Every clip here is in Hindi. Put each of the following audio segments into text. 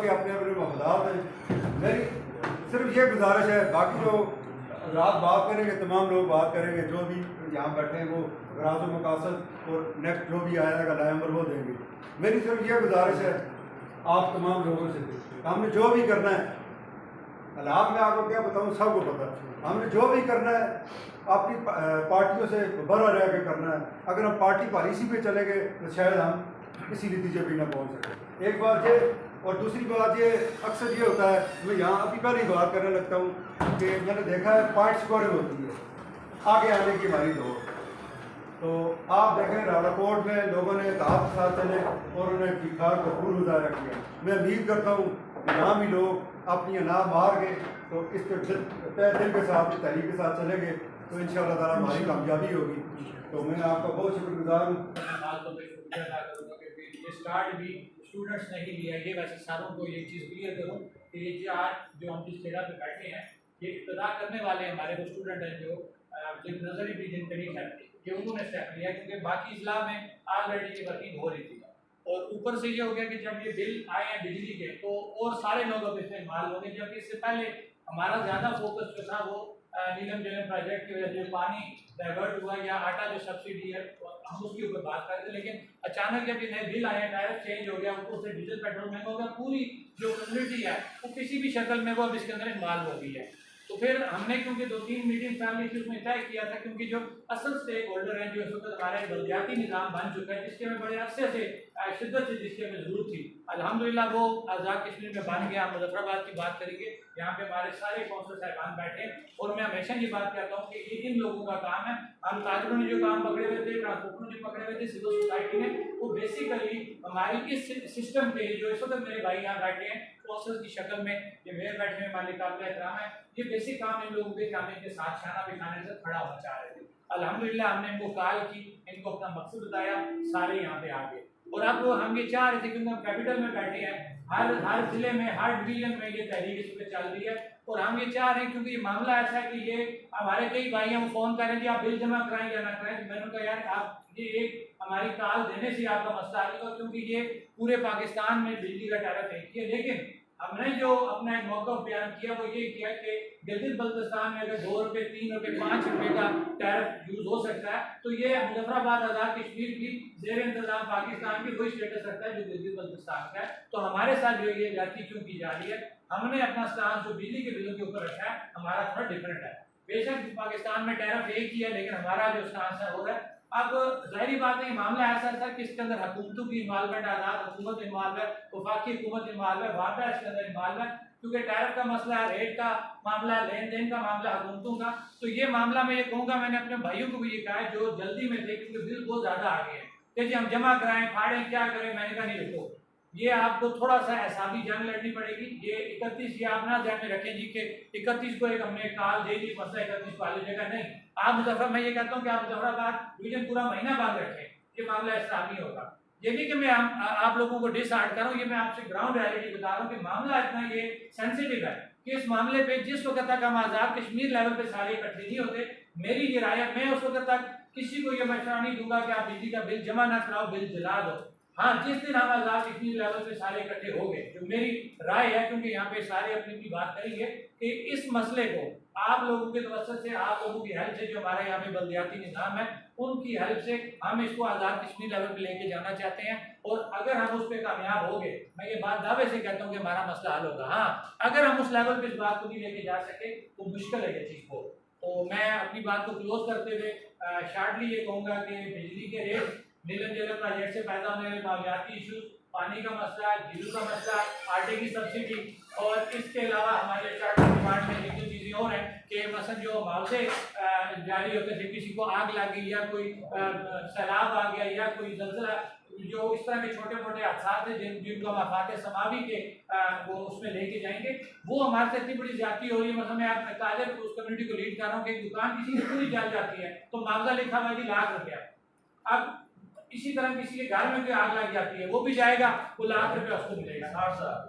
कि अपने अपने वफादार हैं। मेरी सिर्फ ये गुजारिश है, बाकी जो रात बात करेंगे, तमाम लोग बात करेंगे, जो भी यहाँ बैठे हैं वो राज मकासद और नेक्स्ट जो भी आएगा नवंबर वो देंगे। मेरी सिर्फ ये गुजारिश है आप तमाम लोगों से, हमने जो भी करना है, हालात में आपको क्या बताऊँ, सबको पता है, हमने जो भी करना है अपनी पार्टियों से बड़ा रह के करना है। अगर हम पार्टी पॉलिसी पे चले गए तो शायद हम किसी नतीजे पर ना पहुँच सकें। एक बात ये, और दूसरी बात ये, अक्सर ये होता है, मैं यहाँ अभी पहले ही बात करने लगता हूँ कि मैंने देखा है पॉइंट स्कोरिंग होती है आगे आने की हमारी दौड़। तो आप देखें रावलाकोट में लोगों ने इत्तेफाक के साथ चले और उन्हें ठीक ठाक कबूल मुजाहरा किया। मैं उम्मीद करता हूँ कि यहाँ भी लोग अपनी अनाज मार के तो इस पर दिल के साथ, तहरीक के साथ चलेंगे तो इंशाअल्लाह ताला हमारी कामयाबी होगी। तो मैं आपका बहुत शुक्रगुजार हूँ। ये स्टार्ट भी स्टूडेंट्स ने ही लिया। ये वैसे सारों को ये चीज़ क्लियर करूँ कि ये जो आज जो हम जिस जगह पे बैठे हैं, ये इब्तदा करने वाले हमारे वो स्टूडेंट हैं जो जिन नजरी भी जिन करीब है कि उन्होंने स्टेप लिया, क्योंकि बाकी इजला में ऑलरेडी ये वर्किंग हो रही थी। और ऊपर से ये हो गया कि जब ये बिल आए हैं बिजली के तो और सारे लोग अब इसमें इन्वॉल्व हो गए, जबकि इससे पहले हमारा ज़्यादा फोकस जो था वो नीलम जलम प्रोजेक्ट की वजह से पानी डाइवर्ट हुआ या आटा जो सब्सिडी है हम उसके ऊपर बात कर रहे थे। लेकिन अचानक जब ये नए बिल आए, टैरिफ चेंज हो गया, ऊपर से डीजल पेट्रोल महंगा हो गया, पूरी जो कम्युनिटी है वो किसी भी शक्ल में वो अब इसके अंदर इन्वॉल्व हो गई है। तो फिर हमने क्योंकि 2-3 मीटिंग फैमिली थी उसमें तय किया था, क्योंकि जो असल स्टेक होल्डर हैं जो इस वक्त हमारा बलदियाती निज़ाम बन चुका है, जिसके हमें बड़े अरसे से शिद्दत से जिसकी हमें ज़रूरत थी, अल्हम्दुलिल्लाह वो आज़ाद कश्मीर में बन गया। मुजफ्फराबाद की बात करेंगे, यहाँ पे हमारे सारे कौंसल साहिबान बैठे हैं और मैं हमेशा ये बात कहता हूँ कि ये इन लोगों का काम है। हम ताजरों ने जो काम पकड़े हुए थे, ट्रांसपोर्टरों ने पकड़े हुए थे, सिविल सोसाइटी ने, वो बेसिकली हमारी इस सिस्टम के जो इस वक्त मेरे भाई यहाँ बैठे हैं कौंसल की शक्ल में, ये मेयर बैठे हैं, मालिक काबिल एहतराम है, ये बेसिक काम इन लोगों के काम इनके साथ खाना बिठाने से खड़ा होना चाह रहे थे। अल्हम्दुलिल्लाह हमने इनको कॉल की, इनको अपना मकसद बताया, सारे यहाँ पे आ गए। और अब हम ये चाह रहे थे क्योंकि हम कैपिटल में बैठे हैं, हर जिले में, हर डिवीजन में ये तहरीक इस पर चल रही है और हम ये चाह रहे हैं क्योंकि ये मामला ऐसा है कि ये हमारे कई भाई हैं वो फ़ोन कर रहे हैं कि आप बिल जमा कराएं या ना कराएं। तो मैंने कहा यार आप ये एक हमारी कॉल देने से आपका मसला हल होगा, क्योंकि ये पूरे पाकिस्तान में बिजली का टैरिफ एक ही है। लेकिन हमने जो अपना एक मौक़िफ़ बयान किया वो ये किया कि गिलगित बल्तिस्तान में अगर 2 रुपये, 3 रुपये, 5 रुपये का टैरिफ यूज़ हो सकता है तो ये मुजफ्फराबाद आज़ाद कश्मीर की ज़ेर इंतज़ाम पाकिस्तान की कोई स्टेटस रखता है जो गिलगित बल्तिस्तान का है। तो हमारे साथ जो ये जाती क्यों की जा रही है, हमने अपना स्टांस जो बिजली के बिलों के ऊपर रखा है हमारा थोड़ा डिफरेंट है। बेशक पाकिस्तान में टैरिफ एक ही है, लेकिन हमारा जो स्टांस है वो है। अब जाहिर बात है मामला ऐसा था कि इसके अंदर हुकूमतों की इन्वॉल्वमेंट, आज़ाद हुकूमत इन्वॉल्व है, वफाकी हुकूमत इन्वॉल्व है, वापस इसके अंदर इन्वॉल्व है, क्योंकि टैरिफ का मसला है, रेट का मामला, लेन देन का मामला, हुकूमतों का। तो ये मामला मैं ये कहूँगा, मैंने अपने भाइयों को भी ये कहा है जो जल्दी में थे क्योंकि बिल बहुत ज़्यादा आ गए हैं कि जी हम जमा कराएं, फाड़ें, क्या करें। मैंने कहा नहीं रुको, ये आपको थोड़ा सा एहसाबी जंग लड़नी पड़ेगी। ये 31 ये आप ना ध्यान में रखें जी कि 31 को एक हमने कॉल दे दी, मसला 31 को वाली जगह नहीं। आप मुजफ्फर, मैं ये कहता हूँ कि आप मुजफ्फराबाद डिवीजन पूरा महीना बांध रखें, ये मामला एहसाबी होगा। ये नहीं कि मैं आप लोगों को डिसहार्ट कर रहा हूँ, ये मैं आपसे ग्राउंड रियलिटी बता रहा हूँ कि मामला इतना ये सेंसिटिव है कि इस मामले पे जिस वक्त तक हम आज़ाद कश्मीर लेवल पे सारे इकट्ठे नहीं होते, मेरी ये राय है, मैं उस वक्त तक किसी को ये मशवरा नहीं दूंगा कि आप बिजली का बिल जमा ना कराओ, बिल जला दो। हाँ, जिस दिन हम आज़ाद कश्मीर लेवल पे सारे इकट्ठे हो गए, जो मेरी राय है, क्योंकि यहाँ पे सारे अपनी अपनी बात करेंगे कि इस मसले को आप लोगों के तवज्जुह से, आप लोगों की हेल्प से, जो हमारा यहाँ पे बल्दियाती निज़ाम है उनकी हेल्प से हम इसको आज़ाद कश्मीर लेवल पे लेके जाना चाहते हैं। और अगर हम उस पर कामयाब हो गए, मैं ये बात दावे से कहता हूँ कि हमारा मसला हल होगा। हाँ, अगर हम उस लेवल पे इस बात को नहीं लेके जा सके तो मुश्किल है ये चीज़ को। तो मैं अपनी बात को क्लोज करते हुए शार्टली ये कहूँगा कि बिजली के रेट, नीलम जलम प्रोजेक्ट से पैदा होने वाले मालियाती इशूज, पानी का मसला, डीजल का मसला, आटे की सब्सिडी, और इसके अलावा हमारे चार्टर डिपार्टमेंट में जो चीज़ें और हैं कि मसलन जो मुआवजे जारी होते थे, किसी को आग लग गई या कोई सैलाब आ गया या कोई जल्जला, जो इस तरह के छोटे मोटे हादसा थे जिनको हम आफात समावी के वो उसमें लेके जाएंगे, वो हमारे से इतनी बड़ी ज्यादती हो रही है। मतलब मैं आप ताजर उस कम्युनिटी को लीड कर रहा हूँ कि दुकान किसी की पूरी जल जाती है तो मुआवजा लिखा हुआ है ₹1,00,000। अब इसी तरह किसी के घर में कोई आग लग जाती है, वो भी जाएगा, वो ₹1,00,000 उसको मिलेगा,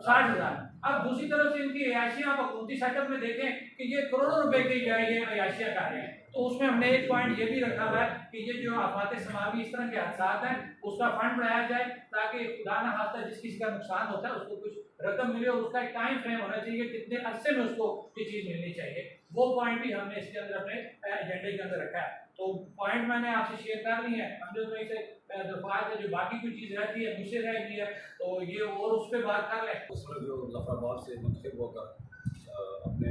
60,000। अब दूसरी तरफ से इनकी अयाशियाँ आप हुकूमती सेटअप में देखें कि ये करोड़ों रुपए की जो है ये अयाशियाँ कर रहे हैं। तो उसमें हमने एक पॉइंट ये भी रखा हुआ है कि ये जो आफात समावी इस तरह के हादसात हैं उसका फंड बनाया जाए ताकि खुदा न खास्ता जिस किसी का नुकसान होता है उसको कुछ रकम मिले और उसका एक टाइम फ्रेम होना चाहिए कितने अरसे में उसको ये चीज़ मिलनी चाहिए। वो पॉइंट भी हमने इसके अंदर अपने एजेंडे के अंदर रखा है। तो पॉइंट मैंने आपसे शेयर कर ली है। हम जो से दरख्वास्त है जो बाकी कोई चीज़ रहती है मुझसे रह गई है तो ये और उस पर बात कर लें। उसमें जो मुजफ्फराबाद से मुंतखब होकर अपने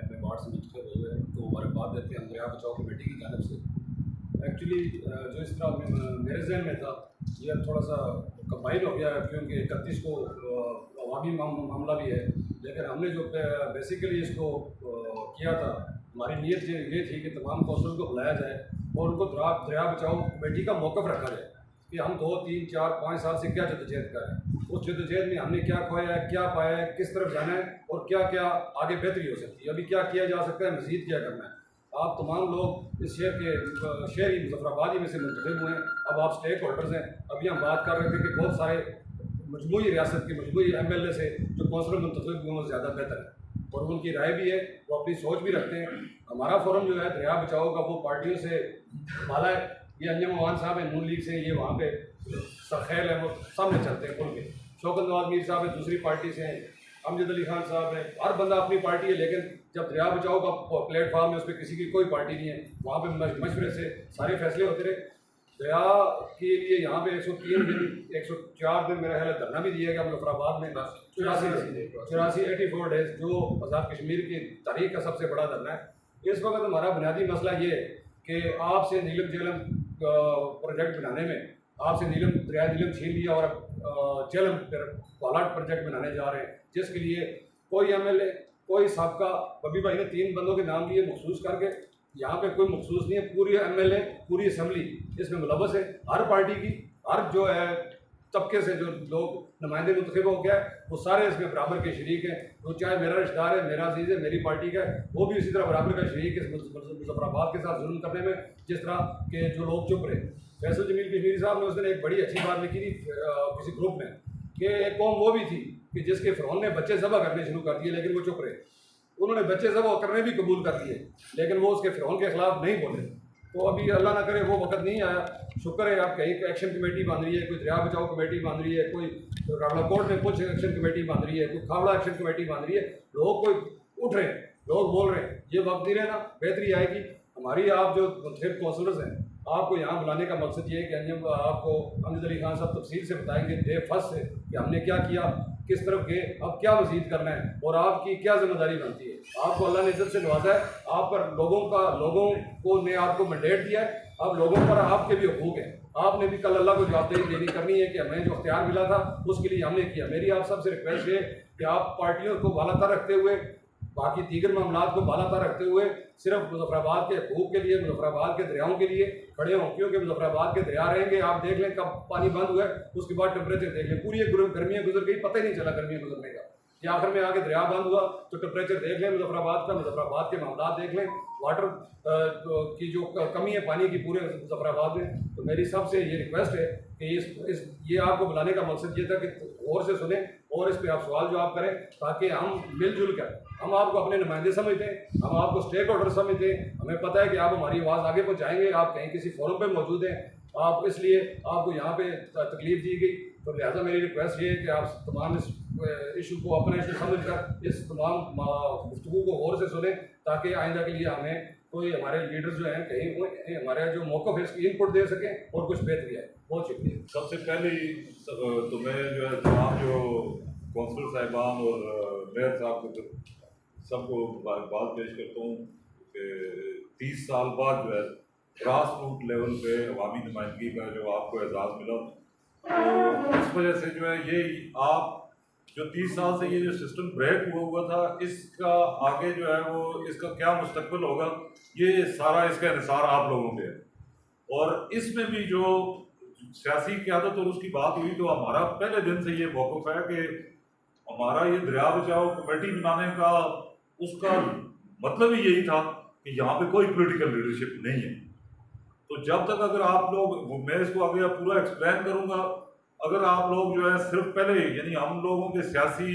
अपने वार्ड से मुंतखब हुए तो हमारे बात देते हैं दरिया बचाओ कमेटी की जानब से एक्चुअली जो इस तरह मेरे जहन में था ये थोड़ा सा कंबाइन हो गया क्योंकि 31 को अवामी मामला भी है, लेकिन हमने जो बेसिकली इसको किया था हमारी नीयत ये थी कि तमाम कौंसलर को बुलाया जाए और उनको दरिया बचाओ कमेटी का मौक़िफ़ रखा जाए कि हम 2, 3, 4, 5 साल से क्या जद्दोजहद करें, उस जद्दोजहद में हमने क्या खोया है, क्या पाया है, किस तरफ जाना है और क्या क्या आगे बेहतरी हो सकती है, अभी क्या किया जा सकता है, मज़ीद क्या करना है। आप तमाम लोग इस शहरी मुजफ्फराबाद में से मुंतखब हुए हैं, अब आप स्टेक होल्डर्स हैं। अभी हम बात कर रहे थे कि बहुत सारे मजमूई रियासत के मजमूई MLA से जो कौंसलर मुंतखब हुए वो ज़्यादा बेहतर है और उनकी राय भी है, वो अपनी सोच भी रखते हैं। हमारा फोरम जो है दरिया बचाओ का वो पार्टियों से माला है, ये अंजम अवान साहब है नून लीग से, ये वहाँ पे सरखैल है, वो सामने चलते हैं खुल के। शौकत नवाज मीर साहब है दूसरी पार्टी से हैं, अमजद अली खान साहब है, हर बंदा अपनी पार्टी है, लेकिन जब दरिया बचाओ का प्लेटफॉर्म है उस पर किसी की कोई पार्टी नहीं है, वहाँ पे मशवरे से सारे फैसले होते रहे। दरिया के लिए यहाँ पे 103 दिन 104 दिन मेरा ख्याल है धरना भी दिया गया मुजफ्फराबाद में, 84 डेज जो आज़ाद कश्मीर की तारीख का सबसे बड़ा धरना है। इस वक्त हमारा बुनियादी मसला ये है कि आपसे नीलम झेलम प्रोजेक्ट बनाने में आपसे दरिया नीलम छीन लिया और झेलम पॉलाट प्रोजेक्ट बनाने जा रहे हैं, जिसके लिए कोई MLA कोई सबका बबी भाई ने 3 बंदों के नाम लिए मखसूस करके, यहाँ पे कोई मखसूस नहीं है, पूरी MLA पूरी असम्बली इसमें मुलव्वस है, हर पार्टी की हर जो है तबके से जो लोग नुमाइंदे मुंतखब हो गया वो सारे इसमें बराबर के शरीक हैं। तो चाहे मेरा रिश्तेदार है, मेरा अजीज़ है, मेरी पार्टी का है, वो भी इसी तरह बराबर का शरीक है मुजफ्फराबाद के साथ जुल्म करने में, जिस तरह के जो लोग चुप रहे। फैसल जमील कश्मीरी साहब ने उस दिन एक बड़ी अच्छी बात लिखी थी किसी ग्रुप में कि एक कौम वो भी थी कि जिसके फ़िरौन ने बच्चे ज़बह करने शुरू कर दिए लेकिन वो चुप रहे। उन्होंने बच्चे ज़बह करने भी कबूल कर दिए लेकिन वो उसके फ़िरौन के ख़िलाफ़ नहीं बोले। तो अभी अल्लाह ना करे वो वक्त नहीं आया, शुक्र है आप कहीं एक्शन कमेटी बन रही है, कोई दरिया बचाओ कमेटी बन रही है, कोई रावलाकोट में कुछ एक्शन कमेटी बन रही है, कोई खावड़ा एक्शन कमेटी बन रही है, लोग कोई उठ रहे हैं, लोग बोल रहे हैं, ये वक्त नहीं रहना, बेहतरी आएगी। हमारी आप जो मुंतखब कौंसलर्स हैं आपको यहाँ बुलाने का मकसद ये है कि अंजम आपको अमजद अली खान साहब तफसील से बताएंगे डे फर्स्ट से कि हमने क्या किया, किस तरफ गए, अब क्या मज़ीद करना है और आपकी क्या जिम्मेदारी बनती है। आपको अल्लाह ने इज्जत से नवाजा है, आप पर लोगों को ने आपको मैंडेट दिया है, अब लोगों पर आपके भी हकूक़ हैं, आपने भी कल अल्लाह को जवाबदेही देनी करनी है कि हमें जो अख्तियार मिला था उसके लिए हमने किया। मेरी आप सबसे रिक्वेस्ट है कि आप पार्टियों को बालातर रखते हुए बाकी दीगर मामला को बालातर रखते हुए सिर्फ मुजफ्फराबाद के हकूक़ के लिए, मुजफ्फराबाद के दरियाओं के लिए खड़े हों, क्योंकि मुजफ्फराबाद के दरिया रहेंगे। आप देख लें कब पानी बंद हुआ है, उसके बाद टेम्परेचर देख लें, पूरी गर्मियाँ गुजर गई, पता ही नहीं चला गर्मियाँ गुजरने का। कि आखिर में आगे दरिया बंद हुआ तो टेम्परेचर देख लें मुजफ्फराबाद का, मुजफ्फराबाद के मामला देख लें, वाटर की जो कमी है पानी की पूरे मुजफ्फराबाद में। तो मेरी सबसे ये रिक्वेस्ट है कि ये आपको बुलाने का मकसद ये था कि गौर से सुने और इस पर आप सवाल जवाब करें ताकि हम मिलजुल कर, हम आपको अपने नुमाइंदे समझते हैं, हम आपको स्टेक होल्डर समझते हैं, हमें पता है कि आप हमारी आवाज़ आगे पहुँचाएंगे, आप कहीं किसी फोरम पर मौजूद हैं, आप इसलिए आपको यहाँ पे तकलीफ दी गई। तो लिहाजा मेरी रिक्वेस्ट ये है कि आप तमाम इस इशू को अपने इशू समझ कर इस तमाम गुफ्तगू को गौर से सुने ताकि आइंदा के लिए हमें कोई हमारे लीडर्स जो हैं कहीं हमारे जो मौक़िफ़ है इसकी इनपुट दे सकें और कुछ बेहतरी आए। बहुत शुक्रिया। सबसे पहले तो मैं जो है तमाम जो कौंसलर साहिबान और मेयर साहब को सबको बात पेश करता हूँ कि 30 साल बाद जो है ग्रास रूट लेवल पे अवामी नुमाइंदगी का जो आपको एजाज़ मिला, तो इस वजह से जो है ये आप जो 30 साल से ये जो सिस्टम ब्रेक हुआ था इसका आगे जो है वो इसका क्या मुस्तकबिल होगा, ये सारा इसका इंसार आप लोगों पे है। और इसमें भी जो सियासी क़यादत और उसकी बात हुई तो हमारा पहले दिन से ये मौक़िफ़ है कि हमारा ये दरिया बचाओ कमेटी बनाने का उसका मतलब ही यही था कि यहाँ पे कोई पॉलिटिकल लीडरशिप नहीं है। तो जब तक अगर आप लोग, मैं इसको आगे पूरा एक्सप्लेन करूँगा, अगर आप लोग जो है सिर्फ पहले यानी हम लोगों के सियासी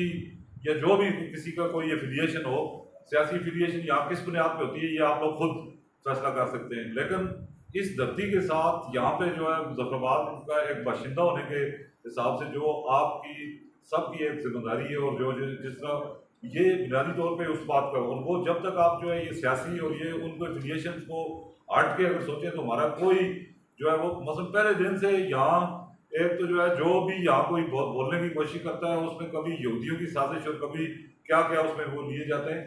या जो भी किसी का कोई एफिलिएशन हो, सियासी एफिलिएशन यहाँ किस बुनियाद पे होती है ये आप लोग खुद फैसला कर सकते हैं। लेकिन इस धरती के साथ यहाँ पे जो है मुजफ्फराबाद का एक बाशिंदा होने के हिसाब से जो आपकी सबकी एक जिम्मेदारी है, और जो जिस तरह ये बुनियादी तौर पे उस बात का, और वो जब तक आप जो है ये सियासी और ये उनको एफिलिएशन को हट के अगर सोचें तो हमारा कोई जो है वो मसलन पहले दिन से यहाँ एक तो जो है जो भी यहाँ कोई बोलने की कोशिश करता है उसमें कभी यहूदियों की साजिश और कभी क्या क्या उसमें वो लिए जाते हैं।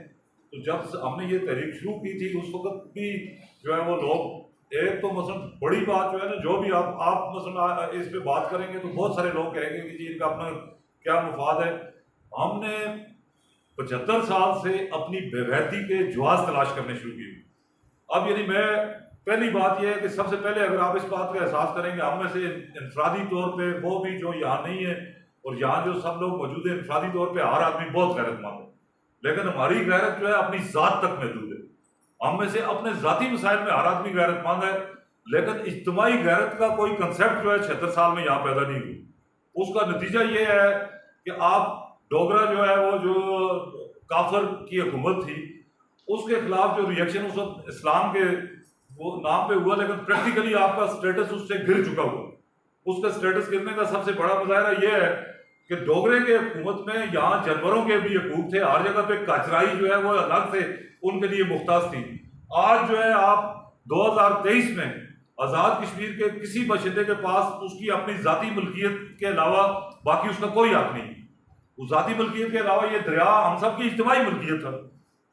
तो जब हमने ये तहरीक शुरू की थी उस वक्त भी जो है वो लोग एक तो मसलन बड़ी बात जो है ना, जो भी आप मसलन इस पे बात करेंगे तो बहुत सारे लोग कहेंगे कि जी इनका अपना क्या मुफाद है। हमने 75 साल से अपनी बेगैरती के जवाब तलाश करने शुरू किए। अब यानी मैं पहली बात यह है कि सबसे पहले अगर आप इस बात का एहसास करेंगे, हम में से इंफरादी तौर पे वो भी जो यहाँ नहीं है और यहाँ जो सब लोग मौजूद है, इंफरादी तौर पे हर आदमी बहुत गैरतमंद है, लेकिन हमारी गैरत जो है अपनी ज़ात तक महदूद है। हम में से अपने ज़ाती मसाइल में हर आदमी गैरतमंद है, लेकिन इज्तिमाई गैरत का कोई कंसेप्ट जो है 76 साल में यहाँ पैदा नहीं हुई। उसका नतीजा ये है कि आप डोगरा जो है वो जो काफर की हुकूमत थी उसके खिलाफ जो रिएक्शन उस वक्त इस्लाम के वो नाम पे हुआ, लेकिन प्रैक्टिकली आपका स्टेटस उससे गिर चुका हुआ। उसका स्टेटस गिरने का सबसे बड़ा मुजाहरा ये है कि डोगरे के हुकूमत में यहाँ जानवरों के भी हकूक थे, हर जगह पे कचराई जो है वो अलग से उनके लिए मुख्ताज थी। आज जो है आप 2023 में आज़ाद कश्मीर के किसी बशिंदे के पास उसकी अपनी ज़ाती मुल्कियत के अलावा बाकी उसका कोई हक नहीं। उस ज़ाती मुल्कियत के अलावा ये दरिया हम सब की इज्तिमाई मुल्कियत है।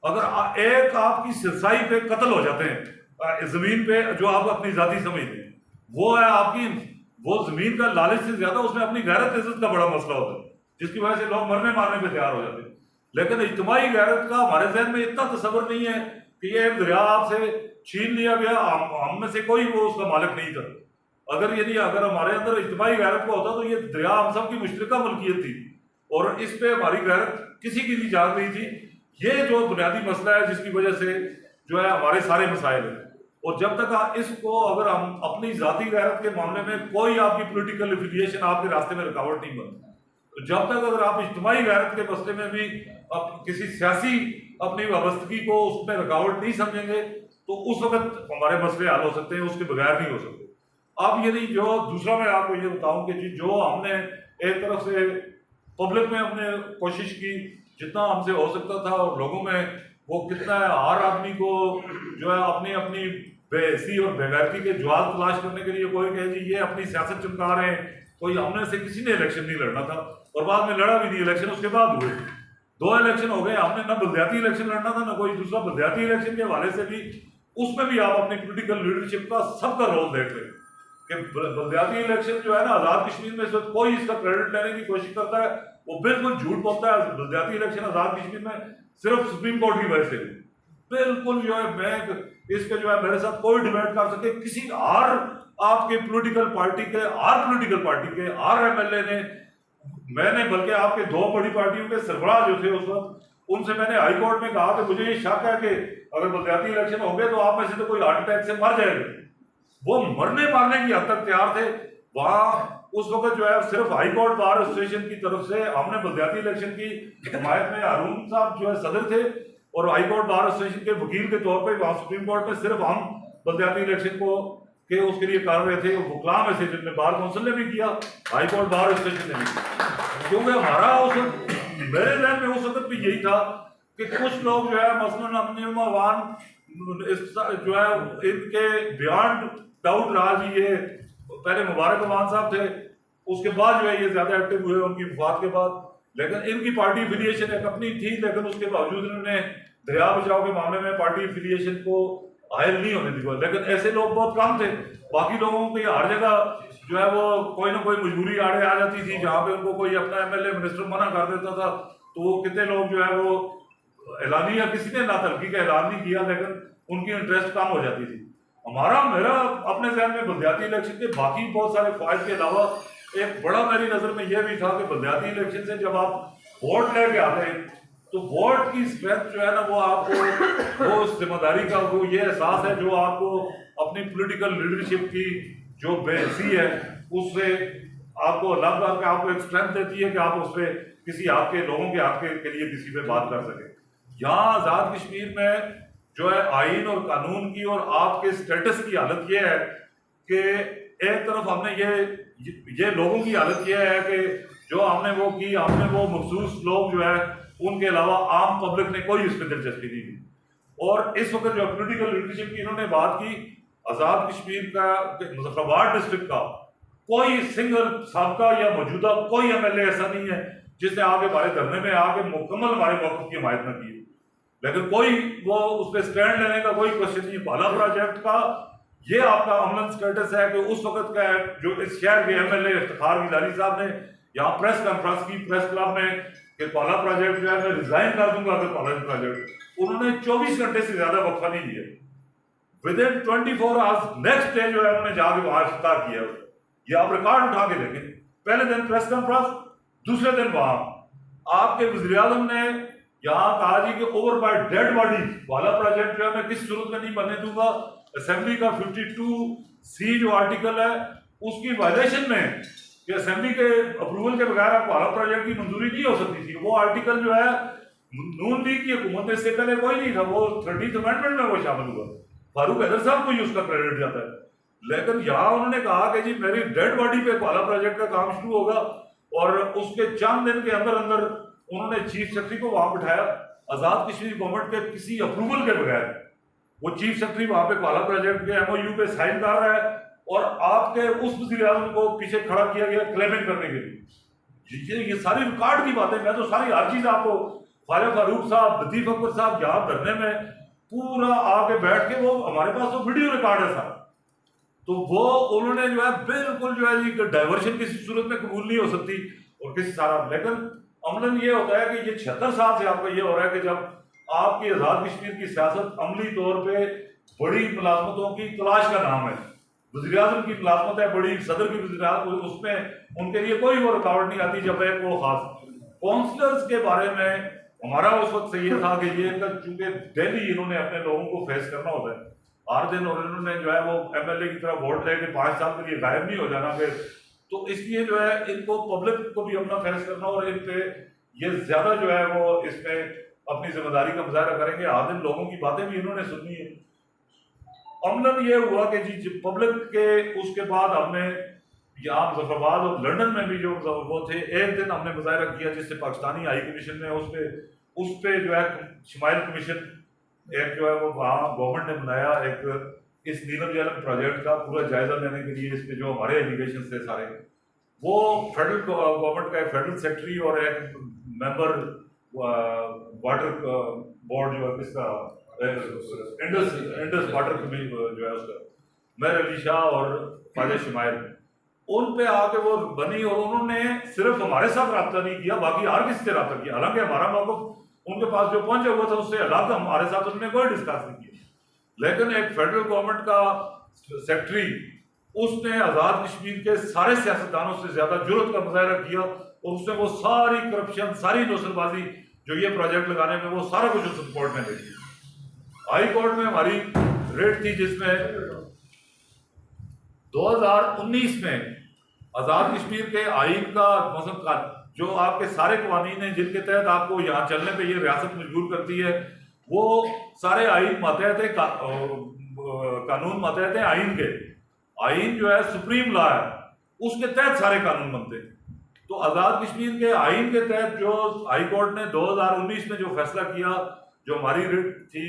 अगर एक आपकी सिरसाई पे कत्ल हो जाते हैं ज़मीन पे जो आप अपनी ज़ाती समझते हैं, वो है आपकी वो ज़मीन का लालच से ज़्यादा उसमें अपनी गैरत इज्जत का बड़ा मसला होता है, जिसकी वजह से लोग मरने मारने पे तैयार हो जाते हैं। लेकिन इज्तिमाई गैरत का हमारे जहन में इतना तसव्वुर नहीं है कि ये एक दरिया आपसे छीन लिया गया, हम में से कोई वो उसका मालिक नहीं था। अगर हमारे अंदर इज्तिमाई गैरत को होता तो ये दरिया हम सब की मुश्तरका मुल्कियत थी और इस पे हमारी गैरत किसी की भी जाग नहीं थी। ये जो बुनियादी मसला है जिसकी वजह से जो है हमारे सारे मसाइल हैं, और जब तक इसको अगर हम अपनी जाती गैरत के मामले में कोई आपकी पॉलिटिकल एफिलिएशन आपके रास्ते में रुकावट नहीं बनती, तो जब तक अगर आप इज्तिमाई गैरत के मसले में भी किसी सियासी अपनी वाबस्तगी को उसमें रुकावट नहीं समझेंगे तो उस वक्त हमारे मसले हल हो सकते हैं, उसके बगैर नहीं हो सकते। अब यदि जो दूसरा मैं आपको ये बताऊं कि जो हमने एक तरफ से पब्लिक में हमने कोशिश की जितना हमसे हो सकता था, और लोगों में वो कितना है, हर आदमी को जो है अपनी अपनी बेहसी और बेगैरती के जवाब तलाश करने के लिए कोई कहे जी ये अपनी सियासत चमका रहे हैं। कोई हमने से किसी ने इलेक्शन नहीं लड़ना था और बाद में लड़ा भी नहीं, इलेक्शन उसके बाद हुए, 2 इलेक्शन हो गए। हमने ना बलदियाती इलेक्शन लड़ना था ना कोई दूसरा। बलदियाती इलेक्शन के हवाले से भी उसमें भी आप अपनी पोलिटिकल लीडरशिप का सबका रोल देख रहे हैं कि बलदियाती इलेक्शन जो है ना आज़ाद कश्मीर में इस वक्त कोई इसका क्रेडिट लेने की कोशिश करता है वो बिल्कुल झूठ बोलता है। बलदियाती इलेक्शन आज़ाद कश्मीर में सिर्फ सुप्रीम कोर्ट की वजह से बिल्कुल जो है मैं इस पे जो है मेरे साथ कोई डिबेट कर सके किसी हर आपके पॉलिटिकल पार्टी के हर एमएलए ने, मैंने बल्कि आपके 2 बड़ी पार्टियों के सरबराह जो थे उस वक्त उनसे मैंने हाई कोर्ट में कहा कि मुझे ये शक है कि अगर बलदियाती इलेक्शन हो गए तो आप में से तो कोई हार्ट अटैक से मर जाएगा। वो मरने मारने की हद तक तैयार थे। वहां उस वक्त जो है सिर्फ हाई कोर्ट बार एसोसिएशन की तरफ से हमने बलदियाती इलेक्शन की हिमायत में हारून साहब जो है सदर थे और हाई कोर्ट बार एसोसिएशन के वकील के तौर पर वहां सुप्रीम कोर्ट में सिर्फ हम बलदियाती इलेक्शन को के उसके लिए कर रहे थे। वकला में से जिनने बार काउंसिल ने भी किया, हाई कोर्ट बार एसोसिएशन ने भी किया, क्योंकि हमारा उस मेरे जहन में उस वक्त भी यही था कि कुछ लोग जो है मसलन अपने जो है इनके बियॉन्ड डाउट रहा जी ये पहले मुबारक अमान साहब थे, उसके बाद जो है ये ज्यादा एक्टिव हुए उनकी वफात के बाद, लेकिन इनकी पार्टी एफिलिएशन एक अपनी थी, लेकिन उसके बावजूद इन्होंने दरिया बचाव के मामले में पार्टी एफिलिएशन को हायल नहीं होने दिया। लेकिन ऐसे लोग बहुत कम थे। बाकी लोगों की हर जगह जो है वो कोई ना कोई मजबूरी आड़े आ जाती थी, जहाँ पे उनको कोई अपना एमएलए मिनिस्टर मना कर देता था तो वो कितने लोग जो है वो ऐलानी या किसी ने नातलकी का ऐलान नहीं किया, लेकिन उनकी इंटरेस्ट कम हो जाती थी। मेरा अपने जहन में बलदियाती इलेक्शन के बाकी बहुत सारे फायदे के अलावा एक बड़ा मेरी नजर में यह भी था कि बलदियाती इलेक्शन से जब आप वोट लेके आते हैं तो वोट की स्ट्रेंथ जो है ना वो आपको वो जिम्मेदारी का वो ये एहसास है जो आपको अपनी पॉलिटिकल लीडरशिप की जो बेहसी है उससे आपको अलग करके आपको एक स्ट्रेंथ देती है कि आप उस पर किसी आपके लोगों के हक के लिए किसी पे बात कर सके। यहाँ आज़ाद कश्मीर में जो है आइन और कानून की और आपके स्टेटस की हालत ये है कि एक तरफ हमने ये लोगों की हालत ये है कि जो हमने वो मखसूस लोग जो है उनके अलावा आम पब्लिक ने कोई उस पर दिलचस्पी नहीं दी। और इस वक्त जो पॉलिटिकल लीडरशिप की इन्होंने बात की, आज़ाद कश्मीर का मुजफ्फराबाद डिस्ट्रिक्ट का कोई सिंगल साबका या मौजूदा कोई एमएलए ऐसा नहीं है जिसने आगे हमारे धरने में आके मुकम्मल हमारे मौक़िफ़ की हिमायत न की, लेकिन कोई वो उस पर स्टैंड लेने का कोई क्वेश्चन नहीं। पाला प्रोजेक्ट का ये आपका अमलन स्टेटस है कि उस वक्त का है जो इस शहर के एमएलए इफ्तिखार गिलानी साहब ने यहाँ प्रेस कॉन्फ्रेंस की प्रेस क्लब में कि पाला प्रोजेक्ट जो है मैं रिजाइन कर दूंगा फिर पाला प्रोजेक्ट, उन्होंने 24 घंटे से ज्यादा वक्फा नहीं दिया। With in 24 hours next day जो है उन्होंने जाके वहां इफ्तितार किया। ये आप रिकॉर्ड उठा के देखें, पहले दिन प्रेस कॉन्फ्रेंस, दूसरे दिन वहां आपके वज़ीर आज़म ने यहाँ कहा जी कि ओवर बाय डेड बॉडी वाला प्रोजेक्ट जो है मैं किस सूरत में नहीं बनने दूंगा। असेंबली का 52C जो आर्टिकल है उसकी वायलेशन में कि असेंबली के अप्रूवल के बगैर आपको वाला प्रोजेक्ट की मंजूरी नहीं हो सकती थी। वो आर्टिकल जो है नून लीग की हुकूमत में इससे पहले कोई नहीं था, वो 30th अमेंडमेंट में वो शामिल हुआ। फारूक हैदर साहब को ही उसका क्रेडिट जाता है, लेकिन यहाँ उन्होंने कहा कि जी मेरी डेड बॉडी पे वाला प्रोजेक्ट का काम शुरू होगा और उसके चंद दिन के अंदर अंदर उन्होंने चीफ सेक्रेटरी को वहां बिठाया। आजाद कश्मीर गवर्नमेंट के किसी अप्रूवल के बगैर वो चीफ सेक्रेटरी वहां पे वाला प्रोजेक्ट के MOU पे साइन कर रहा है और आपके उस वज़ीर आज़म को पीछे खड़ा किया गया क्लेमिंग करने के लिए। ये सारी रिकॉर्ड की बातें, मैं तो सारी हर चीज आपको ख्वाजा फारूक साहब, लतीफ अकबर साहब यहाँ धरने में पूरा आके बैठ के, वो हमारे पास तो वीडियो रिकॉर्ड है साहब, तो वो उन्होंने जो है बिल्कुल जो है जी डाइवर्शन किसी सूरत में कबूल नहीं हो सकती और किसी सारा। लेकिन अमलन ये होता है कि ये 76 साल से आपका ये हो रहा है कि जब आपकी आज़ाद कश्मीर की सियासत अमली तौर पे बड़ी मुलाजमतों की तलाश का नाम है, वज़ीर आज़म की मुलाजमत है बड़ी, सदर की उसमें उनके लिए कोई वो रुकावट नहीं आती। जब एक वो खास काउंसलर्स के बारे में हमारा उस वक्त से ये था कि ये चूंकि डेली इन्होंने अपने लोगों को फेस करना होता है हर दिन, और इन्होंने जो है वो MLA की तरह वोट लेके 5 साल के लिए गायब नहीं हो जाना फिर, तो इसलिए जो है इनको पब्लिक को भी अपना फेस करना और इन पे ये ज्यादा जो है वो इसमें अपनी जिम्मेदारी का मुजाहरा करेंगे। हर दिन लोगों की बातें भी इन्होंने सुननी है। अमलन ये हुआ कि जी पब्लिक के उसके बाद हमने यहाँ मुजफ्फराबाद और लंदन में भी जो वो थे, एक दिन हमने मुजाहरा किया जिससे पाकिस्तानी हाई कमीशन ने उस पे जो है शमाइल कमीशन एक जो है वो वहाँ गवर्नमेंट ने बनाया एक इस नीलम जैलम प्रोजेक्ट का पूरा जायजा लेने के लिए। इस पे जो हमारे एलिगेशन थे सारे, वो फेडरल गवर्नमेंट का एक फेडरल सेक्रेटरी और एक मेंबर वाटर बोर्ड जो है इसका इंडस वाटर कमीशन जो है उसका मेहर अली शाह और ख्वाजा शमाइल, उन पे आके वो बनी और उन्होंने सिर्फ हमारे साथ रब्ता नहीं किया, बाकी हर किसी से रब्ता किया। हालांकि हमारा मौक़िफ़ उनके पास जो पहुंचा हुआ था उससे अलग, हमारे साथ उन्होंने कोई डिस्कस नहीं किया। लेकिन एक फेडरल गवर्नमेंट का सेक्रेटरी, उसने आज़ाद कश्मीर के सारे सियासतदानों से ज्यादा जुर्रत का मुजाहरा किया और उसने वो सारी करप्शन, सारी नौसरबाजी जो ये प्रोजेक्ट लगाने में, वो सारा कुछ उस रिपोर्ट में देखी। हाई कोर्ट में हमारी रेट थी जिसमें 2019 में आज़ाद कश्मीर के आइन का मतलब जो आपके सारे कवानीन हैं जिनके तहत आपको यहाँ चलने पे ये रियासत मजबूर करती है, वो सारे आइन मातहत है, कानून मातहत है आइन के। आइन जो है सुप्रीम लॉ है, उसके तहत सारे कानून बनते हैं। तो आज़ाद कश्मीर के आइन के तहत जो हाई कोर्ट ने 2019 में जो फैसला किया, जो हमारी रिट थी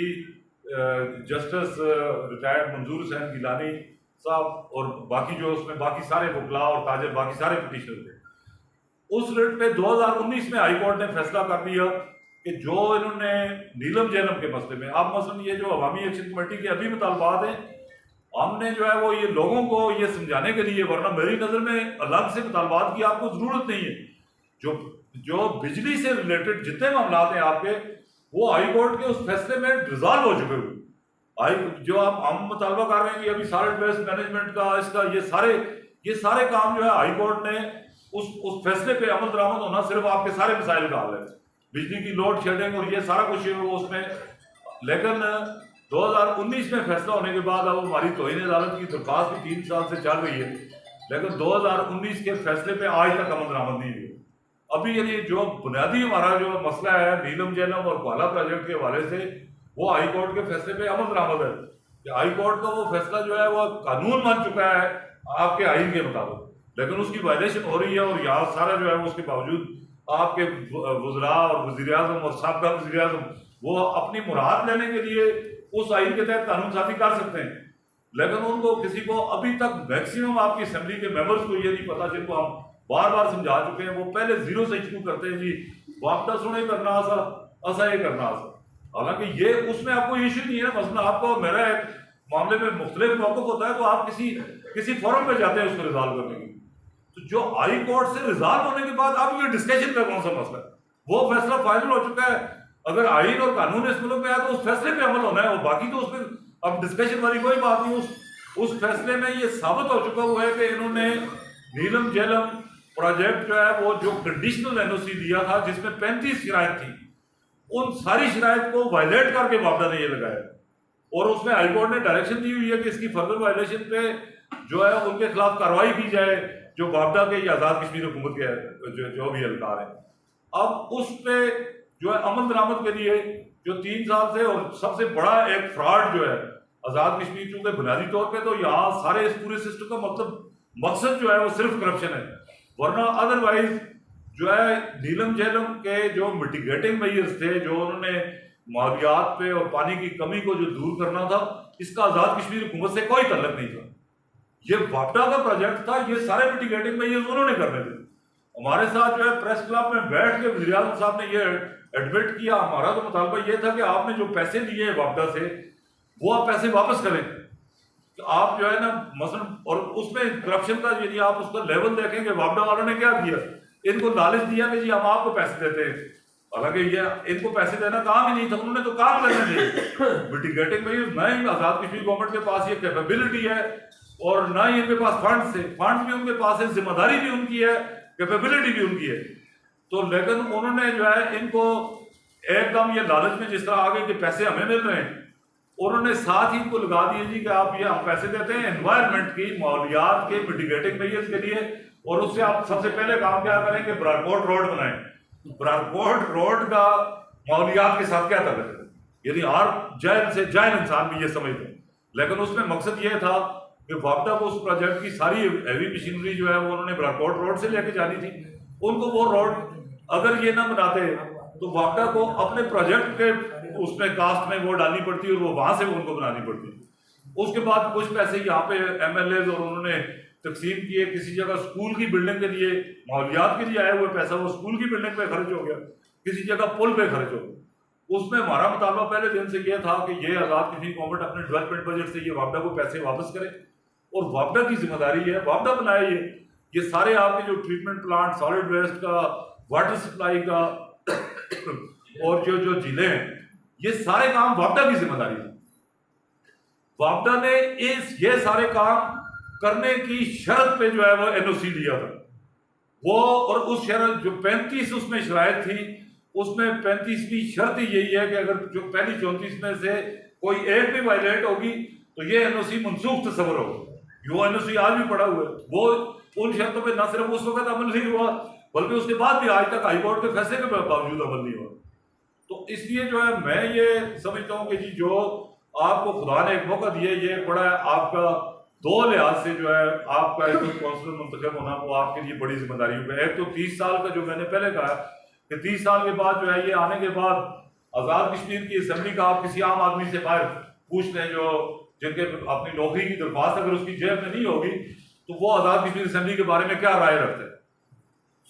जस्टिस रिटायर्ड मंजूर हुसैन गिलानी साहब और बाकी जो उसमें बाकी सारे वकला और ताजर बाकी सारे पिटिशनर थे, उस रिट पे 2019 में हाई कोर्ट ने फैसला कर दिया कि जो इन्होंने नीलम जैलम के मसले में, अब मसलन ये जो अवामी एक्शन कमेटी के अभी मुतालबात हैं, हमने जो है वो ये लोगों को ये समझाने के लिए, वरना मेरी नज़र में अलग से मुतालबात की आपको ज़रूरत नहीं है। जो बिजली से रिलेटेड जितने मामलात हैं आपके, वो हाई कोर्ट के उस फैसले में रिजॉल्व हो चुके हुए। जो आप हम मुतालबा कर रहे हैं कि अभी सॉलिड वेस्ट मैनेजमेंट का, इसका ये सारे काम जो है हाई कोर्ट ने उस फैसले पे अमल दरामद होना सिर्फ आपके सारे मिसाइल का हल है, बिजली की लोड शेडिंग और ये सारा कुछ उसमें। लेकिन 2019 में फैसला होने के बाद अब हमारी तौहीन अदालत की दरख्वास्त भी 3 साल से चल रही है, लेकिन 2019 के फैसले पे आज तक अमल दरामद नहीं हुई। अभी यानी जो बुनियादी हमारा जो मसला है नीलम जैलम और क्वाला प्रोजेक्ट के हवाले से, वो हाई कोर्ट के फैसले पे अमल दरामद है कि हाई कोर्ट का वो फैसला जो है वो कानून बन चुका है आपके आइन के मुताबिक, लेकिन उसकी वायलेशन हो रही है और यहाँ सारा जो है उसके बावजूद आपके वज़रा और वज़ीर आज़म और साबका वज़ीर आज़म वो अपनी मुराद लेने के लिए उस आइन के तहत कानून साजी कर सकते हैं, लेकिन उनको किसी को अभी तक मैक्सिमम आपकी असेंबली के मेंबर्स को ये नहीं पता, जिनको हम बार बार समझा चुके हैं, वो पहले जीरो से शुरू करते हैं जी वापदा सुने करना ऐसा ये करना ऐसा। हालांकि ये उसमें आपको इश्यू नहीं है, मसला आपको मेरा एक मामले में मुख्तलिफ मौक़िफ़ होता है तो आप किसी फोरम पे जाते हैं उसको रिजॉल्व करने की। तो जो हाई कोर्ट से रिजॉल्व होने के बाद अब ये डिस्कशन का कौन सा मसला है, वो फैसला फाइनल हो चुका है। अगर आइन और कानून इस मुल्क में आया तो उस फैसले पे अमल होना है, और बाकी तो उसमें अब डिस्कशन वाली कोई बात नहीं। उस फैसले में ये साबित हो चुका हुआ है कि इन्होंने नीलम झेलम प्रोजेक्ट जो है वो जो कंडीशनल एनओसी दिया था जिसमें 35 शराइत थी, उन सारी शराइत को वायलेट करके वापदा ने ये लगाया, और उसमें हाईकोर्ट ने डायरेक्शन दी हुई है कि इसकी फर्दर वायलेशन पे जो है उनके खिलाफ कार्रवाई की जाए, जो वापदा के या आज़ाद कश्मीर हुकूमत के जो भी एहलकार है। अब उस पे जो है अमल दरामद के लिए जो 3 साल से, और सबसे बड़ा एक फ्रॉड जो है आज़ाद कश्मीर, चूंकि बुनियादी तौर पे तो यहाँ सारे इस पूरे सिस्टम का मकसद जो है वो सिर्फ करप्शन है, वरना अदरवाइज जो है नीलम झेलम के जो मिटिगेटिंग मेजर्स थे, जो उन्होंने मालियात पे और पानी की कमी को जो दूर करना था, इसका आज़ाद कश्मीर हुकूमत से कोई तल्लुक नहीं था। ये वापडा का प्रोजेक्ट था, ये सारे मिटिगेटिंग मेजर्स उन्होंने करने थे। हमारे साथ जो है प्रेस क्लब में बैठ के वज़ीर आज़म साहब ने ये एडमिट किया, हमारा तो मुतालबा ये था कि आपने जो पैसे लिए हैं वापडा से वो आप पैसे वापस करें। तो आप जो है ना मसलन, और उसमें करप्शन का यदि आप उसका लेवल देखेंगे, वापडा वालों ने क्या किया, इनको लालच दिया कि जी हम आपको पैसे देते हैं, हालांकि ये इनको पैसे देना काम ही नहीं था, उन्होंने तो काम करने दिए। मिटिगेटिंग में ना ही आज़ाद कश्मीर गवर्नमेंट के पास ये कैपेबिलिटी है और ना ही इनके पास फंड्स भी उनके पास है, जिम्मेदारी भी उनकी है, कैपेबिलिटी भी उनकी है। तो लेकिन उन्होंने जो है इनको एकदम ये लालच में जिस तरह आगे के पैसे हमें मिल रहे हैं, उन्होंने साथ ही इनको लगा दिए जी कि आप ये हम पैसे देते हैं एनवायरनमेंट की माहौलियात के मिटिगेटिंग मेजर्स के लिए, और उससे आप सबसे पहले काम क्या करेंगे, ब्राडपोर्ट रोड बनाएं। ब्राडपोर्ट रोड का माहौलियात के साथ क्या ताल्लुक है, यदि हर जाहिल इंसान भी ये समझते हैं, लेकिन उसमें मकसद ये था कि वापडा को उस प्रोजेक्ट की सारी हैवी मशीनरी जो है वो उन्होंने ब्राडपोर्ट रोड से लेके जानी थी। उनको वो रोड अगर ये ना बनाते तो वापडा को अपने प्रोजेक्ट के उसमें कास्ट में वो डालनी पड़ती और वो वहां से उनको बनानी पड़ती। उसके बाद कुछ पैसे यहाँ पे MLA और उन्होंने तकसीम किए, किसी जगह स्कूल की बिल्डिंग के लिए, माहौलियात के लिए आया हुआ पैसा वो स्कूल की बिल्डिंग पे खर्च हो गया, किसी जगह पुल पे खर्च हो गया। उसमें हमारा मुतालबा पहले दिन से यह था कि ये आज़ाद कश्मीर गवर्नमेंट अपने डेवलपमेंट बजट से ये वापडा को पैसे वापस करे, और वापडा की जिम्मेदारी है, वापडा बनाए ये सारे आपके जो ट्रीटमेंट प्लांट, सॉलिड वेस्ट का, वाटर सप्लाई का और जो जिले हैं, ये सारे काम वापडा की जिम्मेदारी है। वापडा ने ये सारे काम करने की शर्त पे जो है वो NOC लिया था वो, और उस शर्त जो 35 उसमें शराइत थी, उसमें 35वीं शर्त यही है कि अगर जो पहली 34 में से कोई एक भी वायलेट होगी तो ये NOC मनसूख तस्वर होगा। वो NOC आज भी पड़ा हुआ है, वो उन शर्तों पे न सिर्फ उस वक्त अमल नहीं हुआ बल्कि उसके बाद भी आज तक हाईकोर्ट के फैसले के बावजूद अमल नहीं हुआ। तो इसलिए जो है मैं ये समझता हूँ कि जी जो आपको खुदा ने एक मौका दिया, ये बड़ा आपका 2 लिहाज से जो है आपका एक कौंसलर मुंतखब होना वो आपके लिए बड़ी जिम्मेदारी होगी। एक तो 30 साल का जो मैंने पहले कहा कि 30 साल के बाद जो है ये आने के बाद आज़ाद कश्मीर की असेंबली का आप किसी आम आदमी से बाहर पूछ लें जो जिनके अपनी नौकरी की दरख्वास्त अगर उसकी जेब में नहीं होगी तो वो आज़ाद कश्मीर असेंबली के बारे में क्या राय रखते हैं।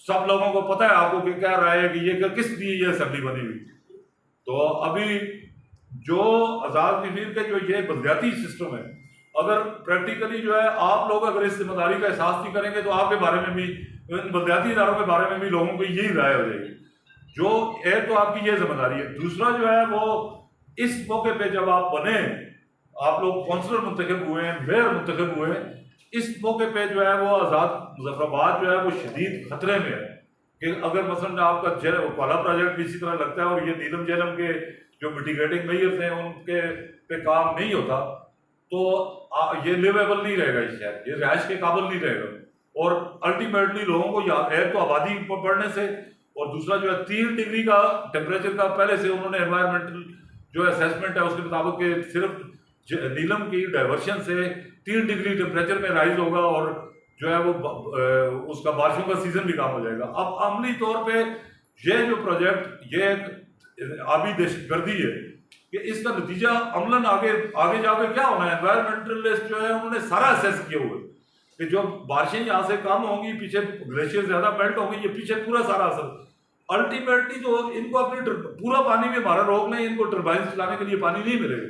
सब लोगों को पता है आपको कि क्या राय है कि ये किस लिए ये असेंबली बनी हुई। तो अभी जो आज़ाद कश्मीर के जो ये बलदियाती सिस्टम है, अगर प्रैक्टिकली जो है आप लोग अगर इस जिम्मेदारी का एहसास नहीं करेंगे तो आपके बारे में भी, इन बलदियाती इदारों के बारे में भी लोगों को यही राय हो जाएगी। जो एक तो आपकी ये जिम्मेदारी है, दूसरा जो है वो इस मौके पे जब आप बने, आप लोग कौंसलर मुंतखब हुए हैं, मेयर मुंतखब हुए हैं, इस मौके पे जो है वो आज़ाद मुजफ्फराबाद जो है वो शदीद खतरे में है कि अगर मसलन आपका कोला प्रोजेक्ट भी इसी तरह लगता है और ये नीलम झेलम के जो मिटिगेटिंग मेजर्स हैं उनके पे काम नहीं होता तो ये लिवेबल नहीं रहेगा, इस शहर ये रिहाइश के काबिल नहीं रहेगा। और अल्टीमेटली लोगों को एक तो आबादी बढ़ने से और दूसरा जो है 3 डिग्री का टेम्परेचर का पहले से उन्होंने एनवायरमेंटल जो असेसमेंट है उसके मुताबिक कि सिर्फ नीलम की डाइवर्शन से 3 डिग्री टेम्परेचर में राइज होगा और जो है वो उसका बारिशों का सीजन भी कम हो जाएगा। अब अमली तौर पे ये जो प्रोजेक्ट ये एक आबी दहशतगर्दी है कि इसका नतीजा अमलन आगे जाके क्या होना है। एनवायरमेंटलिस्ट जो है उन्होंने सारा असेस किया हुआ है कि जो बारिशें यहाँ से कम होंगी, पीछे ग्लेशियर ज्यादा मेल्ट होंगे, ये पीछे पूरा सारा असर अल्टीमेटली जो इनको अपने पूरा पानी में हमारा रोक नहीं, इनको टर्बाइन चलाने के लिए पानी नहीं मिलेगा।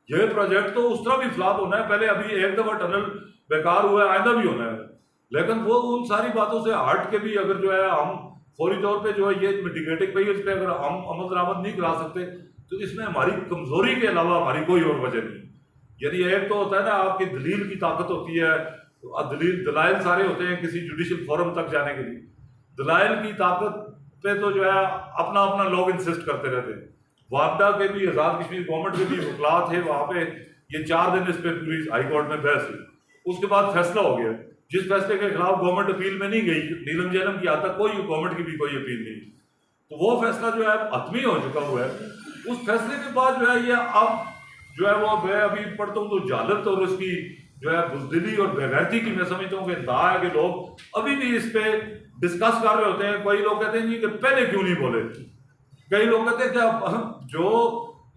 ये प्रोजेक्ट तो उस तरह भी फ्लॉप होना है, पहले अभी एक दफा टनल बेकार हुआ है, आइंदा भी होना है। लेकिन वो उन सारी बातों से हट के भी अगर जो है हम फौरी तौर पे जो है ये मिटिगेटिंग मेजर्स पे अगर हम अमल दरामद नहीं करा सकते तो इसमें हमारी कमजोरी के अलावा हमारी कोई और वजह नहीं। यानी एक तो होता है ना आपकी दलील की ताकत होती है, दलाइल सारे होते हैं किसी जुडिशियल फोरम तक जाने के लिए, दलाइल की ताकत पे तो जो है अपना अपना लोग इंसिस्ट करते रहते हैं। वापडा के भी आज़ाद कश्मीर गवर्नमेंट के भी वकला थे, वहाँ पे ये 4 दिन इस पे पूरी हाई कोर्ट में बहस हुई, उसके बाद फैसला हो गया। जिस फैसले के खिलाफ गवर्नमेंट अपील में नहीं गई, नीलम जैलम की आता कोई गवर्नमेंट की भी कोई अपील नहीं, तो वो फैसला जो है हतमी हो चुका हुआ है। उस फैसले के बाद जो है ये अब जो है वो मैं अभी पढ़ता हूँ तो जालत और उसकी जो है बुजदिली और बेगैरती की मैं समझता हूँ कि इंतहा है कि लोग अभी भी इस पे डिस्कस कर रहे होते हैं। कोई लोग कहते हैं कि पहले क्यों नहीं बोले, कई लोग कहते हैं कि जो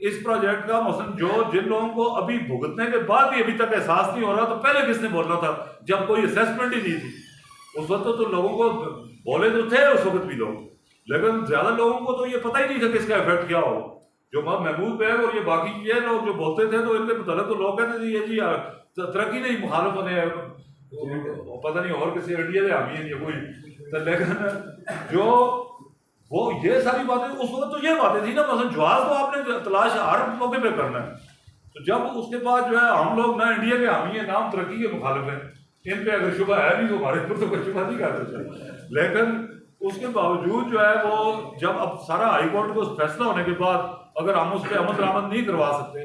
इस प्रोजेक्ट का मसलन जो जिन लोगों को अभी भुगतने के बाद भी अभी तक एहसास नहीं हो रहा, तो पहले किसने बोलना था जब कोई असेसमेंट ही नहीं थी। उस वक्त तो लोगों को बोले तो थे उस वक्त भी लोग, लेकिन ज्यादा लोगों को तो ये पता ही नहीं था किसका इफेक्ट क्या हो। जो महमूद बैग और ये बाकी ये लोग जो बोलते थे तो इनके मतलब तो लोग कहते थे ये जी तरक्की नहीं मुखालफ ने पता नहीं और किसी इंडिया से हामी है कोई, तो लेकिन जो वो ये सारी बातें उस वक्त तो ये बातें थी ना, मतलब जवाब तो आपने तलाश हर मौके पे करना है। तो जब उसके बाद जो है हम लोग ना इंडिया के हामी है ना हम तरक्की के मुखालिफ हैं, इन पे अगर शुबह है भी तो हमारे ऊपर तो कोई शुबह नहीं कर सकते। लेकिन उसके बावजूद जो है वो जब अब सारा हाई कोर्ट को फैसला होने के बाद अगर हम उस पर अमल दरामद नहीं करवा सकते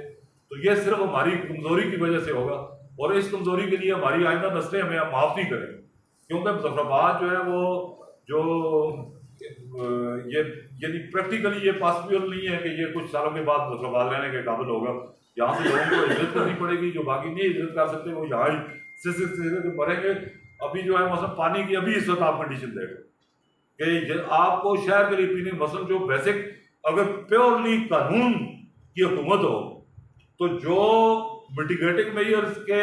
तो ये सिर्फ हमारी कमजोरी की वजह से होगा, और इस कमजोरी के लिए हमारी आइंदा नस्लें हमें माफ नहीं करें। क्योंकि मुजफ्फराबाद जो है वो जो ये यानी प्रैक्टिकली ये पॉसिबल नहीं है कि ये कुछ सालों के बाद मुजफ्फराबाद रहने के काबिल होगा। यहाँ से लोगों को इज्जत करनी पड़ेगी, जो बाकी नहीं इज्जत कर सकते वो यहाँ ही से मरेंगे। अभी जो है मसलन पानी की अभी इस वक्त आप कंडीशन देखें कि आपको शहर के लिए पीने मसलन जो बेसिक अगर प्योरली कानून की हुकूमत हो तो जो मिटिगेटिंग मेजर्स के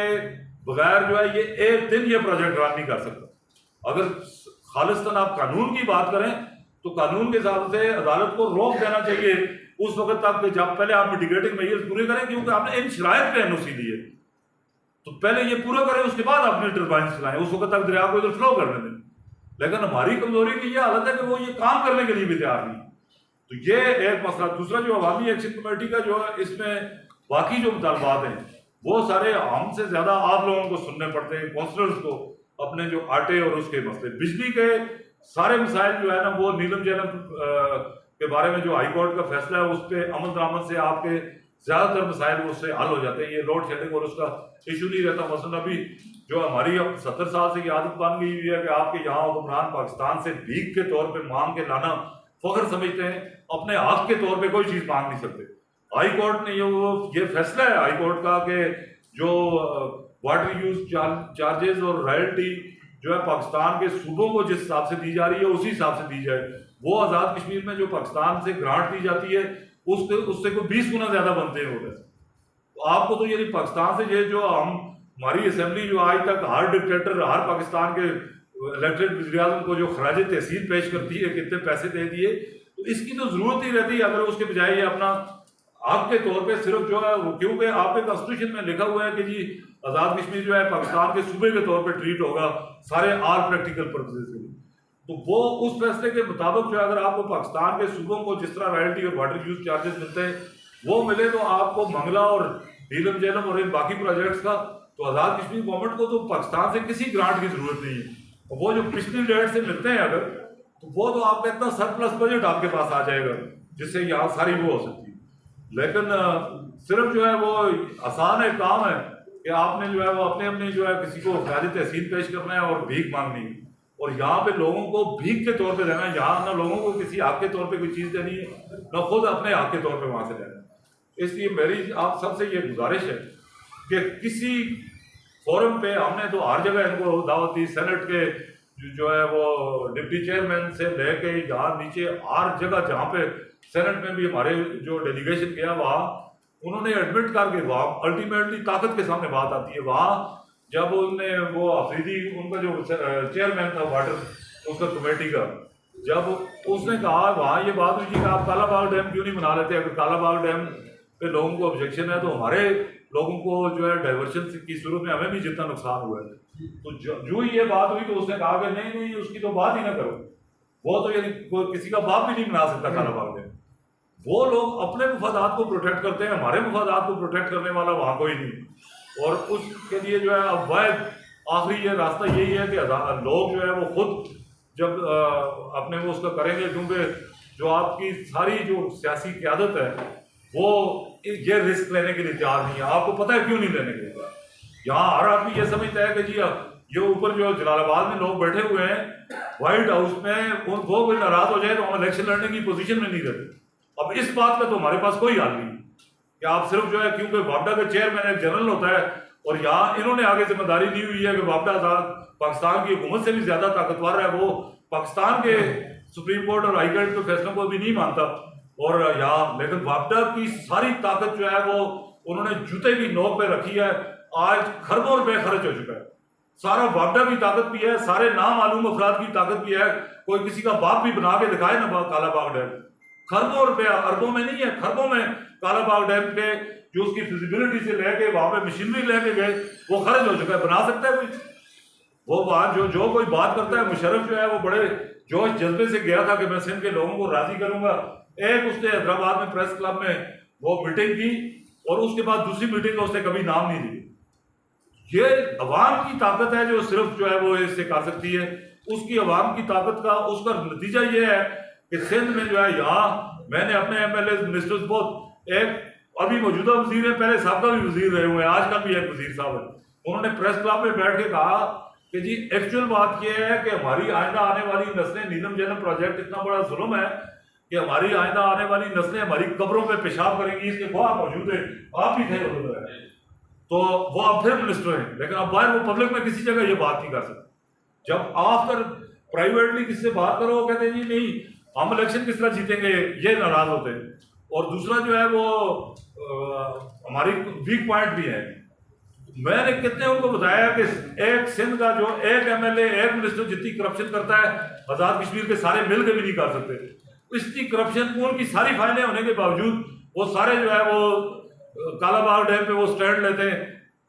बगैर जो है ये एक दिन ये प्रोजेक्ट रन नहीं कर सकता। अगर खालिस्तान आप कानून की बात करें तो कानून के हिसाब से अदालत को रोक देना चाहिए उस वक्त तक जब पहले आप मिटिगेटिंग मेजर्स पूरे करें, क्योंकि आपने इन शराइत पे एनओसी ली है तो पहले ये पूरा करें, उसके बाद अपनी टर्बाइन चलाएं, उस वक्त तक दरिया को इधर फ्लो करने दें। लेकिन हमारी कमजोरी की ये हालत है कि वो ये काम करने के लिए भी तैयार नहीं। तो ये एक मसला। दूसरा जो अवामी एक्शन कमेटी का जो है इसमें बाकी जो मुतालबात हैं वो सारे हमसे ज्यादा आप लोगों को सुनने पड़ते हैं, काउंसलर्स को अपने जो आटे और उसके मसले, बिजली के सारे मसाइल जो है ना वो नीलम जैलम के बारे में जो हाई कोर्ट का फैसला है उस पर अमल दरामद से आपके ज्यादातर मसाइल उससे हल हो जाते हैं। ये लोड शेडिंग और उसका इशू नहीं रहता। मसलन अभी जो हमारी अब 70 साल से की आदत बन गई हुई है कि आपके यहाँ हुक्मरान पाकिस्तान से भीख के तौर पे मांग के लाना फख्र समझते हैं, अपने हक के तौर पे कोई चीज मांग नहीं सकते। हाई कोर्ट ने ये फैसला है हाई कोर्ट का कि जो वाटर यूज चार्जेस और रॉयल्टी जो है पाकिस्तान के सूबों को जिस हिसाब से दी जा रही है उसी हिसाब से दी जाए। वो आज़ाद कश्मीर में जो पाकिस्तान से ग्रांट दी जाती है उससे कोई 20 गुना ज्यादा बनते हैं। वो तो आपको तो ये पाकिस्तान से ये जो हमारी असेंबली जो आज तक हर डिक्टेटर हर पाकिस्तान के इलेक्टेड वज़ीर-ए-आज़म को जो खराज तहसील पेश करती है कितने पैसे दे दिए, तो इसकी तो जरूरत ही रहती है अगर उसके बजाय ये अपना हक के तौर पे सिर्फ जो है, क्योंकि आपके कॉन्स्टिट्यूशन में लिखा हुआ है कि जी आज़ाद कश्मीर जो है पाकिस्तान के सूबे के तौर पे ट्रीट होगा सारे ऑल प्रैक्टिकल पर्पसेस के लिए। तो वो उस फैसले के मुताबिक जो अगर आपको पाकिस्तान के सूबों को जिस तरह रॉयल्टी और वाटर यूज चार्जेस मिलते हैं वो मिले तो आपको मंगला और नीलम जैलम और इन बाकी प्रोजेक्ट्स का तो आज़ाद कश्मीर गवर्नमेंट को तो पाकिस्तान से किसी ग्रांट की जरूरत नहीं है। वो जो पिछली डेट से मिलते हैं अगर तो वो तो आपका इतना सरप्लस बजट आपके पास आ जाएगा जिससे यहाँ सारी वो हो सकती है। लेकिन सिर्फ जो है वो आसान है काम है कि आपने जो है वो अपने अपने जो है किसी को खराज तहसील पेश करना है और भीख मांगनी है, और यहाँ पे लोगों को भीख के तौर पे देना है। यहाँ ना लोगों को किसी हक के तौर पे कोई चीज़ देनी है ना खुद अपने हक के तौर पे वहाँ से देना है। इसलिए मेरी आप सबसे ये गुजारिश है कि किसी फोरम पे, हमने तो हर जगह इनको दावत दी, सेनेट के जो है वो डिप्टी चेयरमैन से लेके यहाँ नीचे हर जगह जहाँ पे सेनेट में भी हमारे जो डेलीगेशन गया वहाँ उन्होंने एडमिट करके, वहाँ अल्टीमेटली ताकत के सामने बात आती है। वहाँ जब उनने वो अफरीदी, उनका जो चेयरमैन था वाटर उसका कमेटी का, जब उसने कहा वहाँ ये बात हुई कि आप कालाबाग डैम क्यों नहीं बना लेते, अगर कालाबाग डैम पे लोगों को ऑब्जेक्शन है तो हमारे लोगों को जो है डाइवर्शन की सूरत में हमें भी जितना नुकसान हुआ है। तो जो ही ये बात हुई तो उसने कहा कि नहीं नहीं उसकी तो बात ही ना करो, वो तो यानी किसी का बाप भी नहीं बना सकता कालाबाग डैम। वो लोग अपने मफादात को प्रोटेक्ट करते हैं, हमारे मफादात को प्रोटेक्ट करने वाला वहाँ कोई नहीं। और उसके लिए जो है अब वाहिद आखिरी ये रास्ता यही है कि लोग जो है वो खुद जब अपने वो उसका करेंगे, क्योंकि जो आपकी सारी जो सियासी क़यादत है वो ये रिस्क लेने के लिए तैयार नहीं है। आपको पता है क्यों नहीं लेने के लिए? यहाँ हर आदमी ये समझता है कि जी ये ऊपर जो जलालाबाद में लोग बैठे हुए हैं व्हाइट हाउस में, वो कोई नाराज हो जाए तो हम इलेक्शन लड़ने की पोजीशन में नहीं रहते। अब इस बात का तो हमारे पास कोई हल नहीं कि आप सिर्फ जो है, क्योंकि वापडा का चेयरमैन एक जनरल होता है और यहाँ इन्होंने आगे जिम्मेदारी ली हुई है कि वापडा पाकिस्तान की हुकूमत से भी ज्यादा ताकतवर है, वो पाकिस्तान के सुप्रीम कोर्ट और हाई कोर्ट के फैसलों को भी नहीं मानता। और यहाँ लेकिन वापडा की सारी ताकत जो है वो उन्होंने जूते की नोक पे रखी है। आज खरबों रुपए खर्च हो चुका है, सारा वापडा की ताकत भी है, सारे नामालूम अफराद की ताकत भी है। कोई किसी का बाप भी बना के दिखाए ना कालाबाग डैम, खरबों रुपया, अरबों में नहीं है, खरबों में कालाबाग डैम के जो उसकी फिजिबिलिटी से लेके वहां पे मशीनरी लेके गए वो खर्च हो चुका है। बना सकता है कोई? वो वहां जो कोई बात करता है, मुशर्रफ जो है वो बड़े जोश जज्बे से गया था कि मैं सिंध के लोगों को राजी करूंगा। एक उसने हैदराबाद में प्रेस क्लब में वो मीटिंग की और उसके बाद दूसरी मीटिंग का उसने कभी नाम नहीं लिया। ये अवाम की ताकत है जो सिर्फ जो है वो इससे कर सकती है। उसकी अवाम की ताकत का उसका नतीजा ये है कि सिंध में जो है, यहाँ मैंने अपने MLA मिनिस्टर्स बहुत, एक अभी मौजूदा वजीर है, पहले साहब भी वजीर रहे हुए हैं, आजकल भी एक वजीर साहब है, उन्होंने प्रेस क्लब में बैठ के कहा कि जी एक्चुअल बात यह है कि हमारी आइंदा आने वाली नस्लें, नीलम जैनब प्रोजेक्ट इतना बड़ा जुल्म है कि हमारी आइंदा आने वाली नस्लें हमारी कब्रों पे पेशाब करेंगी। इसके गवाह मौजूद है, आप भी थे उधर, तो वो अब फिर मिनिस्टर हैं, लेकिन अब बाहर वो पब्लिक में किसी जगह ये बात नहीं कर सकते। जब आफ्टर प्राइवेटली किसी से बात करो वो कहते हैं जी नहीं हम इलेक्शन किस तरह जीतेंगे, ये नाराज होते हैं। और दूसरा जो है वो हमारी वीक पॉइंट भी है। मैंने कितने उनको बताया कि एक सिंध का जो एक MLA एक मिनिस्टर जितनी करप्शन करता है आजाद कश्मीर के सारे मिल के भी नहीं कर सकते। इसकी करप्शन, उनकी सारी फाइलें होने के बावजूद वो सारे जो है वो कालाबाग डैम पे वो स्टैंड लेते हैं,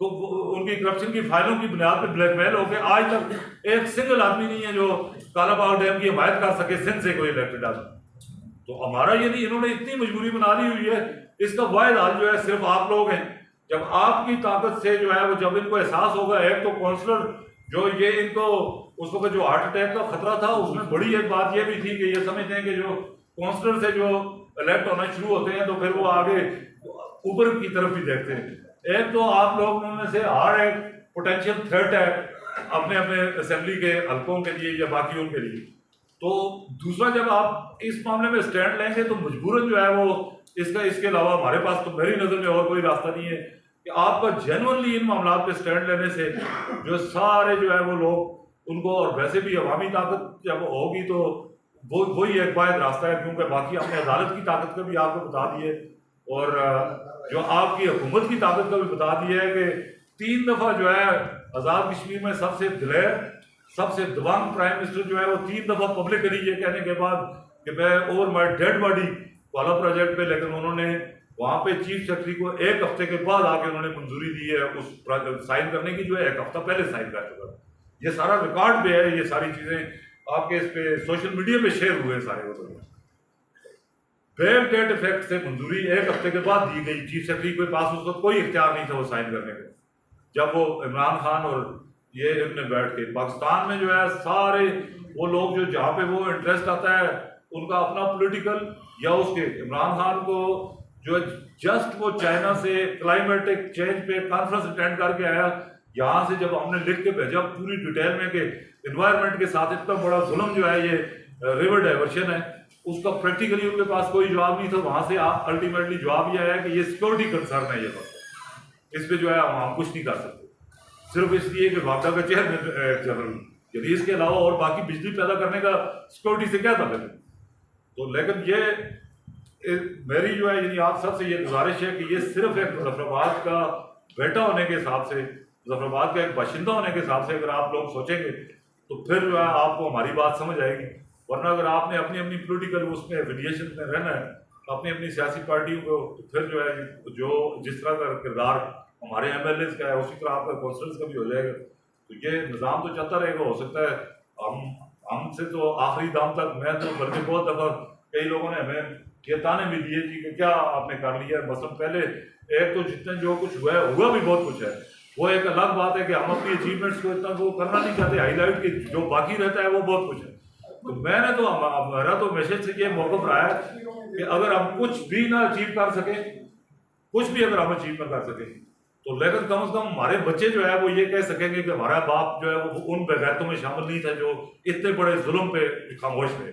तो उनकी करप्शन की फाइलों की बुनियाद पे ब्लैकमेल हो गए। आज तक एक सिंगल आदमी नहीं है जो कालाबाग डैम की हिमायत कर सके सिंध से कोई इलेक्टेड आदमी। तो हमारा ये नहीं, इन्होंने इतनी मजबूरी बना ली हुई है, इसका वाहिद हाल जो है सिर्फ आप लोग हैं। जब आपकी ताकत से जो है वो, जब इनको एहसास होगा, एक तो काउंसलर जो ये इनको उस वक्त जो हार्ट अटैक का खतरा था उसमें बड़ी एक बात ये भी थी कि ये समझते हैं कि जो काउंसलर से जो इलेक्ट होना शुरू होते हैं तो फिर वो आगे ऊपर की तरफ भी देखते हैं। एक तो आप लोग में से हर एक पोटेंशियल थ्रेट है अपने अपने असेंबली के हल्कों के लिए या बाकी उनके लिए। तो दूसरा, जब आप इस मामले में स्टैंड लेंगे तो मजबूरन जो है वो इसके अलावा हमारे पास तो मेरी नज़र में और कोई रास्ता नहीं है कि आपका जेन्युइनली इन मामलों पे स्टैंड लेने से जो सारे जो है वो लोग उनको, और वैसे भी अवामी ताकत जब होगी तो वही एक वाहिद रास्ता है, क्योंकि बाकी हमने अदालत की ताकत का भी आपको बता दिए और जो आपकी हुकूमत की ताकत का भी बता दिया है कि 3 दफ़ा जो है आज़ाद कश्मीर में सबसे दिलेर, सबसे दबंग प्राइम मिनिस्टर जो है वो 3 दफ़ा पब्लिकली ये कहने के बाद कि मैं ओवर माई डेड बॉडी वाला प्रोजेक्ट पे, लेकिन उन्होंने वहाँ पे चीफ सेक्रेटरी को 1 हफ्ते के बाद आके उन्होंने मंजूरी दी है उस साइन करने की, जो है 1 हफ्ता पहले साइन कर चुका है। ये सारा रिकॉर्ड पे है, ये सारी चीज़ें आपके इस पे सोशल मीडिया पे शेयर हुए सारे। वो बैक डेट इफेक्ट से मंजूरी 1 हफ्ते के बाद दी गई, चीफ सेक्रेटरी के पास उस वक्त कोई इख्तियार नहीं था वो साइन करने का। जब वो इमरान खान और ये इनने बैठ के पाकिस्तान में जो है सारे वो लोग जो जहाँ पे वो इंटरेस्ट आता है उनका अपना पॉलिटिकल, या उसके इमरान खान को जो जस्ट वो चाइना से क्लाइमेटिक चेंज पे कॉन्फ्रेंस अटेंड करके आया, यहाँ से जब हमने लिख के भेजा पूरी डिटेल में कि इन्वायरमेंट के साथ इतना बड़ा जुल्म जो है ये रिवर डाइवर्शन है, उसका प्रैक्टिकली उनके पास कोई जवाब नहीं था। वहां से अल्टीमेटली जवाब यह है कि ये सिक्योरिटी कंसर्न है, ये मसला, इस पे जो है हम कुछ नहीं कर सकते, सिर्फ इसलिए कि वापडा का चेयरमैन जनरल, यदि इसके अलावा और बाकी बिजली पैदा करने का सिक्योरिटी से क्या था लेकिन। तो लेकिन ये मेरी जो है यानी आप सबसे ये गुजारिश है कि ये सिर्फ एक मुजफ्फराबाद का बेटा होने के हिसाब से, मुजफ्फराबाद का एक बाशिंदा होने के हिसाब से अगर आप लोग सोचेंगे तो फिर जो है आपको हमारी बात समझ आएगी। वरना अगर आपने अपनी अपनी पोलिटिकल उसमें एफिलिएशन में रहना है, अपनी अपनी सियासी पार्टियों को, तो फिर जो है जो जिस तरह का किरदार हमारे MLAs का है उसी तरह आपका कौंसलर्स का भी हो जाएगा। तो ये निज़ाम तो चलता रहेगा। हो सकता है हमसे तो आखिरी दाम तक, मैं तो बल्कि बहुत दफ़ा कई लोगों ने हमें ये ताने भी दिए जी कि क्या आपने कर लिया है। मतलब पहले एक तो जितने जो कुछ हुआ है, हुआ भी बहुत कुछ है, वो एक अलग बात है कि हम अपनी अचीवमेंट्स को इतना वो करना नहीं चाहते हाईलाइट, की जो बाकी रहता है वो बहुत कुछ है। तो मैंने तो हमारा तो मैसेज से ये मौक़िफ़ रहा है कि अगर हम कुछ भी ना अचीव कर सकें, कुछ भी अगर हम अचीव ना कर सकें, तो लेकिन कम से कम हमारे बच्चे जो है वो ये कह सकेंगे कि हमारा बाप जो है वो उन बेगैरतों में शामिल नहीं था जो इतने बड़े जुल्म पे खामोश थे।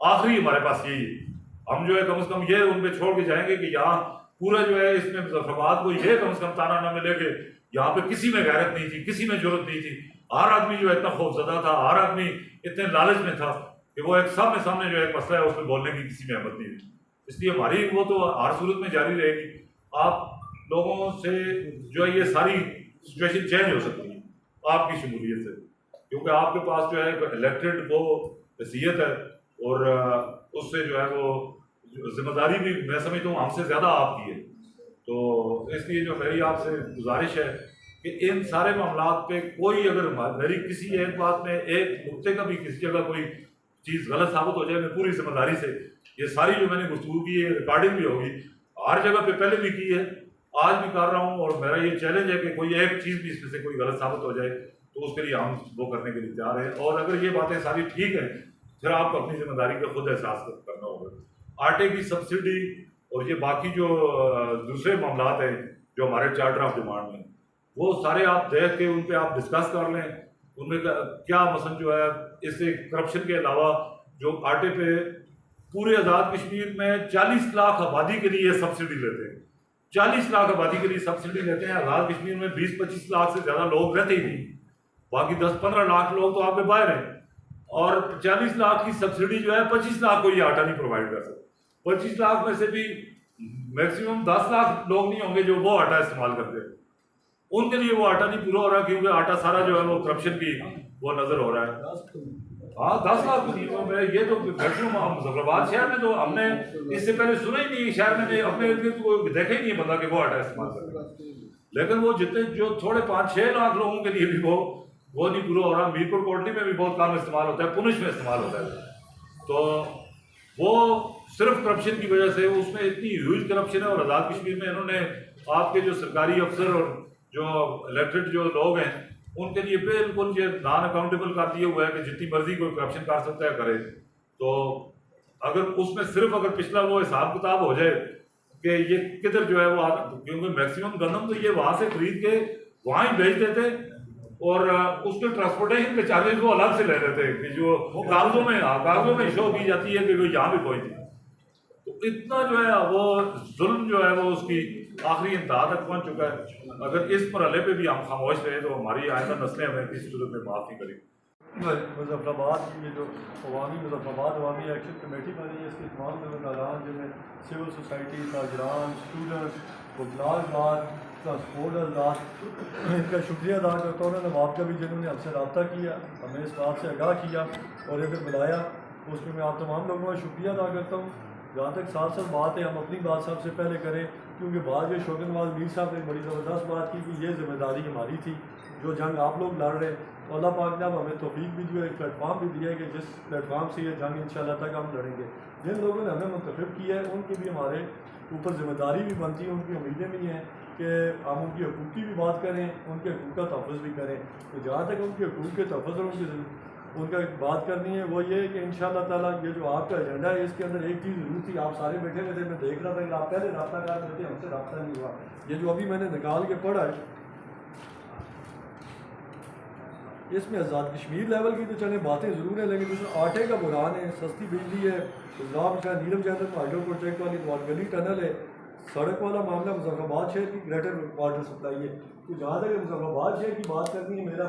आखिरी हमारे पास यही है, हम जो है कम से कम ये उन पे छोड़ के जाएंगे कि यहाँ पूरा जो है इसमें मुजफ्फराबाद को ये कम से कम ताना ना मिले कि यहाँ पे किसी में गैरत नहीं थी, किसी में जरूरत नहीं थी। हर आदमी जो है इतना खौफजदा था, हर आदमी इतने लालच में था कि वो एक सामने जो है मसला है उसमें बोलने की किसी में हिम्मत नहीं थी। इसलिए हमारी वो तो हर सूरत में जारी रहेगी। आप लोगों से जो है ये सारी सिचुएशन चेंज हो सकती है आपकी शमूलियत से, क्योंकि आपके पास जो है इलेक्टेड वो हैसियत है और उससे जो है वो जिम्मेदारी भी मैं समझता हूँ हमसे ज़्यादा आपकी है। तो इसलिए जो मेरी आपसे गुजारिश है कि इन सारे मामलात पे कोई अगर मेरी किसी एक बात में एक नुक्ते का भी किसी जगह कोई चीज़ गलत साबित हो जाए, मैं पूरी जिम्मेदारी से ये सारी जो मैंने गुफ्तगू की है रिकॉर्डिंग भी होगी, हर जगह पे पहले भी की है, आज भी कर रहा हूँ, और मेरा ये चैलेंज है कि कोई एक चीज़ भी इसमें से कोई गलत साबित हो जाए तो उसके लिए हम वो करने के लिए तैयार हैं। और अगर ये बातें सारी ठीक है फिर आपको अपनी जिम्मेदारी का खुद एहसास करना होगा। आटे की सब्सिडी और ये बाकी जो दूसरे मामलात हैं जो हमारे चार्टर ऑफ डिमांड में, वो सारे आप देख के उन पर आप डिस्कस कर लें, उनमें क्या मसलन जो है इससे करप्शन के अलावा जो आटे पे पूरे आज़ाद कश्मीर में 40 लाख आबादी के लिए सब्सिडी लेते हैं, 40 लाख आबादी के लिए सब्सिडी लेते हैं। आज़ाद कश्मीर में 20-25 लाख से ज़्यादा लोग रहते ही नहीं, बाकी 10-15 लाख लोग तो आपके बाहर हैं, और 40 लाख की सब्सिडी जो है 25 लाख को ये आटा नहीं प्रोवाइड कर सकते। 25 लाख में से भी मैक्सिमम 10 लाख लोग नहीं होंगे जो वो आटा इस्तेमाल करते हैं, उनके लिए वो आटा नहीं पूरा हो रहा, क्योंकि आटा सारा जो है वो करप्शन की वो नजर हो रहा है। हाँ 10 लाख में ये तो मैक्सिमम मुजफ्फराबाद शहर में तो हमने इससे पहले सुना ही नहीं, शहर में अपने तो देखा ही नहीं बंदा कि वो आटा इस्तेमाल करते हैं। लेकिन वो जितने जो थोड़े 5-6 लाख लोगों के लिए भी वो नहीं पूरा हो रहा। मीरपुर कोटली में भी बहुत कम इस्तेमाल होता है, पुनिश में इस्तेमाल होता है। तो वो सिर्फ करप्शन की वजह से, उसमें इतनी ह्यूज करप्शन है। और आज़ाद कश्मीर में इन्होंने आपके जो सरकारी अफसर और जो इलेक्टेड जो लोग हैं उनके लिए बिल्कुल ये नॉन अकाउंटेबल कर दिया हुआ है कि जितनी मर्जी कोई करप्शन कर सकता है करे। तो अगर उसमें सिर्फ अगर पिछला वो हिसाब किताब हो जाए कि ये किधर जो है वो क्योंकि मैक्सिमम गंदम तो ये वहाँ से खरीद के वहाँ ही बेच देते और उसके ट्रांसपोर्टेशन के चार्जेस वो अलग से ले लेते हैं कि जो कागजों में शो की जाती है कि वो यहाँ भी पहुँची। तो इतना जो है वो जुल्म जो है वो उसकी आखिरी इंतहा तक पहुँच चुका है। अगर इस मरहले पे भी हम खामोश रहे तो हमारी आइंदा नस्लें हमें किसी सूरत में माफ़ नहीं करेंगी। मुजफ्फराबाद की ये जो मुजफ्फराबाद अवामी एक्शन कमेटी बनी है, इसके तमाम ज़िम्मेदारान जिनमें सिविल सोसाइटी, ताजरान, स्टूडेंट्स, मुलाजमान, ट्रांसपोर्ट हजरात, इनका शुक्रिया अदा करता हूँ। नवाब का भी जिन्होंने हमसे रब्ता किया, हमें इस बात से आगाह किया और इधर बुलाया, उसमें मैं आप तमाम लोगों का शुक्रिया अदा करता हूँ। जहाँ तक साथ साथ बात है, हम अपनी बात सबसे पहले करें, क्योंकि बाद में शोगनवाल मीर साहब ने बड़ी ज़बरदस्त बात की कि ये जिम्मेदारी हमारी थी जो जंग आप लोग लड़ रहे। तो अल्लाह पाक ने अब हमें तौफीक भी दी है, एक प्लेटफॉर्म भी दिया है कि जिस प्लेटफॉर्म से ये जंग इंशाल्लाह तक हम लड़ेंगे। जिन लोगों ने हमें मुंतखब किया है उनकी भी हमारे ऊपर जिम्मेदारी भी बनती है, उनकी उम्मीदें भी हैं कि हम उनकी हकूक़ की भी बात करें, उनके हकूक़ का तहफ़्फ़ुज़ भी करें। तो जहाँ तक उनके हकूक़ के तहफ़्फ़ुज़ और उनका बात करनी है वो ये है कि इंशाअल्लाह ताला ये जो आपका एजेंडा है इसके अंदर एक चीज़ ज़रूर थी। आप सारे बैठे हुए थे, मैं देख रहा था कि आप पहले रब्ता कर रहे थे, हमसे रब्ता नहीं हुआ। ये जो अभी मैंने निकाल के पढ़ा है इसमें आज़ाद कश्मीर लेवल की तो चले बातें ज़रूर हैं, लेकिन जिसमें आटे का बुरान है, सस्ती बिजली है, गुजरात का नीलम चैनल हाइड्रो प्रोजेक्ट वाली गली टनल है, सड़क वाला मामला मुजफ्फराबाद शहर की ग्रेटर वाटर सप्लाई है। तो जहाँ तक मुजफ्फराबाद शहर की बात करनी है, मेरा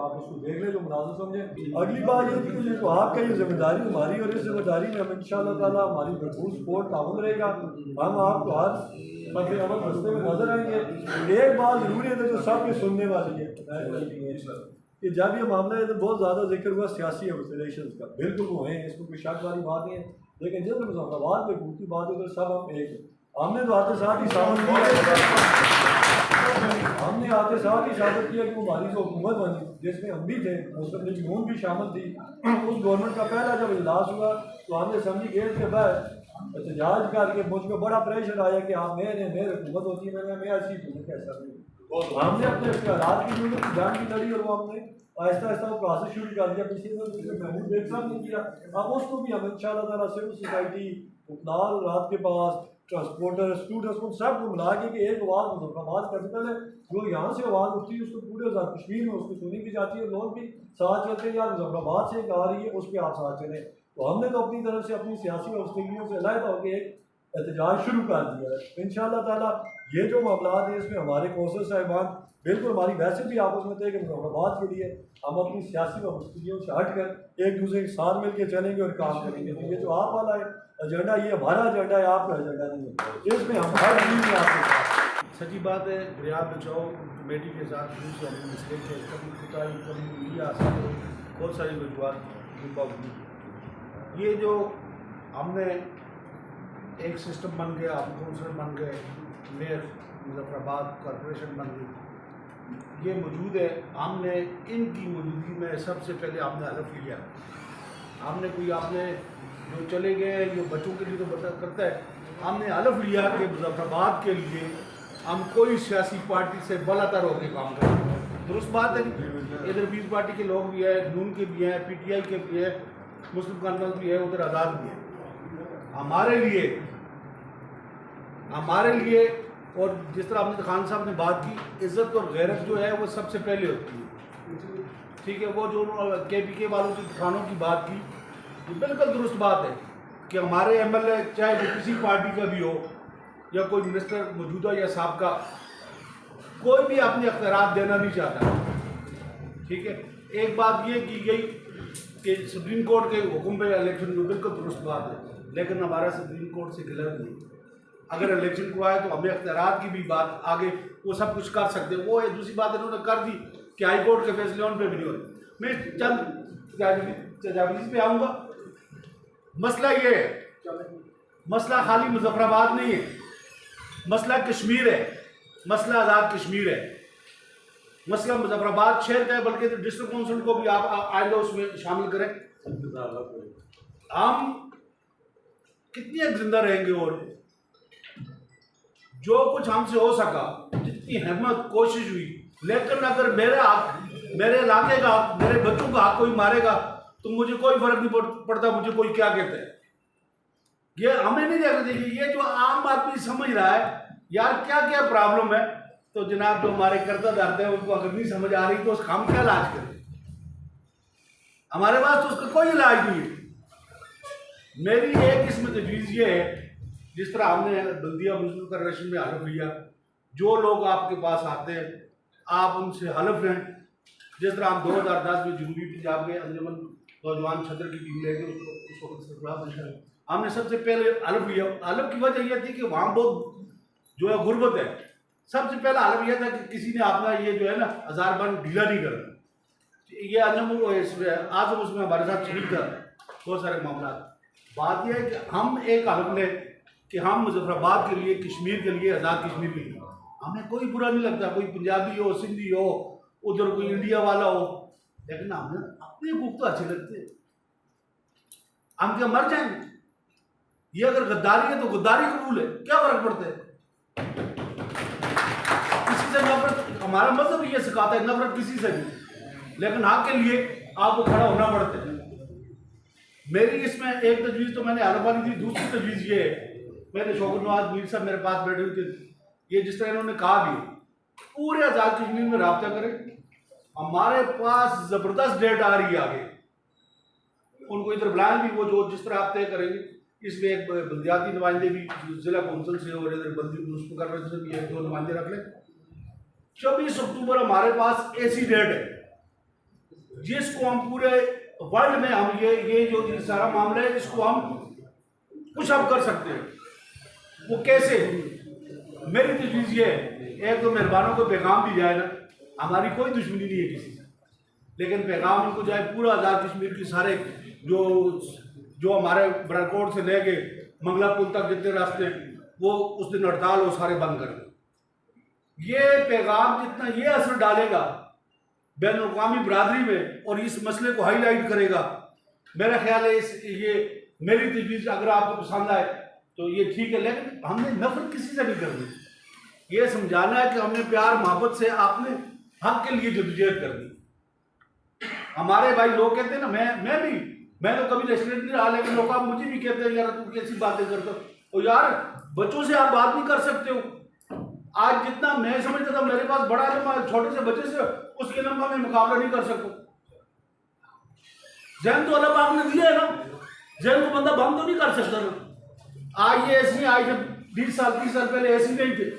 आप उसको देख लें, जो मुनासिब समझें। अगली बात ये थी कि तो आपका ये जिम्मेदारी हमारी, और इस जिम्मेदारी में हम इंशाअल्लाह ताला हमारी भरपूर सपोर्ट ताउन रहेगा। हम आपको हर पते अमल रस्ते में नजर आएंगे। एक बात जरूरी है जो सबके सुनने वाली है कि जब ये मामला है तो बहुत ज़्यादा जिक्र हुआ सियासी रिलेशन का, बिल्कुल वो है, इसमें कोई शक वाली बात नहीं है, लेकिन जब मुजफ्फराबाद में पूछती बात है तो सब हम एक है। हमने तो आते साथ ही साबित किया कि हमारी जो हुकूमत बनी जिसमें हम भी थे, मुस्लिम लीग नून भी शामिल थी, उस गवर्नमेंट का पहला जब इजलास हुआ तो हमने असेंबली गेट के बाद एहतजाज करके मुझ पर बड़ा प्रेशर आया कि आप मेरे हुकूमत होती है, मैं ऐसी हुकूमत कैसा नहीं। हमने अपने इख्तियारात की जरूरत की जान की लड़ी और वो हमने आहिस्ता आहिस्ता वो प्रोसेस शुरू कर दिया। पिछले में महमूद बेग साहब ने किया, अब उसको भी हम इंशाअल्लाह ताला सिविल सोसाइटी, उपनाल रात के पास, ट्रांसपोर्टर, स्टूडेंट्स, उन सब को मिला के एक आवाज़ मुजफ्फराबाद कैपिटल है, जो यहाँ से आवाज़ उठती है उसको पूरे आज़ाद कश्मीर में उसको सुनी भी जाती है, लोग भी साथ चलते हैं। यार मुजफ्फराबाद से एक आ रही है, उस पर आप साथ चलें। तो हमने तो अपनी तरफ से अपनी सियासी व्यवस्थियों से अलग होकर एक एहतजाज शुरू कर दिया है। इंशाअल्लाह ताला ये जो मामला है इसमें हमारे कौंसल साहिबान बिल्कुल हमारी वैसे भी आपस में थे कि मुजफ्फराबाद के लिए हम अपनी सियासी व्यवस्थियों से हट कर एक दूसरे के साथ मिल के चलेंगे और काम करेंगे। तो ये जो आप वाला है एजेंडा, ये हमारा एजेंडा है, आपका एजेंडा नहीं है, इसमें हम हर चीज़ में आपके साथ। सच्ची बात है, दरिया बचाओ कमेटी के साथ शुरू से हमने मसले के कभी कुताही कभी हुई आसान बहुत सारी वजूहत के बावजूद ये जो हमने एक सिस्टम बन गया, हम काउंसलर बन गए, मेयर मुजफ्फराबाद कॉरपोरेशन बन गई, ये मौजूद है। हमने इनकी मौजूदगी में सबसे पहले हमने हलफ लिया। हमने कोई आपने जो चले गए जो बच्चों के लिए तो बता करता है, हमने हलफ लिया कि मुजफ्फराबाद के लिए हम कोई सियासी पार्टी से बलातर होकर काम करेंगे। दुरुस्त बात है, इधर 20 पार्टी के लोग भी है, नून के भी हैं, PTI के भी है, मुस्लिम कॉन्फ्रेंस भी है, उधर आज़ाद भी है। हमारे लिए और जिस तरह आपने खान साहब ने बात की, इज़्ज़त और गैरत जो है वो सबसे पहले होती है, ठीक है। वो जो KPK वालों की खानों की बात की, ये बिल्कुल दुरुस्त बात है कि हमारे MLA चाहे वो किसी पार्टी का भी हो या कोई मिनिस्टर मौजूदा या साबका, कोई भी अपने अख्तियारात देना नहीं चाहता, ठीक है। एक बात ये की गई कि सुप्रीम कोर्ट के हुक्म पे इलेक्शन, बिल्कुल दुरुस्त बात है, लेकिन हमारा सुप्रीम कोर्ट से गिला नहीं। अगर इलेक्शन करवाए तो हमें अख्तियारात की भी बात आगे वो सब कुछ कर सकते हैं। वो एक दूसरी बात इन्होंने कर दी कि हाई कोर्ट के फैसले उन पर भी नहीं होते। मैं चंद तजावीज़ पे आऊँगा। मसला ये है, मसला खाली मुजफ्फराबाद नहीं है, मसला कश्मीर है, मसला आज़ाद कश्मीर है, मसला मुजफ्फराबाद शहर का है, बल्कि डिस्ट्रिक्ट काउंसिल को भी आप आइंदा उसमें शामिल करें। हम कितनी जिंदा रहेंगे और जो कुछ हमसे हो सका, जितनी हिम्मत कोशिश हुई, लेकिन अगर मेरे हक, मेरे इलाके का हक, मेरे बच्चों का हक कोई मारेगा तो मुझे कोई फर्क नहीं पड़ता मुझे कोई क्या कहता है। ये हमें नहीं देखना चाहिए। ये जो आम आदमी समझ रहा है यार क्या क्या प्रॉब्लम है, तो जनाब जो हमारे कर्ता धरते हैं उनको अगर नहीं समझ आ रही तो उसका हम क्या इलाज करें? हमारे पास तो उसका कोई इलाज नहीं है। मेरी एक इसमें तजवीज़ ये है, जिस तरह हमने बल्दिया म्यूनसिपल कॉर्पोरेशन में हलफ लिया, जो लोग आपके पास आते हैं आप उनसे हलफ लें। जिस तरह हम 2010 में जनूबी पंजाब के अंजुमन नौजवान छतर की टीम लेके उस वक्त सरबराह बने, हमने सबसे पहले हलफ लिया। हलफ की वजह यह थी कि वहाँ बहुत जो है गुर्बत है। सबसे पहला हलफ यह था कि किसी ने अपना ये जो है ना हज़ारबंद ढीला नहीं करना। ये आजम उसमें हमारे साथ शरीक था, बहुत सारे मामला। बात यह है कि हम एक हलफ लें कि हम मुजफ्फराबाद के लिए, कश्मीर के लिए, आज़ाद कश्मीर के लिए, हमें कोई बुरा नहीं लगता, कोई पंजाबी हो, सिंधी हो, उधर कोई इंडिया वाला हो, लेकिन हमें अपने हुकूक तो अच्छे लगते हैं। हम क्या मर जाएंगे? ये अगर गद्दारी है तो गद्दारी कबूल है, क्या फर्क पड़ता है? किसी से नफरत, हमारा मजहब ये सिखाता है नफरत किसी से भी, लेकिन हक के लिए आपको खड़ा होना पड़ता है। मेरी इसमें एक तजवीज़ तो मैंने हलफ वाली थी, दूसरी तजवीज़ ये है, मैंने शौकत नवाज मीर साहब मेरे पास बैठे हुए थे, ये जिस तरह इन्होंने कहा भी पूरे आज़ाद कश्मीर में राब्ता करें, हमारे पास जबरदस्त डेट आ रही है आगे, उनको इधर बुलाएं भी, वो जो जिस तरह आप तय करेंगे। इसमें एक बल्दियाती नुमाइंदे भी जिला कौंसिल से और इधर बल्दी मुस्तकर से भी एक दो नुमाइंदे रख लें। 24 अक्टूबर हमारे पास ऐसी डेट है जिसको हम पूरे वर्ल्ड में हम ये जो सारा मामला है इसको हम पुश अप कर सकते हैं। वो कैसे? मेरी तजवीज़ ये है, एक तो मेहरबानों को पैगाम भी जाए ना, हमारी कोई दुश्मनी नहीं है किसी से, लेकिन पैगाम उनको जाए पूरा आज़ाद कश्मीर की सारे जो हमारे बराकोट से लेके मंगला पुल तक जितने रास्ते वो उस दिन हड़ताल वो सारे बंद कर दें। ये पैगाम जितना ये असर डालेगा बैन अवी बरादरी में और इस मसले को हाईलाइट करेगा, मेरा ख्याल है ये मेरी तजवीज़ अगर आपको पसंद आए तो ये ठीक है। लेकिन हमने नफरत किसी से नहीं करनी, ये समझाना है कि हमने प्यार मोहब्बत से आपने हक के लिए जदोजहद करनी। हमारे भाई लोग कहते हैं ना, मैं तो कभी रेस्टोरेंट नहीं रहा, लेकिन लोग आप मुझे भी कहते हैं यार तुम कैसी बातें करते हो, और यार बच्चों से आप बात नहीं कर सकते हो। आज जितना मैं समझता था मेरे पास बड़ा है, छोटे से बच्चे से उसके नंबर में मुकाबला नहीं कर सकता। जहन तो अल्लाह पाक ने दिया है ना, जहन को बंदा बंद तो नहीं कर सकता ना। आज ये ऐसी आज जब 20 साल 30 साल पहले ऐसी नहीं थे,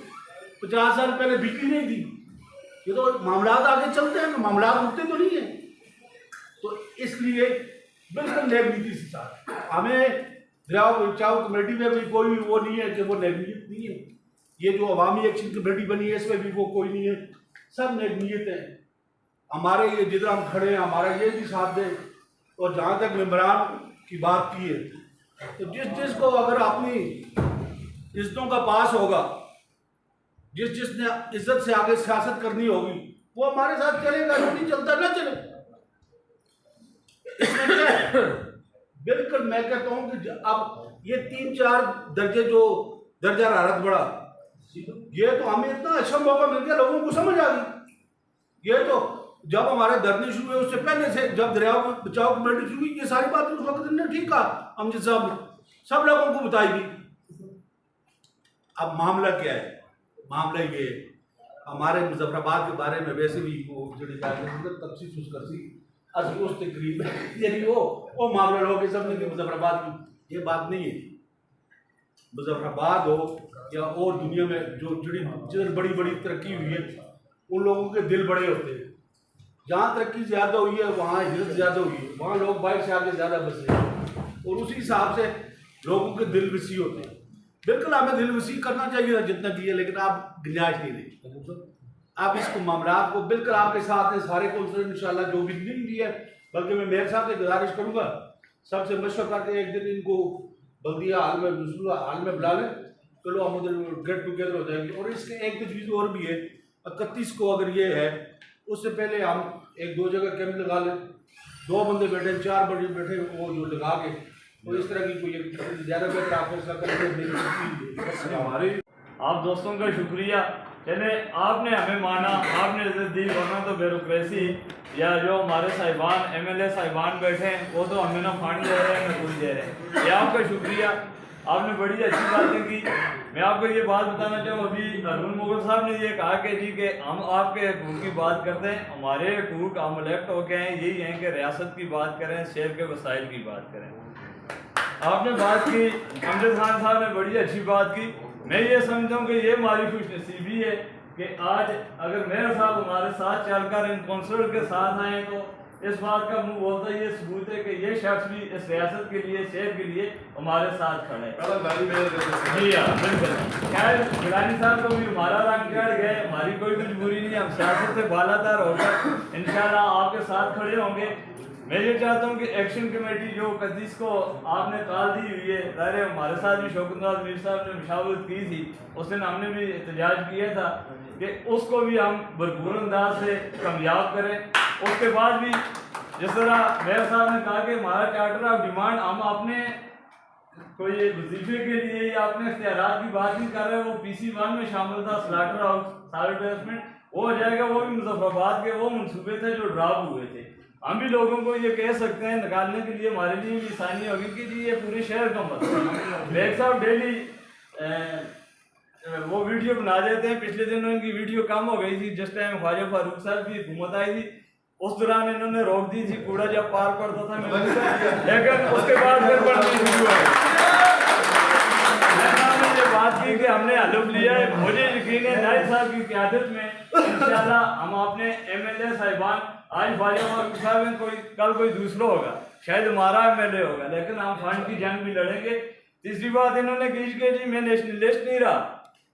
50 साल पहले बिक्री नहीं थी, ये तो मामला आगे चलते हैं, मामला रुकते तो नहीं है। तो इसलिए बिल्कुल नेक नीति से साथ हमें दरियाओं बचाओ कमेटी में भी कोई वो नहीं है कि वो नेक नीयत नहीं है। ये जो अवामी एक्शन कमेटी बनी है इसमें भी वो कोई नहीं है, सब नेक नीयत है। हमारे ये जिधर हम खड़े हैं हमारा ये भी साथ दें। और जहाँ तक मेम्बरान की बात की है, तो जिसको अगर अपनी इज्जतों का पास होगा, जिसने इज्जत से आगे सियासत करनी होगी, वो हमारे साथ चलेगा, जो नहीं चलता ना चले। इसमें क्या है? बिल्कुल मैं कहता हूँ कि अब ये 3-4 दर्जे जो दर्जा हरारत बढ़ा, ये तो हमें इतना अच्छा मौका मिल गया, लोगों को समझ आ गई। ये तो जब हमारे धरने शुरू हुए उससे पहले से, जब दरियाओं बचाओ कमेटी शुरू हुई, ये सारी बातें उस वक्त ने ठीक कहा, अमजद साहब ने सब लोगों को बताई गई। अब मामला क्या है? मामला ये हमारे मुजफ्फराबाद के बारे में वैसे भी वो तफसील करती उस तकरीब यानी वो मामला लोग के समझे कि मुजफ्फराबाद की ये बात नहीं है। मुजफ्फराबाद हो या और दुनिया में जो जिधर बड़ी बड़ी तरक्की हुई है, उन लोगों के दिल बड़े होते हैं। जहाँ तरक्की ज़्यादा हुई है वहाँ हिजरत ज़्यादा हुई है, वहाँ लोग बाइक से आगे ज़्यादा बसे हैं, और उसी हिसाब से लोगों के दिल वसी होते हैं। बिल्कुल हमें दिल वसी करना चाहिए जितना किया, लेकिन आप गुंजाइश नहीं रही। आप इसको मामलात को बिल्कुल आपके साथ हैं सारे कौंसिलर इंशाल्लाह, जो भी नहीं दी है, बल्कि मैं मेयर साहब से गुजारिश करूँगा सबसे मशवरा करके एक दिन इनको बल्दिया हाल में बुला लें, चलो हम उधर गेट टुगेदर हो जाएंगे। और इसके एक तजवीज़ और भी है, 31 को अगर ये है उससे पहले हम 1-2 जगह कैंप लगा लें, 2 बंदे बैठे 4 बंदे बैठे वो जो लगा के, तो इस तरह की कोई ज़्यादा बेहतर आप फैसला करेंगे। हमारे आप दोस्तों का शुक्रिया। चले आपने हमें माना, आपने इज्जत दी, वरना तो ब्यूरोक्रेसी या जो हमारे साहिबान MLA साहिबान बैठे हैं वो तो हमें ना फंड दे रहे हैं ना कुछ दे रहे हैं। ये आपका शुक्रिया, आपने बड़ी अच्छी बातें की। मैं आपको ये बात बताना चाहूँ, अभी अरुण मुगल साहब ने ये कहा कि जी कि हम आपके हकूक़ की बात करते हैं, हमारे हकूक़ हम इलेक्ट हो गए हैं यही हैं कि रियासत की बात करें, शहर के वसाइल की बात करें। आपने बात की, अमजद खान साहब ने बड़ी अच्छी बात की। मैं ये समझता हूँ कि ये हमारी खुशनसीबी है कि आज अगर मेयर साहब हमारे साथ चलकर इन कौंसलर के साथ आए तो इस बात का मुंह बोलता है, ये सबूत है कि ये शख्स भी इस रियासत के लिए, शहर के लिए हमारे साथ खड़े हैं। जी हाँ बिल्कुल। खैर गिलानी साहब को भी हमारा रंग चढ़ गए, हमारी कोई मजबूरी नहीं, हम सियासत से बालातर होकर इंशाल्लाह आपके साथ खड़े होंगे। मैं ये चाहता हूँ कि एक्शन कमेटी जो 31 को आपने कॉल दी हुई है, ज़ाहिर हमारे साथ भी शौकत मीर साहब ने मुशावरत की थी, उस दिन हमने भी एहतजाज किया था कि उसको भी हम भरपूर अंदाज से कामयाब करें। उसके बाद भी जिस तरह मेयर साहब ने कहा कि हमारा चार्टर ऑफ डिमांड, हम अपने कोई वजीफे के लिए या अपने इख्तियारात की बात नहीं कर रहे, वो PC1 में शामिल था, स्लाटर हाउस साइड डेवलपमेंट, वो हो जाएगा। वो भी मुजफ्फराबाद के वो मनसूबे थे जो ड्रॉप हुए थे। हम भी लोगों को ये कह सकते हैं निकालने के लिए हमारे लिए भी आसानी होगी कि जी ये पूरे शहर का मसला। बेग साहब डेली वो वीडियो बना देते हैं, पिछले दिनों इनकी वीडियो कम हो गई थी जिस टाइम ख्वाजा फारूक साहब की हुकूमत आई थी, उस दौरान इन्होंने रोक दी थी, कूड़ा जब पार पड़ता था लेकिन उसके बाद फिर बढ़नी शुरू हुई। मैंने ये बात की कि हमने हलफ लिया है, मुझे यकीन है नाइब साहब की क़यादत में इंशाल्लाह हम अपने MLA साहिबान, आज भाजपा साहब में कोई कल कोई दूसरा होगा, शायद हमारा MLA होगा, लेकिन हम फंड की जंग भी लड़ेंगे। तीसरी बात इन्होंने की कि जी मैं नेशनलिस्ट नहीं रहा,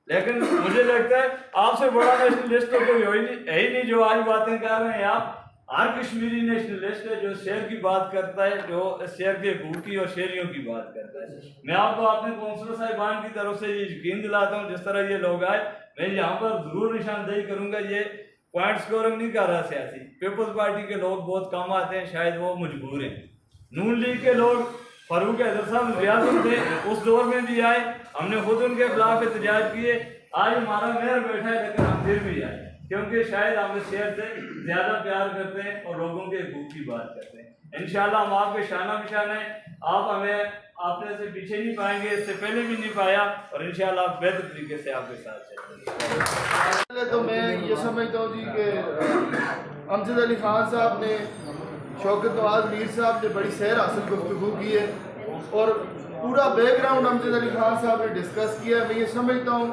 लेकिन मुझे लगता है आपसे बड़ा नेशनलिस्ट तो कोई है ही नहीं जो आज बातें कर रहे हैं आप। हर कश्मीरी नेशनलिस्ट है जो शेर की बात करता है, जो शेर के हकूक़ की और शेरियों की बात करता है। मैं आपको अपने कौंसलर साहिबान की तरफ से ये यकीन दिलाता हूँ, जिस तरह ये लोग आए मैं यहाँ पर ज़रूर निशानदेही करूँगा। ये पॉइंट स्कोरिंग नहीं कर रहा सियासी, पीपल्स पार्टी के लोग बहुत कम आते हैं, शायद वो मजबूर हैं। नून लीग के लोग फारूक हैदर साहब रियासत थे, उस दौर में भी आए, हमने खुद उनके खिलाफ एहतजाज किए। आज हमारा मेयर बैठा है लेकिन हम फिर भी आए, क्योंकि शायद हम इस शहर से ज़्यादा प्यार करते हैं और लोगों के हकूक़ की बात करते हैं। इंशाल्लाह हम आपके शाना बिशाना है, आप हमें अपने से पीछे नहीं पाएंगे, इससे पहले भी नहीं पाया, और इंशाल्लाह बेहतर तरीके से आपके साथ चलेंगे। तो मैं ये समझता हूँ जी कि अमजद अली खान साहब ने, शौकत नवाज मीर साहब ने बड़ी सैर हासिल गुफ्तगू की है और पूरा बैकग्राउंड अमजद अली खान साहब ने डिस्कस किया है। मैं ये समझता हूँ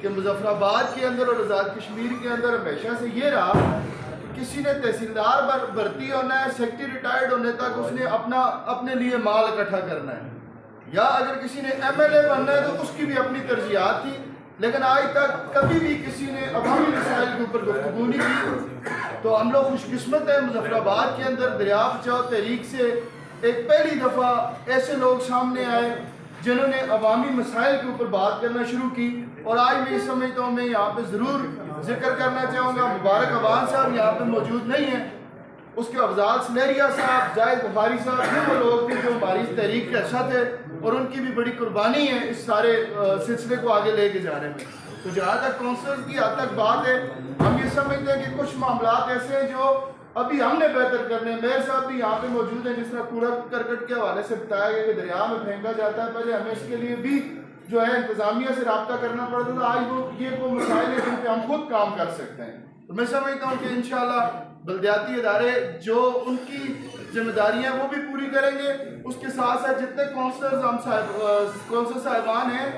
कि मुजफ्फराबाद के अंदर और आज़ाद कश्मीर के अंदर हमेशा से ये रहा कि किसी ने तहसीलदार भर्ती होना है, सेक्रेटरी रिटायर्ड होने तक उसने अपने लिए माल इकट्ठा करना है, या अगर किसी ने MLA बनना है तो उसकी भी अपनी तरजीहात थी, लेकिन आज तक कभी भी किसी ने अवामी मसाइल के ऊपर गुफ्तगू नहीं की। तो हम लोग खुशकिस्मत हैं, मुजफ्फराबाद के अंदर दरिया बचाओ तहरीक से एक पहली दफ़ा ऐसे लोग सामने आए जिन्होंने अवामी मसाइल के ऊपर बात करना शुरू की। और आज मैं ये समझता हूँ, मैं यहाँ पे ज़रूर जिक्र करना चाहूँगा, मुबारक अवान साहब यहाँ पे मौजूद नहीं हैं, उसके अफजाल सलेरिया साहब, जाहिद बुखारी साहब, ये वो लोग थे जो हमारी इस तहरीक के अच्छा थे और उनकी भी बड़ी कुर्बानी है इस सारे सिलसिले को आगे लेके जाने में। तो जहाँ तक काउंसलर्स की हद तक बात है, हम ये समझते हैं कि कुछ मामला ऐसे हैं जो अभी हमने बेहतर करने। मेयर साहब भी यहाँ पे मौजूद हैं, जिस तरह कूड़ा करकट के हवाले से बताया गया कि दरिया में फेंका जाता है, पहले हमें इसके लिए भी जो है इंतजामिया से रब्ता करना पड़ता था, आज वो मसाइल है जिन पे हम खुद काम कर सकते हैं। तो मैं समझता हूँ कि इंशाल्लाह बल्दियाती इदारे जो उनकी जिम्मेदारियाँ वो भी पूरी करेंगे। उसके साथ साथ जितने कौंसल साहिबान हैं,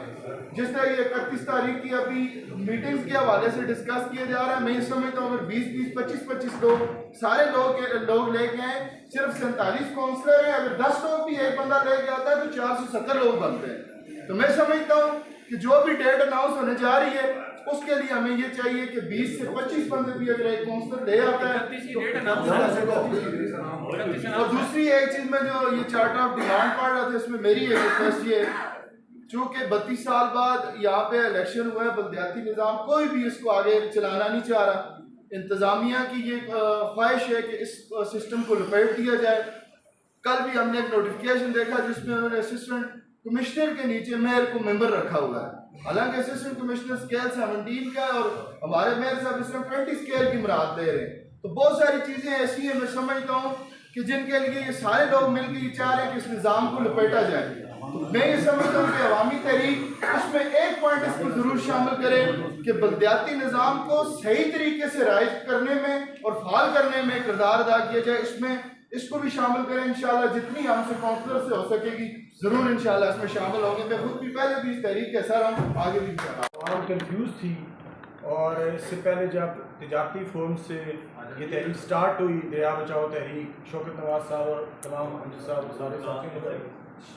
जिस तरह ये 31 तारीख की अभी मीटिंग्स के हवाले से डिस्कस किया जा रहा है, मैं ये समझता हूँ अगर 20-20, 25-25 लोग सारे लोग लेके आए, सिर्फ 47 काउंसलर हैं, अगर 10 लोग भी एक बंदा लेके आता है तो 470 लोग बनते हैं। तो मैं समझता हूँ कि जो भी डेट अनाउंस होने जा रही है उसके लिए हमें ये चाहिए कि 20 से 25 बंदे भी अगर एक काउंसलर ले आता है तो। और दूसरी एक चीज़ में जो ये चार्टर ऑफ डिमांड पढ़ रहा था, इसमें मेरी एक रिक्वेस्ट ये, चूँकि 32 साल बाद यहाँ पे इलेक्शन हुआ है, बल्दियाती निज़ाम कोई भी इसको आगे चलाना नहीं चाह रहा। इंतज़ामिया की ये ख्वाहिश है कि इस सिस्टम को लपेट दिया जाए। कल भी हमने एक नोटिफिकेशन देखा जिसमें उन्होंने असिस्टेंट कमिश्नर के नीचे मेयर को मेंबर रखा हुआ है, हालांकि असिस्टेंट कमिश्नर स्केल 17 का है और हमारे मेयर साहब इसमें 20 स्केल की मुराद ले रहे हैं। तो बहुत सारी चीज़ें ऐसी हैं, मैं समझता हूँ कि जिनके लिए ये सारे लोग मिलकर ये चाह रहे हैं कि इस निज़ाम को लपेटा जाए। तो मैं ये समझता हूँ कि अवामी तहरीक उसमें एक पॉइंट इसको ज़रूर शामिल करें कि बल्दियाती निज़ाम को सही तरीके से राइज करने में और फाल करने में किरदार अदा किया जाए, इसमें इसको भी शामिल करें। इंशाल्लाह जितनी हमसे काउंसलर से हो सकेगी ज़रूर इंशाल्लाह इसमें शामिल होंगे। मैं खुद भी पहले भी इस तहरीक के असर हूँ, आगे भी और कंफ्यूज थी। और इससे पहले जब तजारती फोरम से ये तहरीक स्टार्ट हुई, दरिया बचाओ तहरीक, शौकत नवाज साहब और तमाम अमजद साहब सारे साथियों ने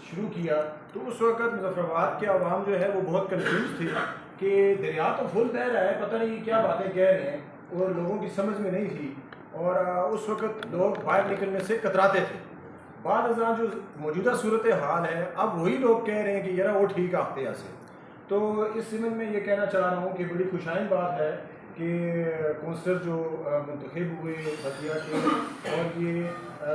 शुरू किया, तो उस वक़्त मुजफ्फराबाद के अवाम जो है वो बहुत कंफ्यूज थे कि दरिया तो फुल बह रहा है, पता नहीं क्या बातें कह रहे हैं, और लोगों की समझ में नहीं थी। और उस वक़्त लोग बाहर निकलने से कतराते थे। बाद जो मौजूदा सूरत हाल है, अब वही लोग कह रहे हैं कि यार वो ठीक आते हैं से। तो इस ज़मीन में ये कहना चाह रहा हूँ कि बड़ी खुशाइन बात है कि कौंसलर जो मुंतखब हुए बतिया के, और ये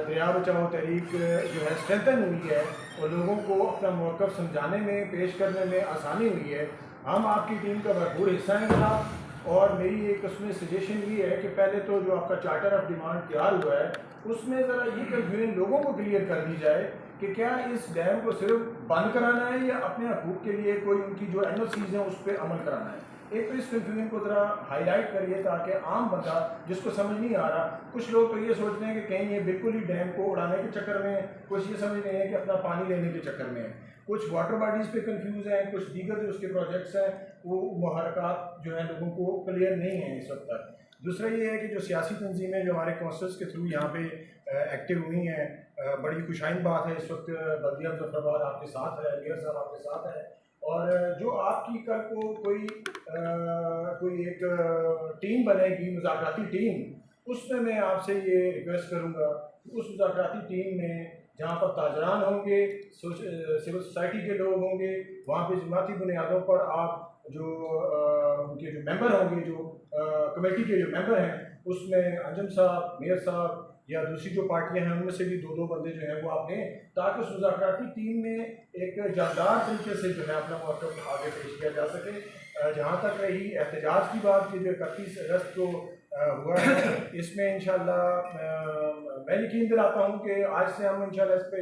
दरिया बचाओ तहरीक जो है स्ट्रेंथन हुई है और लोगों को अपना मौक़िफ़ समझाने में, पेश करने में आसानी हुई है। हम आपकी टीम का भरपूर हिस्सा हैं जनाब। और मेरी एक उसमें सजेशन ये है कि पहले तो जो आपका चार्टर ऑफ डिमांड तैयार हुआ है उसमें ज़रा ये कन्फ्यूजन लोगों को क्लियर कर दी जाए कि क्या इस डैम को सिर्फ बंद कराना है या अपने हकूक़ के लिए कोई उनकी जो NOCs हैं उस पर अमल कराना है। एक तो इस कन्फ्यूजन को ज़रा हाईलाइट करिए ताकि आम बंदा जिसको समझ नहीं आ रहा, कुछ लोग तो ये सोचते हैं कि कहीं ये बिल्कुल ही डैम को उड़ाने के चक्कर में, कुछ ये समझ रहे हैं कि अपना पानी लेने के चक्कर में है, कुछ वाटर बॉडीज़ पे कंफ्यूज हैं, कुछ दीगर जो उसके प्रोजेक्ट्स हैं वो मुहरकात जो हैं लोगों को क्लियर नहीं हैं इस वक्त तक। दूसरा ये है कि जो सियासी तंजीमें जो हमारे काउंसिल्स के थ्रू यहाँ पे एक्टिव हुई हैं, बड़ी खुशाइन बात है। इस वक्त बल्दिया मुजफ्फराबाद आपके साथ है, मेयर साहब आपके साथ है, और जो आपकी कल को कोई एक टीम बनेगी, मुज़ाकराती टीम, उसमें मैं आपसे ये रिक्वेस्ट करूँगा कि उस मुज़ाकराती टीम में जहाँ पर ताजरान होंगे, सिविल सोसाइटी के लोग होंगे, वहाँ पे जमाती बुनियादों पर आप जो उनके जो मेंबर होंगे, जो कमेटी के जो मेंबर हैं, उसमें अंजम साहब, मेयर साहब या दूसरी जो पार्टियां हैं उनमें से भी 2-2 बंदे जो हैं वो आप लें, ताकि उस मुज़ाकराती टीम में एक जानदार तरीके से जो है अपना मौक़िफ़ आगे पेश किया जा सके। जहाँ तक रही एहतजाज की बात की जो 31 अगस्त को हुआ है, इसमें इंशाल्लाह मैं यकीन दिलाता हूँ कि आज से हम इंशाल्लाह इस पर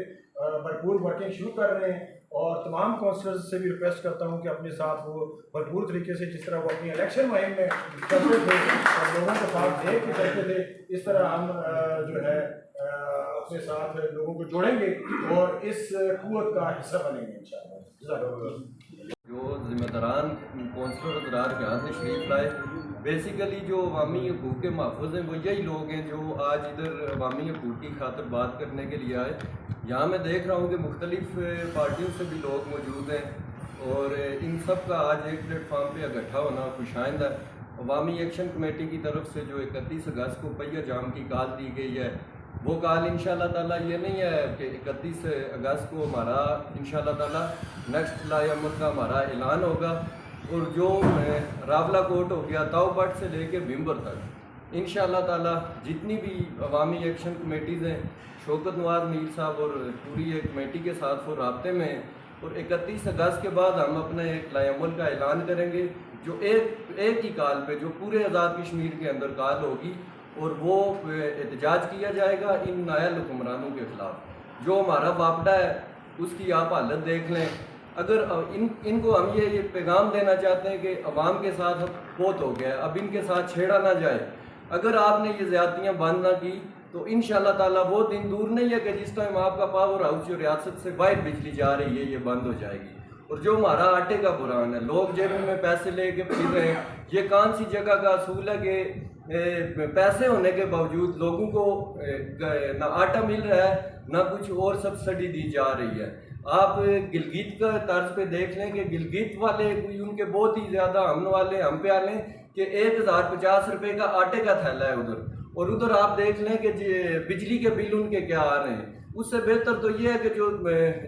भरपूर वर्किंग शुरू कर रहे हैं, और तमाम काउंसलर्स से भी रिक्वेस्ट करता हूँ कि अपने साथ वो भरपूर तरीके से, जिस तरह वो अपनी इलेक्शन मुहिम में करते थे और लोगों के साथ देख के करते थे, इस तरह हम जो है अपने साथ लोगों को जोड़ेंगे और इस कुव्वत का हिस्सा बनेंगे इंशाअल्लाह। जो ज़िम्मेदारान कौंसलर हज़रात के यहाँ से शरीफ लाए, बेसिकली जो अवामी हकूक़ के महफूज़ हैं वो यही लोग हैं जो आज इधर अवामी हकूक़ की खातिर बात करने के लिए आए। यहाँ मैं देख रहा हूँ कि मुख्तलिफ़ पार्टियों से भी लोग मौजूद हैं, और इन सब का आज एक प्लेटफार्म पे इकट्ठा होना खुशाइंद है। अवामी एक्शन कमेटी की तरफ से जो 31 अगस्त को पहिया जाम की कॉल दी गई है, वो कॉल इंशाअल्लाह ताला ये नहीं है कि 31 अगस्त को हमारा इंशाअल्लाह ताला नेक्स्ट लाएअमल का हमारा ऐलान होगा, और जो रावला कोट हो गया, ताऊबट से लेके बिम्बर तक इंशाअल्लाह ताला जितनी भी अवामी एक्शन कमेटीज़ हैं, शौकत नवाज मीर साहब और पूरी एक कमेटी के साथ वो राब्ते में हैं, और 31 अगस्त के बाद हम अपने एक लाएअमल का ऐलान करेंगे जो एक ही काल पे जो पूरे आज़ाद कश्मीर के अंदर काल होगी, और वो एहतजाज किया जाएगा इन नायल हुक्मरानों के ख़िलाफ़। जो हमारा वापडा है उसकी आप हालत देख लें। अगर इनको हम ये पैगाम देना चाहते हैं कि अवाम के साथ अब बहुत हो गया है, अब इनके साथ छेड़ा ना जाए। अगर आपने ये ज़्यादतियाँ बंद ना की तो इंशाअल्लाह ताला वो दिन दूर नहीं है कि जिस टाइम आपका पावर हाउस जो रियासत से बाहर बिजली जा रही है ये बंद हो जाएगी। और जो हमारा आटे का बुरान है, लोग जेब में पैसे लेके फिर रहे हैं, ये कौन सी जगह का असूल है कि पैसे होने के बावजूद लोगों को ना आटा मिल रहा है ना कुछ और सब्सिडी दी जा रही है। आप गिलगित का तर्ज पे देख लें कि गिलगित वाले कोई उनके बहुत ही ज़्यादा हम पे आ लें कि 1050 रुपये का आटे का थैला है उधर, और उधर आप देख लें कि बिजली के बिल उनके क्या आ रहे हैं। उससे बेहतर तो ये है कि जो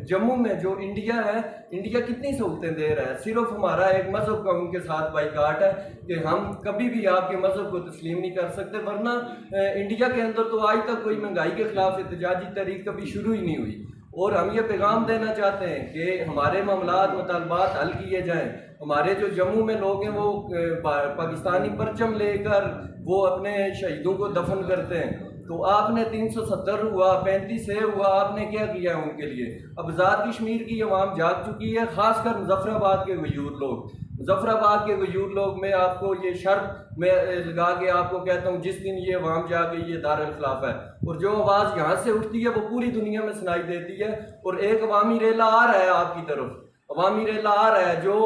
जम्मू में जो इंडिया है, इंडिया कितनी सहूलतें दे रहा है। सिर्फ हमारा एक मज़हब का उनके साथ बाइकाट है कि हम कभी भी आपके मज़हब को तस्लीम नहीं कर सकते, वरना इंडिया के अंदर तो आज तक कोई महंगाई के ख़िलाफ़ एहतजाजी तहरीक कभी शुरू ही नहीं हुई। और हम ये पैगाम देना चाहते हैं कि हमारे मामलात मुतालबात हल किए जाएँ। हमारे जो जम्मू में लोग हैं वो पाकिस्तानी परचम लेकर वो अपने शहीदों को दफन करते हैं, तो आपने 370 हुआ, 35 से हुआ, आपने क्या किया है उनके लिए। अब आज़ाद कश्मीर की अवाम जाग चुकी है, ख़ासकर मुजफ्फराबाद के गयूर लोग। मुजफ्फराबाद के गयूर लोग, मैं आपको ये शर्त में लगा के आपको कहता हूँ, जिस दिन ये अवाम जागे ये दारुल खिलाफ है, और जो आवाज़ यहाँ से उठती है वो पूरी दुनिया में सुनाई देती है। और एक अवामी रेला आ रहा है आपकी तरफ, अवामी रेला आ रहा है जो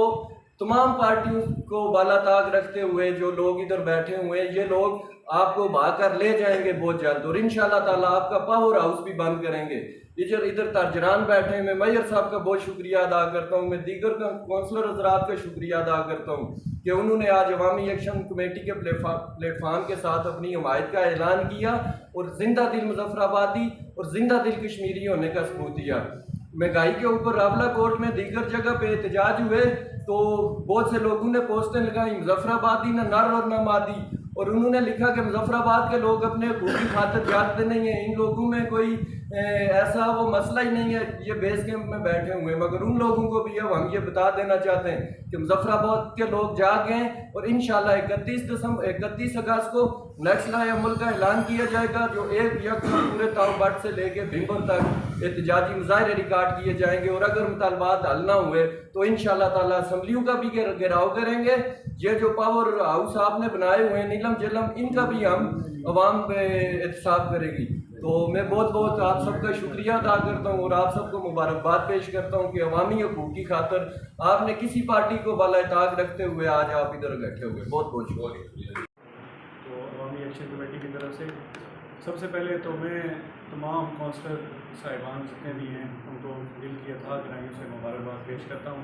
तमाम पार्टियों को बालाताक रखते हुए जो लोग इधर बैठे हुए हैं, ये लोग आपको भागकर ले जाएंगे बहुत जल्द, और इंशाअल्लाह ताला आपका पावर हाउस भी बंद करेंगे। इधर ताजरान बैठे हैं, मैं मेयर साहब का बहुत शुक्रिया अदा करता हूँ, मैं दीगर कौंसलर हज़रात का शुक्रिया अदा करता हूँ कि उन्होंने आज अवामी एक्शन कमेटी के प्लेटफार्म के साथ अपनी हमायत का ऐलान किया और जिंदा दिल मुजफ्फराबादी और जिंदा दिल कश्मीरी होने का सबूत दिया। महंगाई के ऊपर रावला कोर्ट में दीगर जगह पे एहतजाज हुए तो बहुत से लोगों ने पोस्टें लगाई, मुजफ्फराबादी न नर और न मादी, और उन्होंने लिखा कि मुजफ्फराबाद के लोग अपने हकूक़ की खातिर जागते नहीं हैं, इन लोगों में कोई ऐसा वो मसला ही नहीं है, ये बेस कैंप में बैठे हुए हैं। मगर उन लोगों को भी अब हम ये बता देना चाहते हैं कि मुजफ्फराबाद के लोग जाग गए और इंशाल्लाह 31 अगस्त को नेशनल अमल का ऐलान किया जाएगा, जो 1 यकसर पूरे ताउबट से लेके भिंबर तक एहतजाजी मुजाहरे रिकॉर्ड किए जाएंगे। और अगर मुतालबात हल ना हुए तो इंशाल्लाह ताला असम्बलियों का भी घेराव करेंगे। ये जो पावर हाउस आपने बनाए हुए हैं नीलम जलम, इनका भी हम अवाम पे एहतसाब करेगी। तो मैं बहुत बहुत आप सबका शुक्रिया अदा करता हूँ और आप सबको मुबारकबाद पेश करता हूँ कि अवामी हकूक़ की खातर आपने किसी पार्टी को बाला-ए-ताक़ रखते हुए आज आप इधर बैठे हुए, बहुत बहुत शुक्रिया। तो अवामी एक्शन कमेटी की तरफ से सबसे पहले तो मैं तमाम कौंसलर साहिबान जितने भी हैं उनको दिल की अथा गहराइयों से मुबारकबाद पेश करता हूँ।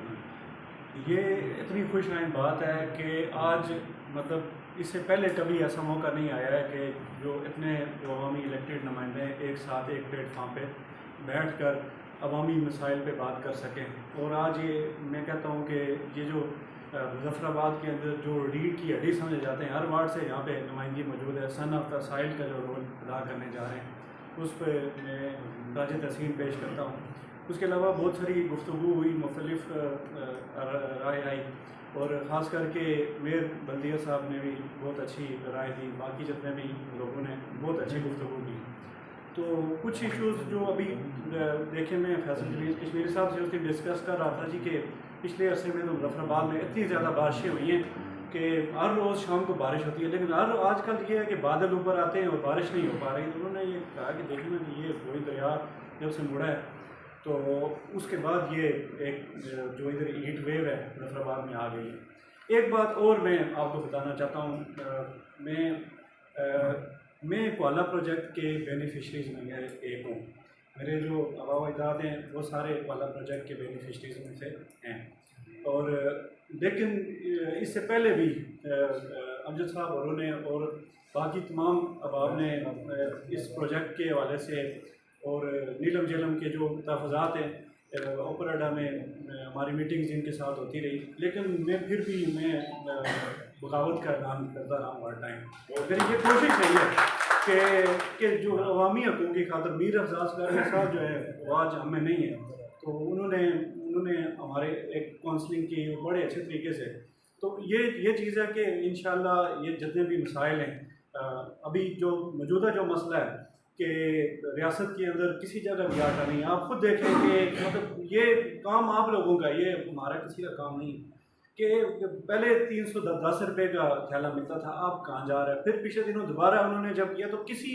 ये इतनी खुशनुमा बात है कि आज मतलब इससे पहले कभी ऐसा मौका नहीं आया है कि जो इतने अवामी इलेक्टेड नुमाइंदे एक साथ एक प्लेटफार्म पे बैठ कर अवामी मसाइल पे बात कर सकें। और आज ये मैं कहता हूँ कि ये जो मुजफ्फराबाद के अंदर जो रीढ़ की हड्डी समझे जाते हैं, हर वार्ड से यहाँ पे नुमाइंदगी मौजूद है। सन ऑफ द साइल का जो रोल अदा करने जा रहे हैं उस पर मैं राज तहसीन पेश करता हूँ। उसके अलावा बहुत सारी गुफ्तगू हुई, मुख्तलिफ राय आई और ख़ास करके मेयर बल्दिया साहब ने भी बहुत अच्छी राय दी, बाकी जितने भी लोगों ने बहुत अच्छी गुफ्तगू की। तो कुछ इश्यूज़ जो अभी देखें, मैं फैसल कश्मीरी साहब से उस दिन डिस्कस कर रहा था जी कि पिछले अरसे में तो मुजफ्फराबाद में इतनी ज़्यादा बारिशें हुई हैं कि हर रोज़ शाम को बारिश होती है, लेकिन आजकल ये है कि बादल ऊपर आते हैं और बारिश नहीं हो पा रही। तो उन्होंने ये कहा कि देखना कि ये कोई दरिया जब से मुड़ा है तो उसके बाद ये एक जो इधर हीट वेव है मुजफ्फराबाद में आ गई है। एक बात और मैं आपको बताना चाहता हूँ, मैं कोला प्रोजेक्ट के बेनिफिशरीज़ में एक हूँ। मेरे जो आबा अजदाद हैं वो सारे कोला प्रोजेक्ट के बेनिफिशरीज़ में से हैं। और लेकिन इससे पहले भी अमजद साहब और उन्होंने और बाकी तमाम अहबाब ने इस प्रोजेक्ट के हवाले से और नीलम झेलम के जो तहफ़्फ़ुज़ात हैं ओपराडा में हमारी मीटिंग्स इनके साथ होती रही, लेकिन मैं फिर भी बगावत का ऐलान करता रहा हर टाइम। मेरी ये कोशिश रही है कि जो अवामी हकूक़ की खातर मीर अफजाज साहब जो है वो आज हमें नहीं है, तो उन्होंने हमारे एक काउंसलिंग की बड़े अच्छे तरीके से। तो ये चीज़ है कि इंशाल्लाह ये जितने भी मसाइल हैं, अभी जो मौजूदा जो मसला है कि रियासत के अंदर किसी जगह भी आटा नहीं, आप खुद देखें कि मतलब ये काम आप लोगों का, ये हमारा किसी का काम नहीं कि पहले 310 रुपये का थैला मिलता था, आप कहाँ जा रहे हैं। फिर पिछले दिनों दोबारा उन्होंने जब किया तो किसी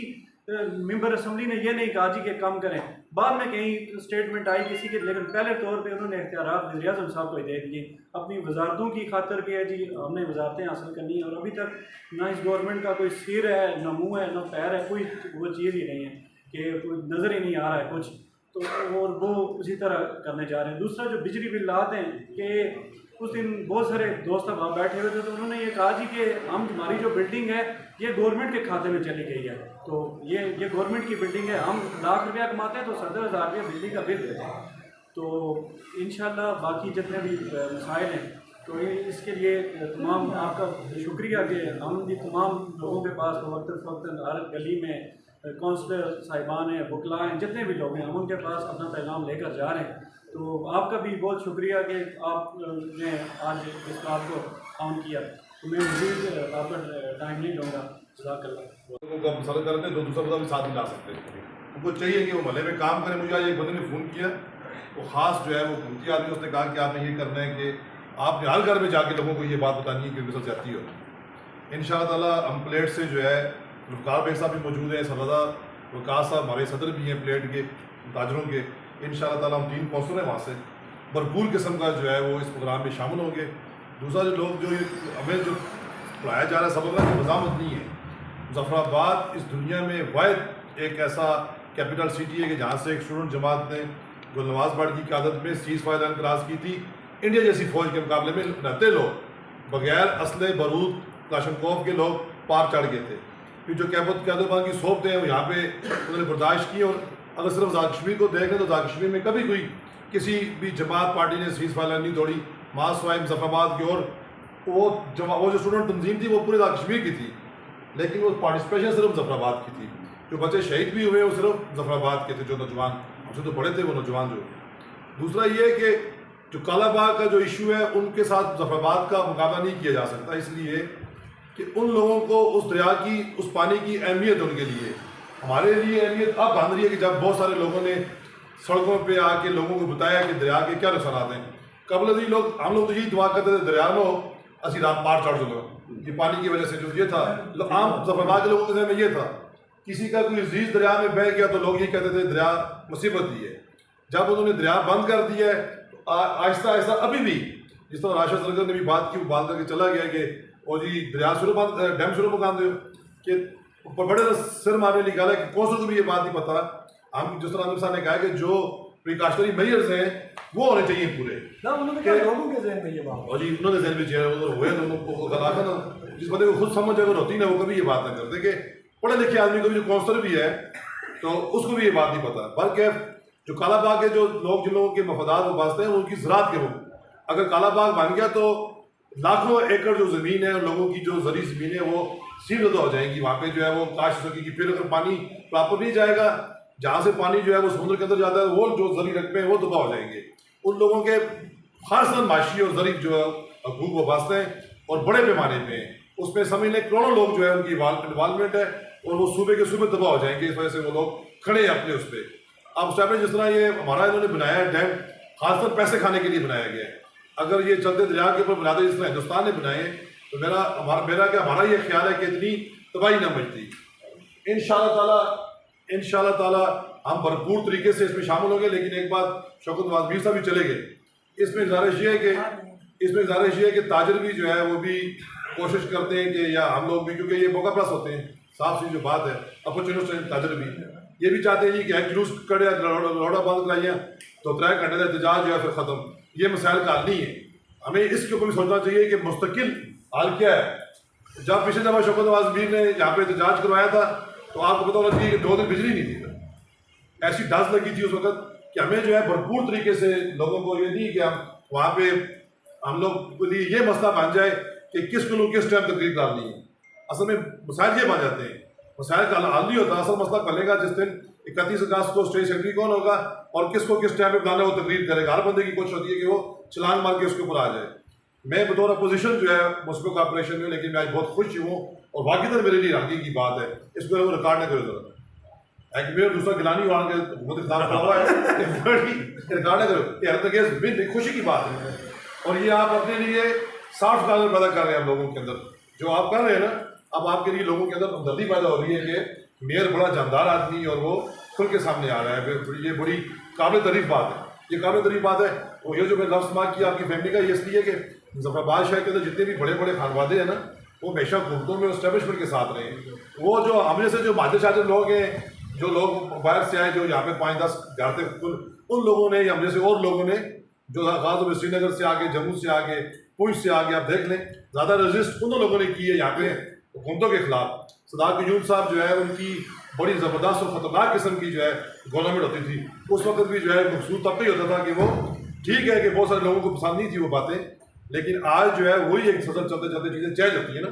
मेंबर असम्बली ने ये नहीं कहा जी कि कम करें, बाद में कहीं स्टेटमेंट आई किसी के, लेकिन पहले तौर पे उन्होंने इख्तियारात वज़ीर आज़म साहब को दे दिए अपनी वजारतों की खातर के जी हमने वजारतें हासिल करनी है। और अभी तक ना इस गवर्नमेंट का कोई सिर है, ना मुँह है, ना पैर है, कोई वो चीज़ ही नहीं है कि कोई नज़र ही नहीं आ रहा है कुछ। तो और वो उसी तरह करने जा रहे हैं। दूसरा जो बिजली बिल लाते हैं कि उस दिन बहुत सारे दोस्त अब बैठे हुए थे, तो उन्होंने ये कहा जी कि हमारी जो बिल्डिंग है ये गवर्नमेंट के खाते में चली गई है, तो ये गवर्नमेंट की बिल्डिंग है, हम लाख रुपया कमाते हैं तो 70,000 रुपया बिजली का बिल देते हैं। तो इंशाल्लाह बाकी जितने भी मसाइल हैं तो इसके लिए तमाम आपका शुक्रिया कि हम भी तमाम लोगों के पास वक्त हर गली में काउंसलर साहिबान हैं, वकला हैं, जितने भी लोग हैं हम उनके पास अपना पैगाम लेकर जा रहे हैं। तो आपका भी बहुत शुक्रिया कि आपने आज इस बात को ऑन किया। तो मैं मज़ीद आपका टाइम नहीं लूँगा। लोगों का मसला करते हैं तो दूसरा बंदा भी साथ में ला सकते हैं। उनको चाहिए कि वो महल्ले में काम करें। मुझे आज एक बंदे ने फ़ोन किया, वो ख़ास जो है वो घूमती आदमी, उसने कहा कि आपने ये करना है कि आपने हर घर में जाके लोगों को ये बात बतानी है कि उनके साथ ज्यादती हो रही है। इंशाअल्लाह ताला हम प्लेट से जो है रुफ़कार बेग साहब भी मौजूद हैं, सरदार वकास साहब हमारे सदर भी हैं प्लेट के ताजरों के। इंशाअल्लाह ताला हम 3 कौंसलर हैं वहाँ से भरपूर किस्म का जो है वो इस प्रोग्राम में शामिल होंगे। दूसरा जो लोग जो हमें जो पढ़ाया जा रहा है सब की वजामत नहीं है। मुजफ्फराबाद इस दुनिया में वाहिद एक ऐसा कैपिटल सिटी है कि जहाँ से एक स्टूडेंट जमात ने गुलनवाज भट्ट की क़यादत में सीज़ फायर एनकराज की थी। इंडिया जैसी फ़ौज के मुकाबले में 69 लोग बगैर असले बारूद क्लाशनकोव के लोग पार चढ़ गए थे। फिर जो कैदोबान की सोबतें हैं वो यहाँ पे उन्होंने बर्दाश्त की। और अगर सिर्फ आज़ाद कश्मीर को देख लें तो आज़ाद कश्मीर में कभी कोई किसी भी जमात पार्टी ने सीज़ फायर नहीं तोड़ी। मास वाइम मुजफ्फराबाद की और वो जो स्टूडेंट तंजीम थी वो पूरे आज़ाद कश्मीर की थी, लेकिन वो पार्टिसिपेशन सिर्फ मुजफ्फराबाद की थी। जो बच्चे शहीद भी हुए वो सिर्फ जफराबाद के थे, जो नौजवान हमसे तो बड़े थे वो नौजवान जो। दूसरा ये कि जो कालाबाग का जो इशू है उनके साथ जफराबाद का मुकाबला नहीं किया जा सकता, इसलिए कि उन लोगों को उस दरिया की, उस पानी की अहमियत उनके लिए, हमारे लिए अहमियत अब बन रही है कि जब बहुत सारे लोगों ने सड़कों पे आके लोगों को बताया कि दरिया के क्या नुकसान हैं। कबल हम लोग तो यही दुआ करते थे दरिया नो असी रात पार चढ़ चलो, ये पानी की वजह से जो ये था, आम जफराबाद के लोगों के जहन में ये था, किसी का कोई अजीज दरिया में बह गया तो लोग ये कहते थे दरिया मुसीबत दी है। जब उन्होंने दरिया बंद कर दिया है तो आहिस्ता आहिस्ता अभी भी, जिस तरह राशिद सरगर ने भी बात की, बात करके चला गया कि और जी दरिया शुरू बंद, डैम शुरू मकान दो कि बड़े सिर मारने निकाला कि कौन सा को भी ये बात नहीं पता। हम जिस तरह आमिर साहब ने कहा कि जो प्रिकॉशनरी मेजर्स हैं वो होने चाहिए पूरे ना, उन्होंने कहा लोगों के जहन में ये बात, और जी उन्होंने जहन में चेहरे उधर हुए उनको गलाखा ना, जिस बंदे को खुद समझ अगर होती ना वो कभी ये बात ना करते कि पढ़े लिखे आदमी को भी जो काउंसलर भी है तो उसको भी ये बात नहीं पता। बल्कि जो कालाबाग के जो लोग, जिन लोगों के मफादात वो बसते हैं उनकी ज़राअत के वो, अगर कालाबाग बन गया तो लाखों एकड़ जो ज़मीन है लोगों की, जो ज़री ज़मीन है वो सीलदा हो जाएंगी, वहाँ पे जो है वो काश सकेगी। फिर अगर पानी प्रॉपर नहीं जाएगा, जहाँ से पानी जो है वो समुद्र के अंदर जाता है, वो जो ज़री रकबे हैं वो तबाह हो जाएंगे। उन लोगों के खासतन माशी और ज़री जो हकूक़ वो बसते हैं और बड़े पैमाने पे उसमें समझ लें करोड़ों लोग जो है उनकी इन्वॉल्वमेंट है और वो सूबे के सूबे तबाह हो जाएंगे। इस वजह से वो लोग खड़े हैं अपने उस पर। अब उस टाइम में जिस तरह ये हमारा इन्होंने बनाया है डैम, खासकर पैसे खाने के लिए बनाया गया है। अगर ये चलते दरिया के ऊपर बनाते जिस तरह हिंदुस्तान ने बनाए तो हमारा ये ख्याल है कि इतनी तबाही ना मचती। इंशाअल्लाह ताला हम भरपूर तरीके से इसमें शामिल होंगे। लेकिन एक बात शौकत नवाज मीर साहब भी चले गए, इसमें गुजारिश ये है कि ताजर भी जो है वो भी कोशिश करते हैं कि, या हम लोग भी, क्योंकि ये मौका प्लस होते हैं, साफ सी जो बात है अपॉर्चुनिस्ट ताजर भी ये भी चाहते हैं कि एक जुलूस करे लौड़ा बंद कराइए तो 3 घंटे का एहतजाज जो है फिर ख़त्म। ये मसाइल का हल नहीं है, हमें इसके ऊपर भी सोचना चाहिए कि मुस्तकिल हल क्या है। जब पिछले दफ़ा शौकत नवाज मीर ने यहाँ पे एहतजाज करवाया था तो आपको पता होना चाहिए कि 2 दिन बिजली नहीं थी, ऐसी डस लगी थी उस वक्त कि हमें जो है भरपूर तरीके से लोगों को ये नहीं कि हम वहाँ पे हम लोग के लिए ये मसला बन जाए कि किसको किस टाइम तकरीर डालनी है। असल में मसाइल ये बन जाते हैं, मसाइल का हल नहीं होता। असल मसला बनेगा जिस दिन 31 अगस्त को स्टेट सेक्रेटरी कौन होगा और किसको किस टाइम पे बुलाना वो तकरीर करेगा। हर बंदे की कोशिश होती है कि वो छलांग मार के उसके ऊपर आ जाए। मैं बतौर अपोजिशन जो है मुस्लिम कॉर्पोरेशन में, लेकिन मैं आज बहुत खुश हूँ और वाकई मेरे लिए रागी की बात है, इसको वो रिकॉर्ड न करो जरा। एक मेरा दूसरा गिलानी वाला के बहुत खिलाफ खड़ा हुआ है, रिकॉर्ड न करो, खुशी की बात है। और ये आप अपने लिए सॉफ्ट कॉर्नर पैदा कर रहे हैं हम लोगों के अंदर, जो आप कर रहे हैं ना, अब आपके लिए लोगों के अंदर हमदर्दी पैदा हो रही है कि मेयर बड़ा जानदार आदमी और वो खुल के सामने आ रहा है। फिर ये बड़ी काबिल तारीफ बात है, ये काबिल तारीफ बात है। और ये जो मैं लफ्ज़ मार्क किया आपकी फैमिली का, ये इसलिए कि जफराबाद शहर के अंदर जितने भी बड़े बड़े खानवादे हैं ना, वो हमेशा हुकूमतों में इस्टेब्लिशमेंट के साथ रहे हैं। वो जो हम जैसे जो मादर शादर लोग हैं, जो लोग बाहर से आए, जो यहाँ पे 5-10 घर थे, उन लोगों ने, हम जैसे और लोगों ने जो खासतौर पर श्रीनगर से आगे, जम्मू से आगे, पुंछ से आगे, आप देख लें ज़्यादा रजिस्ट उन लोगों ने की है यहाँ पे हुकूमतों के खिलाफ। सदाक यूब साहब जो है उनकी बड़ी ज़बरदस्त और ख़तरनाक किस्म की जो है गवर्नमेंट होती थी। उस वक्त भी जो है मकसूद तब भी होता था कि वो ठीक है कि बहुत सारे लोगों को पसंद नहीं थी वो बातें, लेकिन आज जो है वही एक सदर चलते चलते चीज़ें चेंज होती है ना,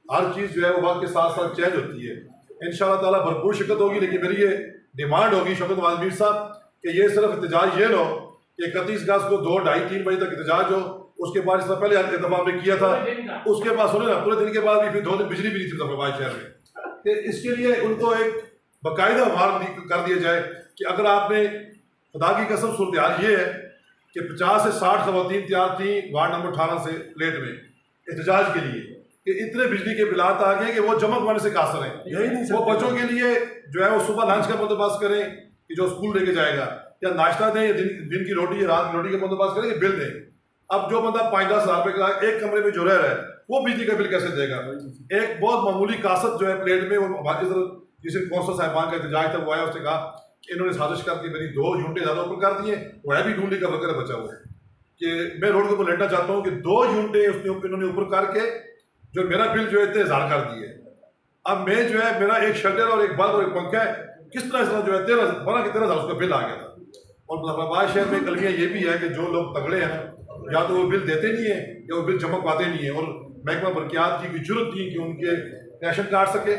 हर चीज़ जो है वो वक्त के साथ साथ चेंज होती है। इंशाअल्लाह ताला भरपूर शिरकत होगी। लेकिन मेरी ये डिमांड होगी शौकत नवाज मीर साहब कि ये सिर्फ एहतजाज ये ना हो कि 31 अगस्त को 2, 2:30, 3 बजे तक एहतजाज हो, उसके बाद इससे पहले एक दफ़ा आपने किया था, उसके बाद सुने ना पूरे दिन के बाद भी फिर 2 दिन बिजली भी नहीं थी जफराबाद शहर में। कि इसके लिए उनको एक बाकायदा वार कर दिया जाए कि अगर आपने, खुदा की कसम सूरत हाल ये है कि 50 से 60 खवातीन तैयार थी वार्ड नंबर 18 से प्लेट में एहतजाज के लिए कि इतने बिजली के बिलात आ गए कि वो जमक होने से कासर हैं। वो बच्चों के लिए जो है वो सुबह लंच का बंदोबस्त करें कि जो स्कूल लेके जाएगा, या नाश्ता दें, या दिन की रोटी या रात की रोटी का बंदोबस्त करें, बिल दें। अब जो बंदा 5-10 हज़ार रुपये का एक कमरे में जो रह रहा है वो बिजली का बिल कैसे देगा। एक बहुत मामूली कासत जो है प्लेट में, वो हमारी तरफ जिसे कौंसल साहिबान का एहतजाज था वो आया, उसने कहा कि इन्होंने साजिश करके मेरी 2 यूनिटें ज़्यादा ऊपर कर दिए, वो है भी ढूंढने का वगैरह बचा हुआ कि मैं रोड के ऊपर लेटना चाहता हूँ कि 2 यूनिटें इन्होंने ऊपर करके जो मेरा बिल जो है इतने हज़ार कर दिए। अब मैं जो है मेरा एक शटर और एक बल्ब और एक पंखा है, किस तरह से जो है 13,000 उसका बिल आ गया था। और मुजफ्फराबाद शहर में कलमिया ये भी है कि जो लोग तगड़े हैं या तो वो बिल देते नहीं है या वो बिल चमक पाते नहीं है। और महकमा बरकियात की जरूरत थी कि उनके राशन काट सके।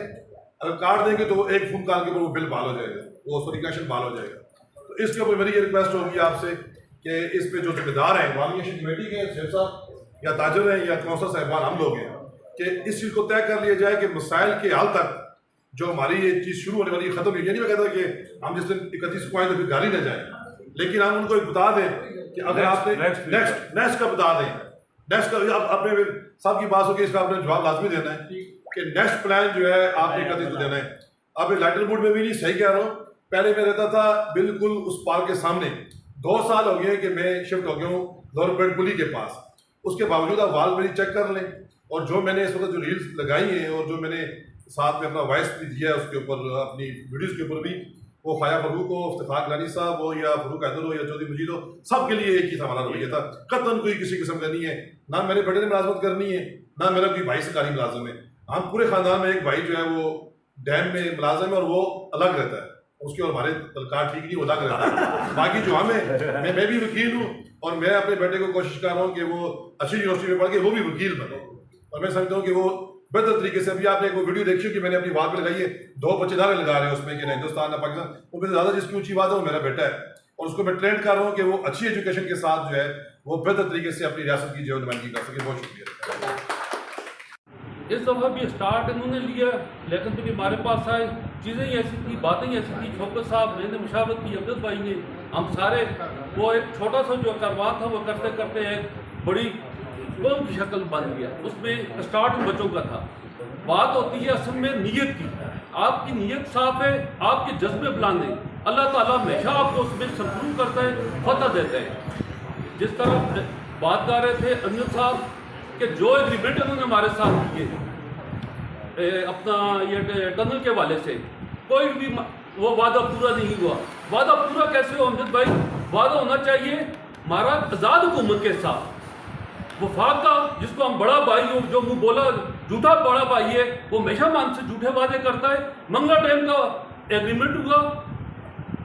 अगर काट देंगे तो एक फ़ोन कॉल के ऊपर वो बिल बहाल हो जाएगा, वो सॉरी कैशन बहाल हो जाएगा। तो इसके ऊपर मेरी ये रिक्वेस्ट होगी आपसे कि इस पे जो जिम्मेदार हैं वामी एक्शन कमेटी के शेख साहब या ताजर हैं या कौंसल साहिबान हम लोग हैं कि इस चीज़ को तय कर लिया जाए कि मसाइल के हल तक जो हमारी ये चीज़ शुरू होने वाली ख़त्म हुई। ये नहीं मैं कहता कि हम जिस दिन 31 को आए तो फिर घर ही न जाए, लेकिन हम उनको बता दें कि अगर आपने नेक्स्ट का बता दें, नेक्स्ट का अपने साहब की बात हो कि इसका आपने जवाब लाजमी देना है कि नेक्स्ट प्लान जो है आपने 31 को देना है। अब लाइटर वुड में भी नहीं, सही कह रहा हूँ, पहले मैं रहता था बिल्कुल उस पार्क के सामने, 2 साल हो गए कि मैं शिफ्ट हो गया हूँ गवर्नमेंट पुली के पास। उसके बावजूद आप वाल मेरी चेक कर लें, और जो मैंने इस वक्त जो रील्स लगाई हैं और जो मैंने साथ में अपना वॉइस भी दिया है उसके ऊपर, अपनी वीडियोज़ के ऊपर भी, वो ख्वाजा फरूक हो, इफ्तिखार गिलानी साहब हो या फरूक हैदर हो या चौधरी मजीद हो, सब के लिए एक ही हमारा रवैया था। कतन कोई किसी किस्म का नहीं है, ना मेरे बेटे ने मुलाजमत करनी है, ना मेरा कोई भाई सरकारी मुलाजम है। हम पूरे ख़ानदान में एक भाई जो है वो डैम में मुलाजम है और वो अलग रहता है, उसके और हमारे तलकार ठीक नहीं, वो अलग रहता है। बाकी जो हमें मैं भी वकील हूँ और मैं अपने बेटे को कोशिश कर रहा हूँ कि वो अच्छी यूनिवर्सिटी में पढ़ के वो भी वकील बने, और मैं समझता हूँ कि वो बेहतर तरीके से। अभी आपने एक वीडियो देखी कि मैंने अपनी बात पर लगाई है, 2 बच्चे नारे लगा रहे हैं उसमें कि हिंदुस्तान ना पाकिस्तान, उनमें ज़्यादा जिसकी ऊँची बात है वो मेरा बेटा है, और उसको मैं ट्रेंड कर रहा हूँ कि वो अच्छी एजुकेशन के साथ जो है वो बेहतर तरीके से अपनी रियासत की जो नुमाइंदगी कर सके। बहुत शुक्रिया। इस दफ़ा भी स्टार्ट इन्होंने लिया, लेकिन फिर हमारे पास आए, चीज़ें ही ऐसी थी, बातें ही ऐसी थी। शौकत साहब मैंने मुशावरत की, अब्दुल भाई ने, हम सारे, वो एक छोटा सा जो करवा था वो करते करते एक बड़ी कौम की शक्ल बन गया। उसमें स्टार्ट बच्चों का था। बात होती है असल में नीयत की, आपकी नीयत साफ है, आपके जज्बे बुलंद हैं, अल्लाह ताला हमेशा आपको उसमें सरफरूख करता है, फतह देता है। जिस तरह बात कर रहे थे अनिल साहब कि जो एग्रीमेंट उन्होंने हमारे साथ किए अपना ये टनल के वाले से, कोई भी वो वादा पूरा नहीं हुआ। वादा पूरा कैसे हो अमजद भाई? वादा होना चाहिए हमारा आज़ाद हुकूमत के साथ, वफाक का, जिसको हम बड़ा भाई हो, जो मुँह बोला झूठा बड़ा भाई है, वो हमेशा मान से झूठे वादे करता है। मंगला डैम का एग्रीमेंट हुआ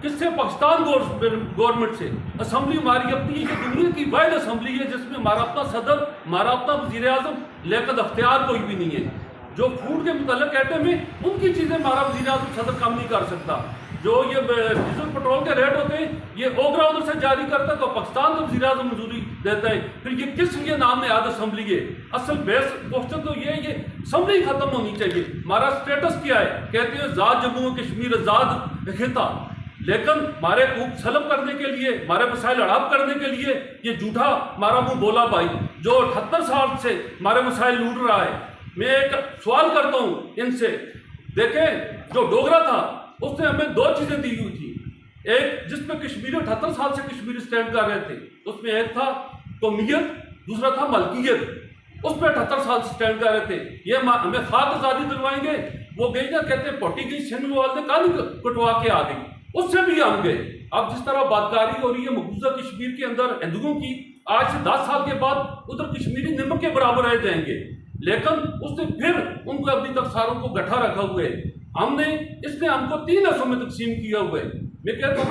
किससे? पाकिस्तान गवर्नमेंट से। असम्बली हमारी अपनी ये दुनिया की वाहिद असम्बली है जिसमें हमारा अपना सदर, हमारा अपना वज़ीर आज़म, लेकिन अख्तियार कोई भी नहीं है। जो फूड के मुतल्लिक़ कहते में उनकी चीज़ें हमारा वज़ीर आज़म सदर काम नहीं कर सकता। जो ये डीजल पेट्रोल के रेट होते हैं ये ओगरा उधर से जारी करता है, तो पाकिस्तान का वज़ीर आज़म मंजूरी देता है। फिर ये किस ये नाम है याद असम्बली है? असल बेस क्वेश्चन तो ये असम्बली खत्म होनी चाहिए। हमारा स्टेटस क्या है? कहते हैं आज़ाद जम्मू कश्मीर, आज़ाद खिता, लेकिन हमारे खूब सलब करने के लिए, हमारे मसाइल हड़प करने के लिए ये झूठा हमारा मुँह बोला भाई जो 78 साल से हमारे मसाइल लूट रहा है। मैं एक सवाल करता हूँ इनसे, देखें जो डोगरा था उसने हमें 2 चीज़ें दी हुई थी, एक जिसमें कश्मीरी 78 साल से कश्मीरी स्टैंड कर रहे थे, उसमें एक था कौमियत, दूसरा था मलकियत। उसमें 78 साल से स्टैंड कर रहे थे, ये हमें खाक आज़ादी दिलवाएंगे। वो गई ना, कहते हैं पोटी गई सिंध वाले कहानी कटवा के आ गई, उससे भी हम गए। अब जिस तरह बातकारी हो रही है मकबूजा कश्मीर के अंदर हिंदुओं की, आज से 10 साल के बाद उधर कश्मीरी नमक के बराबर रह जाएंगे, लेकिन उसने फिर उनको अभी तक सारों को गठा रखा हुआ है। इसने हमको 3 हिस्सों में तकसीम किया हुआ है। मैं कहता हूँ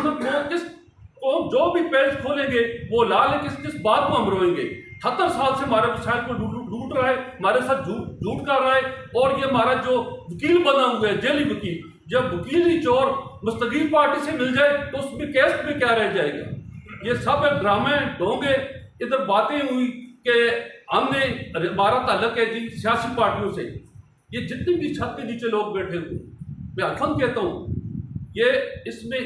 वो जो भी पेज खोलेंगे वो लाल है, किस किस बात को हम रोएंगे। 78 साल से हमारे वसाइल को लूट रहा है, हमारे साथ झूठ कर रहा है, और ये हमारा जो वकील बना हुआ है जेली वकील, जब वकील चोर मुस्तकील पार्टी से मिल जाए तो उसमें केस में क्या रह जाएगा? ये सब ड्रामे ढोंगे। इधर बातें हुई कि हमने, हमारा ताल्लुक है जी सियासी पार्टियों से। ये जितने भी छत के नीचे लोग बैठे हुए, मैं अफन कहता हूँ, ये इसमें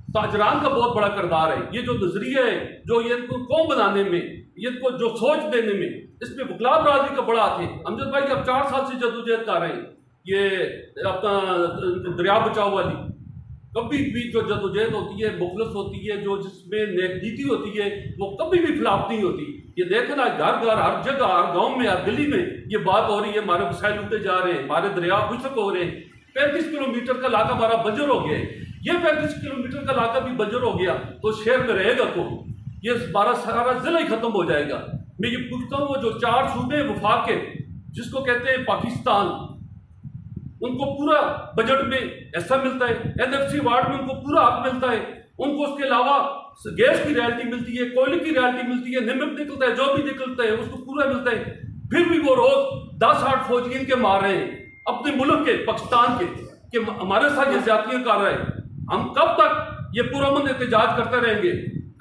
ताजरान का बहुत बड़ा किरदार है। ये जो नजरिया है, जो ये इनको कौम बनाने में, ये इनको जो सोच देने में, इसमें बुकला बरादरी का बड़ा हाथ है। अमजद भाई अब 4 साल से जदोजहद कर रहे हैं, ये अपना दरिया बचाओ वाली। कभी भी जो जदोजहद होती है, मुखलस होती है, जो जिसमें नेकनीति होती है, वो कभी भी फ्लॉप नहीं होती। ये देखना घर घर, हर जगह, हर गांव में, हर गली में ये बात हो रही है, हमारे वसाइल लूटे जा रहे हैं, हमारे दरिया खुशक हो रहे हैं। 35 किलोमीटर का इलाका हमारा बंजर हो गया है। ये 35 किलोमीटर का इलाका भी बंजर हो गया तो शहर में रहेगा कौन? ये हमारा सारा जिला ही खत्म हो जाएगा। मैं ये पूछता हूँ, वो जो 4 सूबे वफाक के, जिसको कहते हैं पाकिस्तान, उनको पूरा बजट में ऐसा मिलता है, NFC वार्ड में उनको पूरा हक मिलता है, उनको उसके अलावा गैस की रॉयल्टी मिलती है, कोयले की रॉयल्टी मिलती है, नमक निकलता है, जो भी निकलता है उसको पूरा मिलता है। फिर भी वो रोज 10-8 फौजी इनके मार रहे हैं अपने मुल्क के, पाकिस्तान के। कि हमारे साथ ये ज्यादतियां कर रहे हैं। हम कब तक ये पुरअमन एहतजाज करते रहेंगे?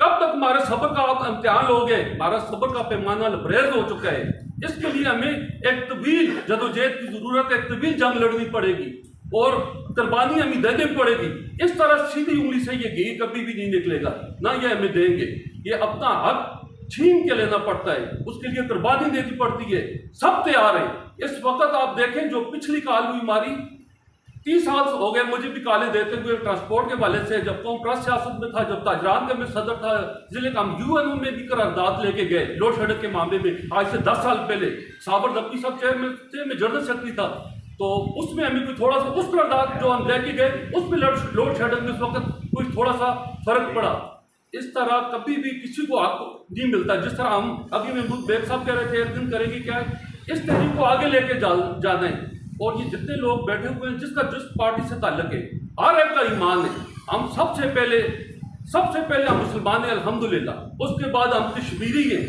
कब तक हमारे सब्र का इम्तिहान लोगे? हमारा सब्र का पैमाना लबरेज हो चुका है। इसके लिए हमें एक तवील जदोजहद की जरूरत है, एक तवील जंग लड़नी पड़ेगी और कुर्बानी हमें देनी पड़ेगी। इस तरह सीधी उंगली से ये घी कभी भी नहीं निकलेगा, ना ये हमें देंगे। ये अपना हक छीन के लेना पड़ता है, उसके लिए कुर्बानी देनी पड़ती है। सब तैयार है। इस वक्त आप देखें जो पिछली काल हुई हमारी 30 साल हो गए मुझे भी काले देते हुए ट्रांसपोर्ट के वाले से, जब कॉन्फ्रेंस सियासत में था, जब ताजरान का मैं सदर था, जिले का हम यूएनओ में भी करारदाद लेके गए लोड शेडिंग के मामले में। आज से 10 साल पहले साबर नकवी साहब चेयरमैन थे, मैं जनरल सेक्रेटरी था, तो उसमें हमें कोई थोड़ा सा उस करारदाद जो हम लेके गए उसमें लोड शेडिंग में इस वक्त कोई थोड़ा सा फर्क पड़ा। इस तरह कभी भी किसी को हक नहीं मिलता। जिस तरह हम अभी महमूद बेग साहब कह रहे थे एक दिन करेंगे क्या, इस तहरीक को आगे लेके जाना है। और ये जितने लोग बैठे हुए हैं जिसका जिस पार्टी से ताल्लुक है, हर एक का ईमान है। हम सबसे पहले हम मुसलमान हैं अल्हम्दुलिल्लाह, उसके बाद हम कश्मीरी हैं,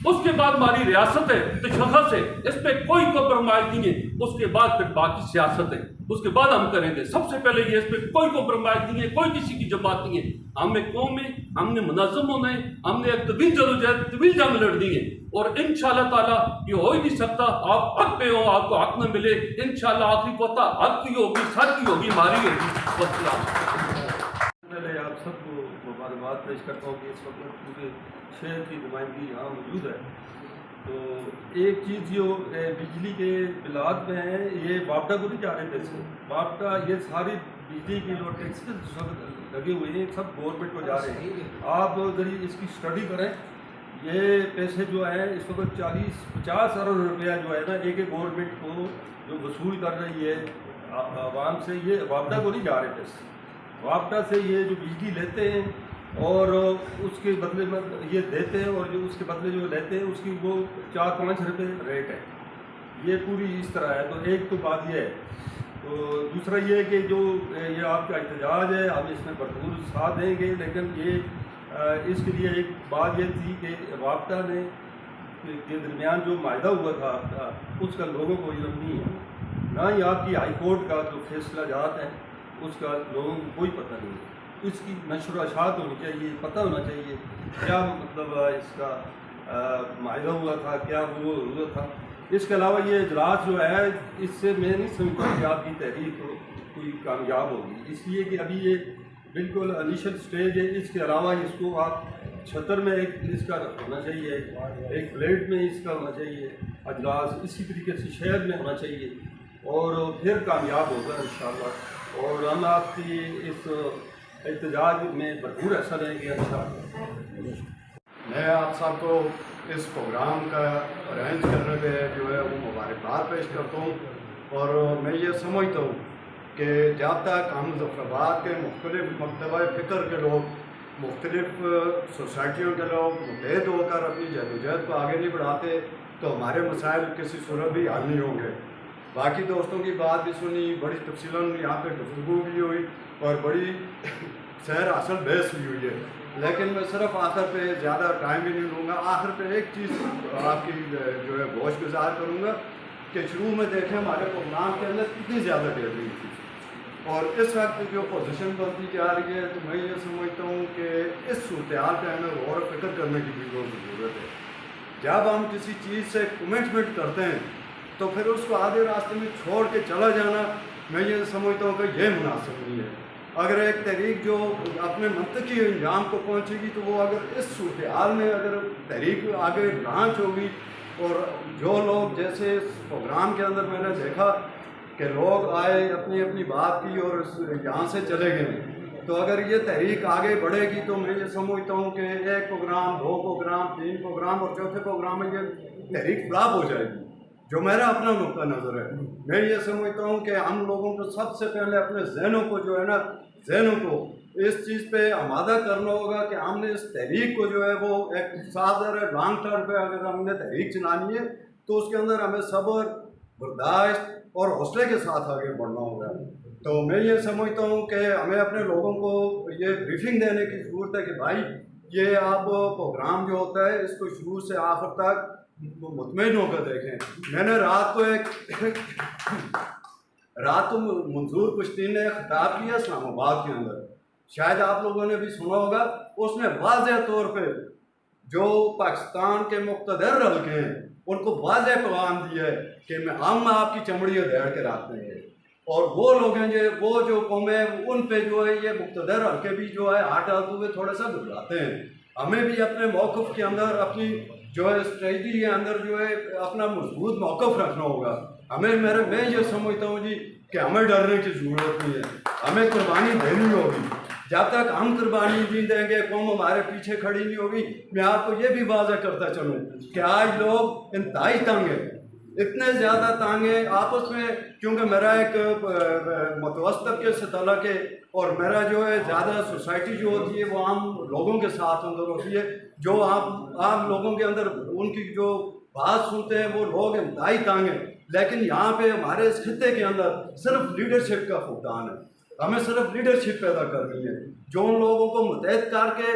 उसके बाद हमारी रियासत है, तशख़्ख़ुस है, इस पर कोई कॉम्प्रोमाइज़ नहीं है, उसके बाद फिर बाकी सियासत है, उसके बाद हम करेंगे। सबसे पहले ये इस पर कोई कॉम्प्रोमाइज़ नहीं है, कोई किसी की जमात नहीं है। हमें कौम में हमने मुनज़्ज़म होना है, हमने एक तवील जदोजहद तवील जंग लड़नी है और इंशाअल्लाह ताला ये हो ही नहीं सकता आप हक पे हो, आपको हक न मिले। इंशाअल्लाह आखिरी पता हक की होगी, सच की होगी, हमारी होगी। पहले आप सबको मुबारकबाद पेश करता हूँ कि इस वक्त पूरे शहर की नुमाइंदगी यहाँ मौजूद है। तो एक चीज़ जो बिजली के बिलात में है, ये वापडा को नहीं जा रहे पैसे। वापडा ये सारी बिजली की जो टैक्सेस लगे हुए हैं सब गवर्नमेंट को जा रहे हैं। आप जरिए इसकी स्टडी करें, ये पैसे जो है इस वक्त 40-50 अरब रुपया जो है ना एक गवर्नमेंट को जो वसूल कर रही है आवाम से, ये वापडा को नहीं जा रहे पैसे। वापडा से ये जो बिजली लेते हैं और उसके बदले में ये देते हैं और जो उसके बदले जो लेते हैं उसकी वो 4-5 रुपये रेट है। ये पूरी इस तरह है। तो एक तो बात ये है। तो दूसरा ये है कि जो ये आपका एहतजाज है हम इसमें भरपूर साथ देंगे, लेकिन ये इसके लिए एक बात ये थी कि वापडा ने के दरमियान जो मायदा हुआ था आपका, उसका लोगों को इल्म नहीं है, ना ही आपकी हाई कोर्ट का जो फैसला जात है उसका लोगों को कोई पता नहीं है। इसकी नशर अशात होनी चाहिए, पता होना चाहिए क्या मतलब इसका मायदा हुआ था, क्या वो हुआ था। इसके अलावा ये इजलास जो है इससे मैं नहीं समझता कि आपकी तहरीक कोई कामयाब होगी, इसलिए कि अभी ये बिल्कुल इनिशियल स्टेज है। इसके अलावा इसको आप छतर में एक इसका होना चाहिए, एक प्लेट में इसका होना चाहिए अजलास, इसी तरीके से शहर में होना चाहिए और फिर कामयाब होगा इंशाअल्लाह। और हम आपकी इस एहतजाज में भरपूर हिस्सा लेंगे इंशाअल्लाह। मैं आप सबको इस प्रोग्राम का अरेंज करने पे जो है वो मुबारकबाद पेश करता हूँ और मैं ये समझता हूँ कि जब तक हम मुजफ्फराबाद के मुख्तलिफ मकतबा फ़िक्र के लोग, मुख्तलिफ सोसाइटियों के लोग मुतहद होकर अपनी जदोजहद को आगे नहीं बढ़ाते तो हमारे मसाइल किसी सूरत भी हल नहीं होंगे। बाकी दोस्तों की बात भी सुनी, बड़ी तफसीलन यहाँ पे गुफ्तगू भी हुई और बड़ी सैर असल बहस भी हुई है, लेकिन मैं सिर्फ आखिर पे ज़्यादा टाइम भी नहीं लूँगा। आखिर पे एक चीज़ आपकी जो है गोश गुजार करूँगा कि शुरू में देखें हमारे प्रोग्राम के अंदर कितनी ज़्यादा डेवलिंग थी और इस वक्त जो पोजीशन बनती जा रही है, तो मैं ये समझता हूँ कि इस सूरत पे हमें गौर फिक्र करने की भी बहुत ज़रूरत है। जब हम किसी चीज़ से कमिटमेंट करते हैं तो फिर उसको आधे रास्ते में छोड़ के चला जाना, मैं ये समझता हूँ कि यह मुनासिब नहीं है। अगर एक तहरीक जो अपने मंतकी अंजाम को पहुँचेगी तो वो अगर इस सूरत में अगर तहरीक आगे लॉन्च होगी और जो लोग जैसे इस प्रोग्राम के अंदर मैंने देखा कि लोग आए अपनी अपनी बात की और यहाँ से चले गए, तो अगर ये तहरीक आगे बढ़ेगी तो मैं ये समझता हूँ कि 1 प्रोग्राम, 2 प्रोग्राम, 3 प्रोग्राम और चौथे प्रोग्राम में ये तहरीक फ्लॉप हो जाएगी, जो मेरा अपना नुक्ता नज़र है। मैं ये समझता हूँ कि हम लोगों को सबसे पहले अपने जहनों को जो है ना, जहनों को इस चीज़ पे आमादा करना होगा कि हमने इस तहरीक को जो है वो एक सादर लॉन्ग टर्म पे अगर हमने तहरीक चलानी है तो उसके अंदर हमें सब्र, बर्दाश्त और हौसले के साथ आगे बढ़ना होगा। तो मैं ये समझता हूँ कि हमें अपने लोगों को ये ब्रीफिंग देने की ज़रूरत है कि भाई ये आप प्रोग्राम जो होता है इसको शुरू से आखिर तक मुतमईन होकर देखें। मैंने रात को रात को मंजूर पुश्तीन ने खिताब किया इस्लामाबाद के अंदर, शायद आप लोगों ने भी सुना होगा। उसने वाज़ेह तौर पे जो पाकिस्तान के मुक़्तदर हल्के हैं उनको वाज़ेह पैगाम दिया है कि हम आपकी चमड़ी उधेड़ के रख देंगे। और वो लोग हैं वो जो कौमें उन पे जो है ये मुक़्तदर हल्के भी जो है हाथ डालते हुए थोड़ा सा घबराते हैं। हमें भी अपने मौक़िफ़ के अंदर अपनी जो है स्ट्रेटजी के अंदर जो है अपना मजबूत मौक़िफ़ रखना होगा। मैं ये समझता हूँ जी कि हमें डरने की ज़रूरत नहीं है, हमें कुर्बानी देनी होगी। जब तक हम कुर्बानी नहीं देंगे कौम हमारे पीछे खड़ी नहीं होगी। मैं आपको ये भी वाज़ह करता चलूँ कि आज लोग इंतहाई तंग हैं, इतने ज़्यादा तंग हैं आपस में, क्योंकि मेरा एक मुतवस्सित तबके से तल्लुक़ है और मेरा जो है ज़्यादा सोसाइटी जो होती है वो आम लोगों के साथ अंदर होती है। जो आम लोगों के अंदर उनकी जो बात सुनते हैं वो लोग इंतहाई तंग हैं। लेकिन यहाँ पे हमारे इस खित्ते के अंदर सिर्फ लीडरशिप का फुकदान है। हमें सिर्फ लीडरशिप पैदा करनी है जो उन लोगों को मुतहद करके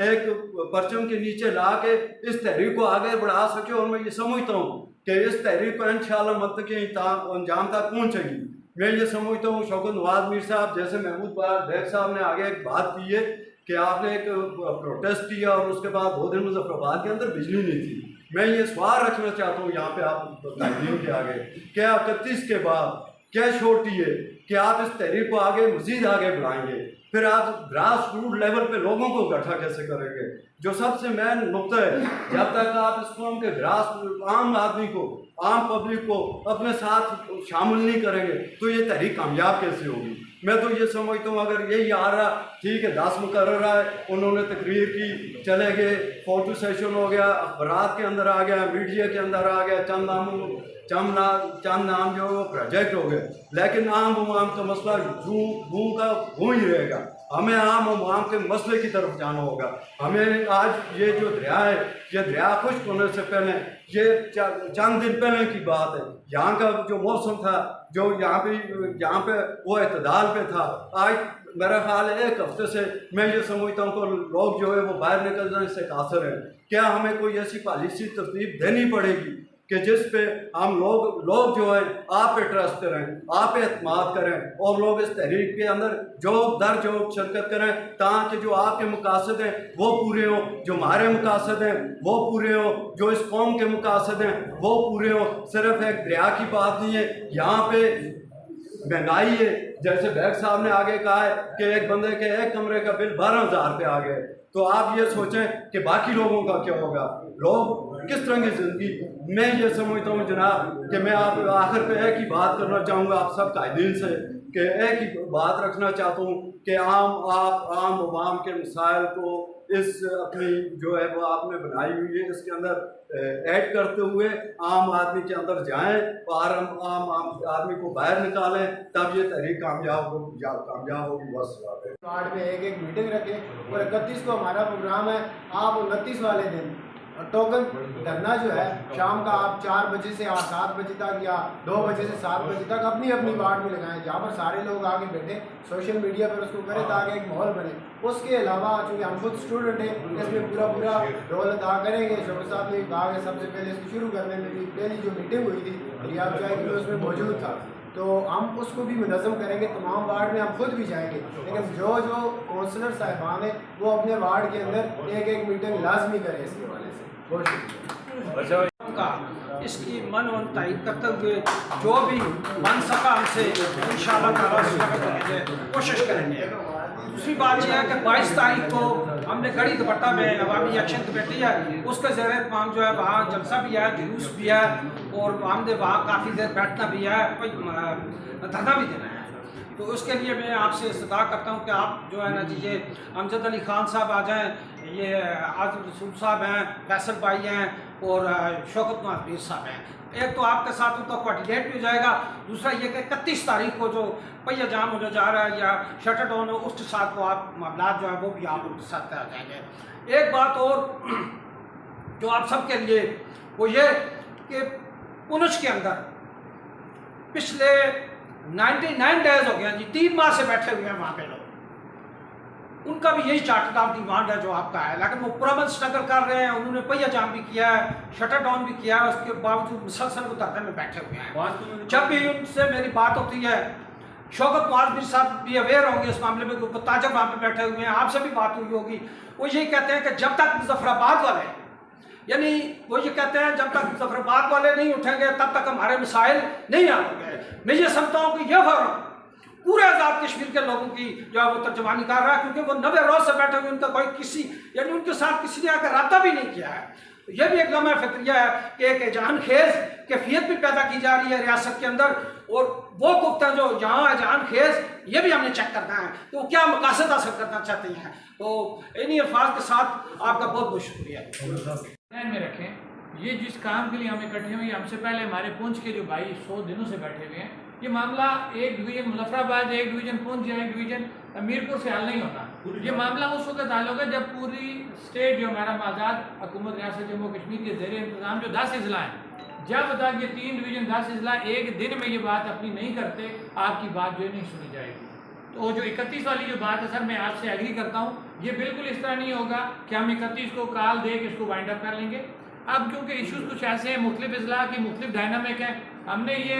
एक परचम के नीचे ला के इस तहरीक को आगे बढ़ा सके। और मैं ये समझता हूँ कि इस तहरीक को इंशाअल्लाह मंतक़ी अंजाम तक पहुँचेगी। मैं ये समझता हूँ शौकत नवाज मीर साहब जैसे महमूद बैग साहब ने आगे एक बात की है कि आपने एक प्रोटेस्ट किया और उसके बाद 2 दिन मुजफ्फराबाद के अंदर बिजली नहीं थी। मैं ये सवाल रखना चाहता हूँ यहाँ पे आप तालीम के आगे, क्या 31 के बाद क्या छोटी है कि आप इस तहरीक को आगे मज़ीद आगे बढ़ाएंगे? फिर आप ग्रास रूट लेवल पे लोगों को इकट्ठा कैसे करेंगे? जो सबसे मेन नुकता है, जब तक आप इस कौम के ग्रास आम आदमी को, आम पब्लिक को अपने साथ शामिल नहीं करेंगे तो ये तहरीक कामयाब कैसे होगी? मैं तो ये समझता हूँ अगर यही आ रहा ठीक है, 10 मुकर्रर है, उन्होंने तकरीर की, चले गए, फोटो सेशन हो गया, अखबारात के अंदर आ गया, मीडिया के अंदर आ गया, चंद नाम जो प्रोजेक्ट हो गए, लेकिन आम अवाम का मसला घूम ही रहेगा। हमें आम अवाम के मसले की तरफ जाना होगा। हमें आज ये जो दरिया है, ये दरिया खुश्क होने से पहले, ये चंद दिन पहले की बात है, यहाँ का जो मौसम था, जो यहाँ पे वो एतदाल पे था, आज मेरा ख्याल है 1 हफ्ते से मैं ये समझता हूँ कि लोग जो है वो बाहर निकल जाने से कासर हैं। क्या हमें कोई ऐसी पॉलिसी तरतीब देनी पड़ेगी कि जिस पे हम लोग जो है आप पे ट्रस्ट करें, आप पे एतमाद करें और लोग इस तहरीक के अंदर जो शिरकत करें ताकि जो आपके मकासद हैं वो पूरे हों, जो हमारे मकासद हैं वो पूरे हों, जो इस कौम के मकासद हैं वो पूरे हों। सिर्फ एक दरिया की बात नहीं है, यहाँ पे महंगाई है, जैसे बैग साहब ने आगे कहा है कि एक बंदे के एक कमरे का बिल 12,000 रुपये आ गए। तो आप ये सोचें कि बाकी लोगों का क्या होगा, लोग किस तरह की ज़िंदगी। मैं ये समझता हूँ जनाब कि मैं आप आखिर पे एक ही बात करना चाहूँगा आप सब कायदीन से कि एक ही बात रखना चाहता हूँ कि आम अवाम के मसाइल को इस अपनी जो है वो आपने बनाई हुई है इसके अंदर ऐड करते हुए आम आदमी के अंदर जाएं और आम आदमी को बाहर निकालें, तब ये तहरीक कामयाब होगी। बस वार्ड में एक मीटिंग रखें और 31 को हमारा प्रोग्राम है। आप 29 वाले दिन टोकन धरना जो है शाम का आप 4 बजे से 7 बजे तक या 2 बजे से 7 बजे तक अपनी अपनी वार्ड में लगाएं, जहाँ पर सारे लोग आगे बैठे, सोशल मीडिया पर उसको करें ताकि एक माहौल बने। उसके अलावा चूँकि हम खुद स्टूडेंट हैं, इसमें पूरा रोल अदा करेंगे। शोर साहब ने कहा कि सबसे पहले इसको शुरू करने में भी पहली जो मीटिंग हुई थी रियाब चाय की उसमें मौजूद था, तो हम उसको भी मुनज़्ज़म करेंगे। तमाम वार्ड में हम खुद भी जाएंगे, लेकिन जो काउंसलर साहिबान हैं वो अपने वार्ड के अंदर एक मीटिंग लाजमी करें इसके हवाले से। का इसकी मन तायद करते हुए जो भी बन सका हमसे इंशाअल्लाह ताला कोशिश करेंगे। दूसरी बात यह है कि 22 तारीख को हमने गढ़ी दुपट्टा में अवामी एक्शन कमेटी है, उसके ज़रिए तमाम जो है वहाँ जलसा भी है, जुलूस भी है और हमने वहाँ काफ़ी देर बैठना भी है, धरना भी देना है। तो उसके लिए मैं आपसे इस्तदा करता हूँ कि आप जो है ना जी ये अमजद अली खान साहब आ जाएँ, ये आज़म रसूल साहब हैं, फैसल भाई हैं और शौकत नवाज मीर साहब हैं। एक तो आपके साथ उनका कोऑर्डिनेट भी हो जाएगा, दूसरा ये कि 31 तारीख को जो पहिया जाम होने जा रहा है या शटर डाउन हो उसके साथ वो आप मामला जो है वो भी आप उनके साथ आ जाएंगे। एक बात और जो आप सबके लिए वो ये कि पुनछ के अंदर पिछले 99 डेज हो गया जी, 3 माह से बैठे हुए हैं वहाँ पे लोग। उनका भी यही चार्टर्ड ऑफ डिमांड है जो आपका है, लेकिन वो पुरअमन स्ट्रगल कर रहे हैं। उन्होंने पहिया जाम भी किया है, शटर डाउन भी किया है, उसके बावजूद मुसलसल वो धरने में बैठे हुए हैं। जब भी उनसे मेरी बात होती है, शौकत नवाज मीर साहब भी अवेयर होंगे इस मामले में, क्योंकि ताजब वहाँ पे बैठे हुए हैं, आपसे भी बात हुई होगी। वो यही कहते हैं कि जब तक मुजफ्फराबाद वाले, यानी वो ये कहते हैं जब तक मुजफ्फराबाद वाले नहीं उठेंगे तब तक हमारे मिसाइल नहीं आएंगे। मैं ये समझता हूँ कि यह फर्क पूरे आज़ाद कश्मीर के लोगों की जो है वो तर्जमानी कर रहा है, क्योंकि वो 90 रोज से बैठे हुए, उनका कोई किसी यानी उनके साथ किसी ने आकर रब्ता भी नहीं किया है। तो यह भी एक लम्हा फिक्रिया है कि एक एजान खेज कैफियत भी पैदा की जा रही है रियासत के अंदर, और वो गुफ्ता जो यहाँ एजान खेज ये भी हमने चेक करना है तो क्या मकासद हासिल करना चाहते हैं। तो इन्हीं अल्फाज के साथ आपका बहुत बहुत शुक्रिया। ध्यान में रखें, ये जिस काम के लिए हम इकट्ठे हुए, हमसे पहले हमारे पुंछ के जो भाई 100 दिनों से बैठे हुए हैं, ये मामला एक डिवीजन मुजफ्फराबाद, एक डिवीजन पुंछ या एक डिवीजन मीरपुर से हल नहीं होता। ये मामला उस वक्त हल होगा जब पूरी स्टेट जो हमारा आज़ाद हुकूमत रियासत जम्मू कश्मीर के ज़ेर इंतज़ाम जो 10 अजला हैं, जब तक ये 3 डिवीजन 10 अजला एक दिन में ये बात अपनी नहीं करते, आपकी बात जो है नहीं सुनी जाएगी। तो जो 31 वाली जो बात है सर, मैं आपसे एग्री करता हूँ, ये बिल्कुल इस तरह नहीं होगा कि हम 31 को कॉल दे के इसको वाइंड अप कर लेंगे। अब क्योंकि इश्यूज कुछ ऐसे हैं, मुख्तलिफ अजला की मुख्तलिफ डायनामिक है, हमने ये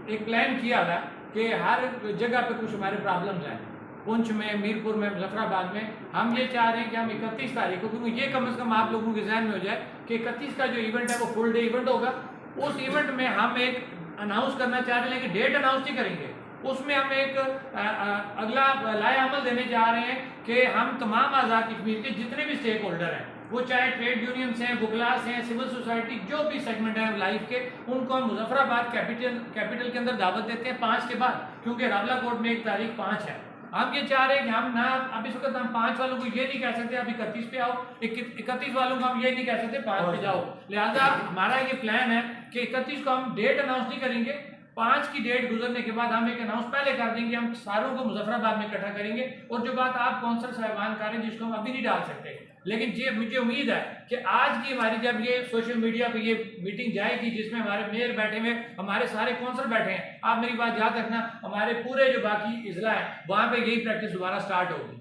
एक प्लान किया था कि हर जगह पे कुछ हमारे प्रॉब्लम्स हैं, पुंछ में, मीरपुर में, मुजफ्फराबाद में। हम ये चाह रहे हैं कि हम 31 तारीख को, क्योंकि ये कम से कम आप लोगों के जहन में हो जाए कि 31 का जो इवेंट है वो फुल डे इवेंट होगा। उस इवेंट में हम एक अनाउंस करना चाह रहे हैं कि डेट अनाउंस नहीं करेंगे, उसमें हम एक अगला लाए अमल देने जा रहे हैं कि हम तमाम आज़ाद कश्मीर के जितने भी स्टेक होल्डर हैं, वो चाहे ट्रेड यूनियंस हैं, बुगलास हैं, सिविल सोसाइटी, जो भी सेगमेंट है लाइफ के, उनको हम मुजफ्फराबाद कैपिटल के अंदर दावत देते हैं 5 के बाद, क्योंकि रावला कोर्ट में 1 तारीख 5 है। हम ये चाह रहे हैं कि हम ना अब इस वक्त हम 5 वालों को ये नहीं कह सकते आप 31 पे आओ, 31 वालों को हम ये नहीं कह सकते 5 पे जाओ। लिहाजा हमारा ये प्लान है कि 31 को हम डेट अनाउंस नहीं करेंगे, 5 की डेट गुजरने के बाद हम एक अनाउंस पहले कर देंगे, हम सारों को मुजफ्फराबाद में इकट्ठा करेंगे। और जो बात आप कौंसल साहिबान कर रहे हैं जिसको हम अभी नहीं डाल सकते, लेकिन ये मुझे उम्मीद है कि आज की हमारी जब ये सोशल मीडिया पे ये मीटिंग जाएगी जिसमें हमारे मेयर बैठे हुए, हमारे सारे कौंसल बैठे हैं, आप मेरी बात याद रखना, हमारे पूरे जो बाकी इजला है वहाँ पे यही प्रैक्टिस दोबारा स्टार्ट होगी।